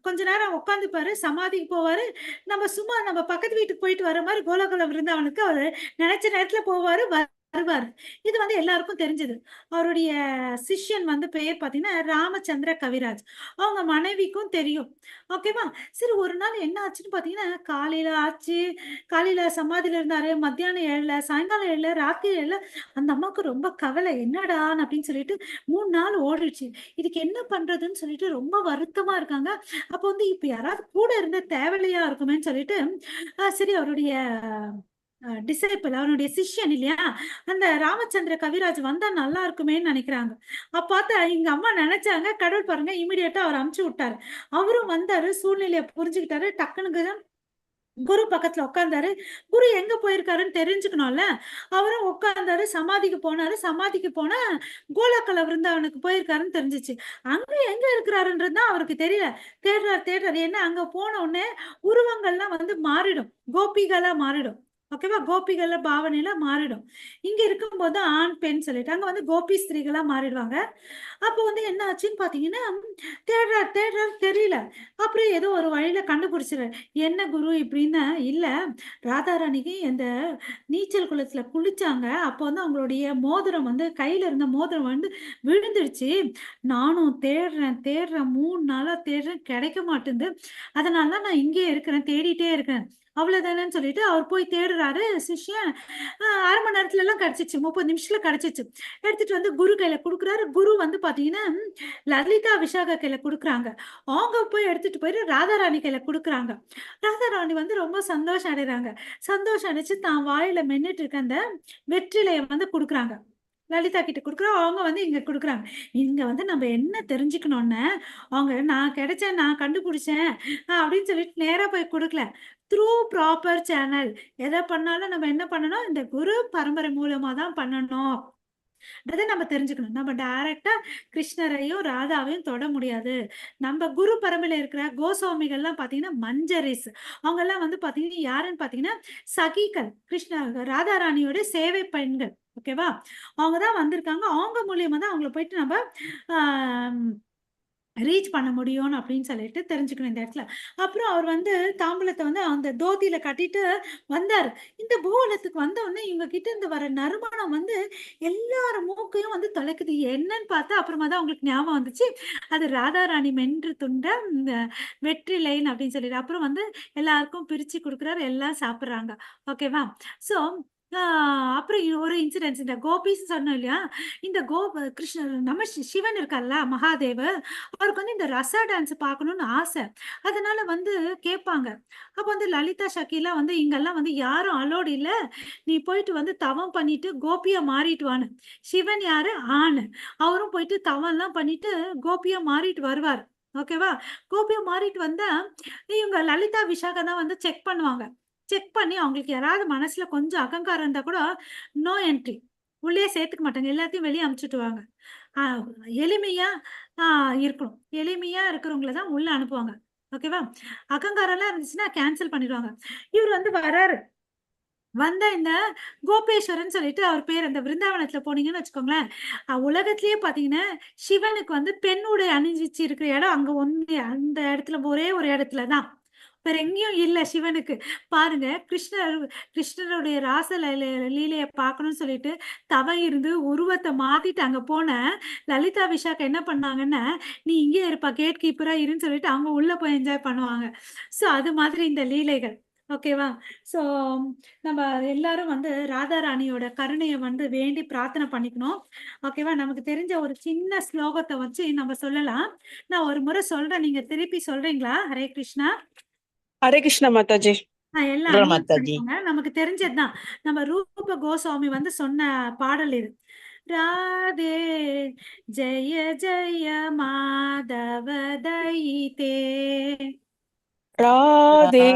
கொஞ்ச நேரம் உட்காந்துப்பாரு, சமாதிக்கு போவாரு. நம்ம சும்மா நம்ம பக்கத்து வீட்டுக்கு போயிட்டு வர மாதிரி கோலாகலம் விருந்தாவனுக்கு அவரு நினைச்ச நேரத்துல போவாரு, வருவாரு. இது வந்து எல்லாருக்கும் தெரிஞ்சது. அவருடைய சிஷ்யன் வந்து பெயர் பாத்தீங்கன்னா ராமச்சந்திர கவிராஜ். அவங்க மனைவிக்கும் தெரியும். ஓகேவா? சரி, ஒரு நாள் என்ன ஆச்சுன்னு பாத்தீங்கன்னா, காலையில ஆச்சு, காலையில சமாதியில இருந்தாரு, மத்தியானம் எழல, சாயங்காலம் எழல, ராத்திரி எழல. அந்த அம்மாவுக்கு ரொம்ப கவலை, என்னடா அப்படின்னு சொல்லிட்டு 3 நாள் ஓடிடுச்சு. இதுக்கு என்ன பண்றதுன்னு சொல்லிட்டு ரொம்ப வருத்தமா இருக்காங்க. அப்ப வந்து இப்ப யாராவது கூட இருந்த தேவையா இருக்குமேன்னு சொல்லிட்டு சரி அவருடைய டிசைபிள், அவனுடைய சிஷ்யன் இல்லையா, அந்த ராமச்சந்திர கவிராஜ் வந்தா நல்லா இருக்குமேன்னு நினைக்கிறாங்க. பார்த்தா எங்க அம்மா நினைச்சாங்க, கடவுள் பாருங்க இமிடியேட்டா அவர் அமுச்சு விட்டாரு. அவரும் வந்தாரு, சூழ்நிலையை புரிஞ்சுக்கிட்டாரு, டக்குனுக்கு குரு பக்கத்துல உட்கார்ந்தாரு. குரு எங்க போயிருக்காருன்னு தெரிஞ்சுக்கணும்ல. அவரும் உட்கார்ந்தாரு, சமாதிக்கு போனாரு. சமாதிக்கு போனா கோலாக்கல விருந்தாவனுக்கு போயிருக்காருன்னு தெரிஞ்சிச்சு. அங்க எங்க இருக்கிறாருன்றதுதான் அவருக்கு தெரியல. தேடுறாரு. ஏன்னா அங்க போன உடனே உருவங்கள்லாம் வந்து மாறிடும், கோபிகளா மாறிடும். ஓகேவா? கோபிகள பாவனையில மாறிடும். இங்க இருக்கும்போது ஆண் பெண் சொல்லிட்டு அங்க வந்து கோபி ஸ்திரீகளா மாறிடுவாங்க. அப்போ வந்து என்ன ஆச்சுன்னு பாத்தீங்கன்னா, தேடுறாரு தெரியல. அப்புறம் ஏதோ ஒரு வழியில கண்டுபிடிச்சிடுறாரு. என்ன குரு இப்படின்னா, இல்ல ராதாராணிக்கு இந்த நீச்சல் குளத்துல குளிச்சாங்க. அப்போ வந்து அவங்களுடைய மோதிரம் வந்து கையில இருந்த மோதிரம் வந்து விழுந்துடுச்சு. நானும் தேடுறேன் 3 நாளா தேடுறேன், கிடைக்க மாட்டேங்குது. அதனாலதான் நான் இங்கே இருக்கிறேன், தேடிட்டே இருக்கேன். அவ்வளவுதானேன்னு சொல்லிட்டு அவர் போய் தேடுறாரு. சிஷ்யன் 1/2 மணி நேரத்துல எல்லாம் கிடைச்சிச்சு, 30 நிமிஷத்துல கிடைச்சிச்சு. எடுத்துட்டு வந்து குரு கையில கொடுக்குறாரு. குரு வந்து பாத்தீங்கன்னா லலிதா விஷாகா கையில கொடுக்குறாங்க. அவங்க போய் எடுத்துட்டு போயிட்டு ராதாராணி கையில கொடுக்குறாங்க. ராதாராணி வந்து ரொம்ப சந்தோஷம் அடைறாங்க. சந்தோஷம் அடைச்சு தான் வாயில மென்னுட்டு இருக்க அந்த வெற்றிலைய வந்து கொடுக்குறாங்க. லலிதா கிட்ட கொடுக்குறோம். அவங்க வந்து இங்க கொடுக்குறாங்க. இங்க வந்து நம்ம என்ன தெரிஞ்சுக்கணும்னு அவங்க நான் கிடைச்சேன், நான் கண்டுபிடிச்சேன் அப்படின்னு சொல்லிட்டு நேரா போய் கொடுக்கல. Through proper channel. எதை பண்ணாலும் நம்ம என்ன பண்ணணும், இந்த குரு பரம்பரை மூலமா தான் பண்ணணும். அதை நம்ம தெரிஞ்சுக்கணும். நம்ம டைரக்டா கிருஷ்ணரையும் ராதாவையும் தொட முடியாது. நம்ம குரு பரம்பரையில இருக்கிற கோஸ்வாமிகள்லாம் பாத்தீங்கன்னா மஞ்சரிஸ். அவங்க எல்லாம் வந்து பாத்தீங்கன்னா யாருன்னு பாத்தீங்கன்னா சகிகள், கிருஷ்ண ராதா ராணியோட சேவை பெண்கள். ஓகேவா? அவங்கதான் வந்திருக்காங்க. அவங்க மூலியமா தான் அவங்கள போயிட்டு நம்ம ரீச் பண்ண முடியும்னு அப்படின்னு சொல்லிட்டு தெரிஞ்சுக்கணும் இந்த இடத்துல. அப்புறம் அவர் வந்து தாம்பூலத்தை வந்து அந்த தோத்தியில கட்டிட்டு வந்தார். இந்த பூவனத்துக்கு வந்த உடனே இவங்க கிட்ட இருந்து வர நறுமணம் வந்து எல்லார மூக்கையும் வந்து தொலைக்குது. என்னன்னு பார்த்தா அப்புறமா தான் அவங்களுக்கு ஞாபகம் வந்துச்சு, அது ராதாராணி மென்று துண்ட இந்த வெற்றிலைன் அப்படின்னு சொல்லிட்டு. அப்புறம் வந்து எல்லாருக்கும் பிரிச்சு கொடுக்குறாரு, எல்லாம் சாப்பிட்றாங்க. ஓகேவா? ஸோ அப்புறம் ஒரு இன்சிடென்ட்ஸ், இந்த கோபிஸ் சொன்னோம் இல்லையா, இந்த கிருஷ்ண நம்ம சிவன் இருக்கார்ல மகாதேவ், அவருக்கு வந்து இந்த ரசா டான்ஸ் பார்க்கணும்னு ஆசை. அதனால வந்து கேட்பாங்க. அப்போ வந்து லலிதா ஷக்கிலாம் வந்து இங்கெல்லாம் வந்து யாரும் அலோடு இல்லை, நீ போயிட்டு வந்து தவம் பண்ணிட்டு கோபியா மாறிட்டு வான்னு. சிவன் யாரு? ஆண். அவரும் போயிட்டு தவம்லாம் பண்ணிட்டு கோபியா மாறிட்டு வருவார். ஓகேவா? கோபியா மாறிட்டு வந்தா இவங்க லலிதா விஷாகா தான் வந்து செக் பண்ணுவாங்க. செக் பண்ணி அவங்களுக்கு யாராவது மனசுல கொஞ்சம் அகங்காரம் இருந்தா கூட நோ என்ட்ரி, உள்ளே சேர்த்துக்க மாட்டாங்க, எல்லாத்தையும் வெளியே அனுப்பிச்சுட்டுவாங்க. எளிமையா இருக்கணும். எளிமையா இருக்கிறவங்கள தான் உள்ள அனுப்புவாங்க. ஓகேவா? அகங்காரம்லாம் இருந்துச்சுன்னா கேன்சல் பண்ணிடுவாங்க. இவர் வந்து வராரு. வந்த இந்த கோபேஸ்வரன் சொல்லிட்டு அவர் பேர். அந்த விருந்தாவனத்துல போனீங்கன்னு வச்சுக்கோங்களேன், உலகத்திலேயே பாத்தீங்கன்னா சிவனுக்கு வந்து பெண் உடை அணிஞ்சிச்சு இருக்கிற இடம் அங்க ஒண்ணு, அந்த இடத்துல ஒரே ஒரு இடத்துலதான், வேற எங்கேயும் இல்ல சிவனுக்கு. பாருங்க, கிருஷ்ணருடைய ராச லீலையை பார்க்கணும்னு சொல்லிட்டு தவ இருந்து உருவத்தை மாத்திட்டு அங்க போன லலிதா விஷாக்கு என்ன பண்ணாங்கன்னா, நீ இங்கே இருப்பா, கேட் கீப்பரா இருன்னு சொல்லிட்டு அவங்க உள்ள போய் என்ஜாய் பண்ணுவாங்க. ஸோ அது மாதிரி இந்த லீலைகள். ஓகேவா? ஸோ நம்ம எல்லாரும் வந்து ராதா ராணியோட கருணையை வந்து வேண்டி பிரார்த்தனை பண்ணிக்கணும். ஓகேவா? நமக்கு தெரிஞ்ச ஒரு சின்ன ஸ்லோகத்தை வச்சு நம்ம சொல்லலாம். நான் ஒரு முறை சொல்றேன், நீங்க திருப்பி சொல்றீங்களா? ஹரே கிருஷ்ணா. ஹரே கிருஷ்ணா மாதாஜி. எல்லாம் unmute பண்ணிக்கோங்க. நமக்கு தெரிஞ்சதுதான். நம்ம ரூப கோஸ்வாமி வந்து சொன்ன பாடல் இது. ராதே ஜெய ஜெய மாதவ தைதே, ராதே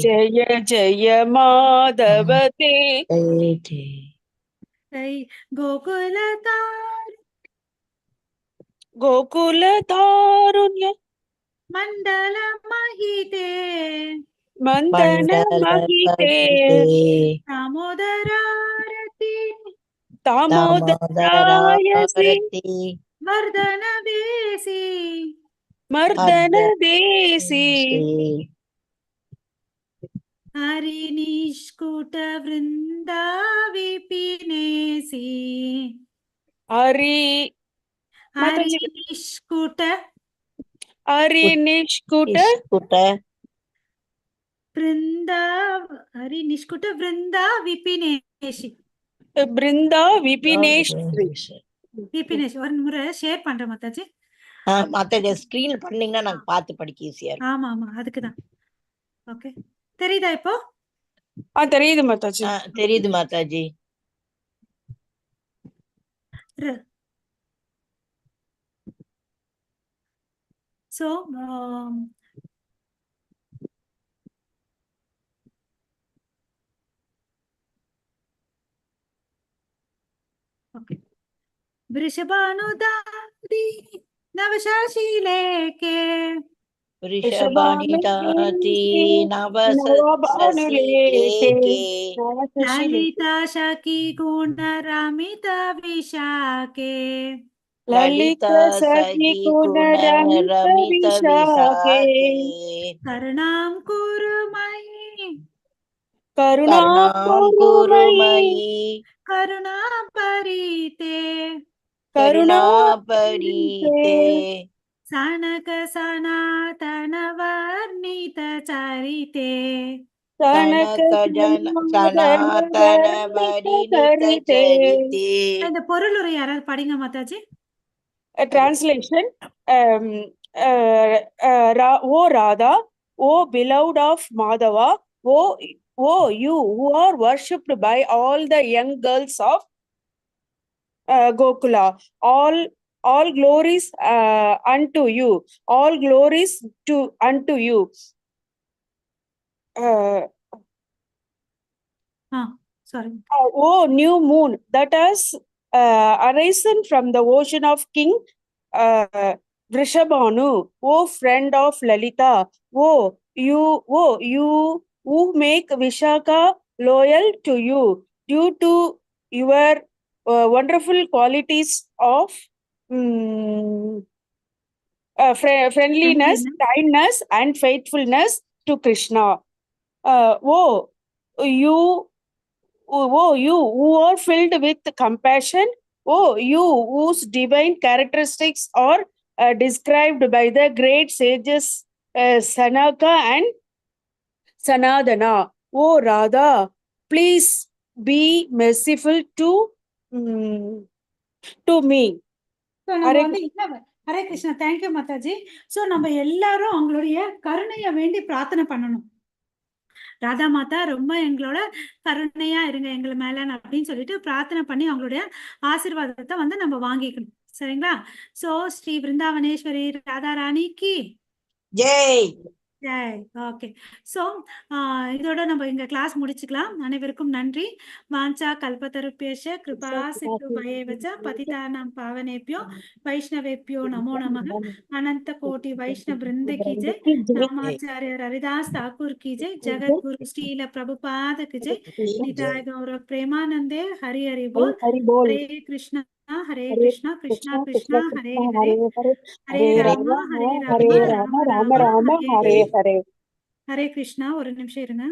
ஜெய ஜெய மாதவ தே, கோகுல தாரு கோகுல தாருண்ய மண்டல மகிதே, மந்தன மகிதே, தாமோதராரதி தாமோதராயசி வர்தன வேசி, மர்தன தேசி, ஹரி நிஷ்குட விருந்தா விபினேசி, ஹரி ஹரி மாதாஜி, நிஷ்குட ஹரி நிஷ்குட பிருந்தா, ஹரி நிஷ்குட விருந்தா விபினேஷி, பிருந்தா விபினேஷ் விபினேஷ். ஒரு முறை ஷேர் பண்றேன் மாதாஜி. மத்த ஸ்கிரீன் பண்ணீங்கன்னா நாங்க பார்த்து படிக்க ஈஸியா இருக்கும். ஆமா ஆமா, அதுக்குதான். ஓகே, தெரியுதா இப்போ? தெரியுது மாதாஜி. தெரியுது மாதாஜி. So, okay. वृषभानुदादि नवशाशी लेके, वृषभानुदाति नवशाशी लेके, ललिता शकी गुण रमिता विशाखे, ललिता सखी गुण रमित विशाखे, करुणां कुरु मयि, करुणां कुरु मयि, करुणा परिते, करुणा परिते, सनक सनातन वर्णित चरिते, सनक सनातन वर्णित चरिते. இந்த பொருளுரை யாராவது படிங்க Mataji. Translation. O Radha, O beloved of Madhava, O you who are worshipped by all the young girls of Gokula. All glories unto you. All glories unto you. Sorry. Oh, new moon that has arisen from the ocean of King Vrishabhanu. Oh, friend of Lalita. Oh, you who make Vishaka loyal to you due to your wonderful qualities of friendliness, kindness, and faithfulness to Krishna. You who are filled with compassion. Oh, you whose divine characteristics are described by the great sages Sanaka and Sanadana. Oh, Radha, please be merciful to me. So நம்ம வந்து Hare Krishna. Thank you Mataji. So நம்ம எல்லாரும் அவங்களுடைய கருணையை வேண்டி பிரார்த்தனை பண்ணணும். ராதா மாதா ரொம்ப எங்களோட கருணையா இருங்க எங்களை மேல அப்படின்னு சொல்லிட்டு பிரார்த்தனை பண்ணி அவங்களுடைய ஆசீர்வாதத்தை வந்து நம்ம வாங்கிக்கணும். சரிங்களா? சோ ஸ்ரீ பிருந்தாவனேஸ்வரி ராதா ராணிக்கு ஜெய். ஜெய். ஓகே. ஸோ இதோட நம்ம இங்க கிளாஸ் முடிச்சுக்கலாம். அனைவருக்கும் நன்றி. வாஞ்சா கல்பத்தருப்பேஷ கிருபா சிந்து பயவச்ச பதிதானம் பாவனேபியோ வைஷ்ணவேபியோ நமோ நமக. அனந்த கோட்டி வைஷ்ணவ பிருந்த கி ஜெய். ராமாச்சாரிய ஹரிதாஸ் தாக்கூர் கி ஜெய். ஜெகத் குரு ஸ்ரீல பிரபுபாத கி ஜெய். நிதாய் கௌரவ பிரேமானந்தே ஹரி ஹரி போல். ஹரே கிருஷ்ணா ஹரே கிருஷ்ணா கிருஷ்ணா கிருஷ்ணா ஹரே ஹரே. ஹரே ராமா ஹரே ராமா ராம ராம ஹரே ஹரே. ஹரே கிருஷ்ணா. ஒரு நிமிஷம் இருங்க.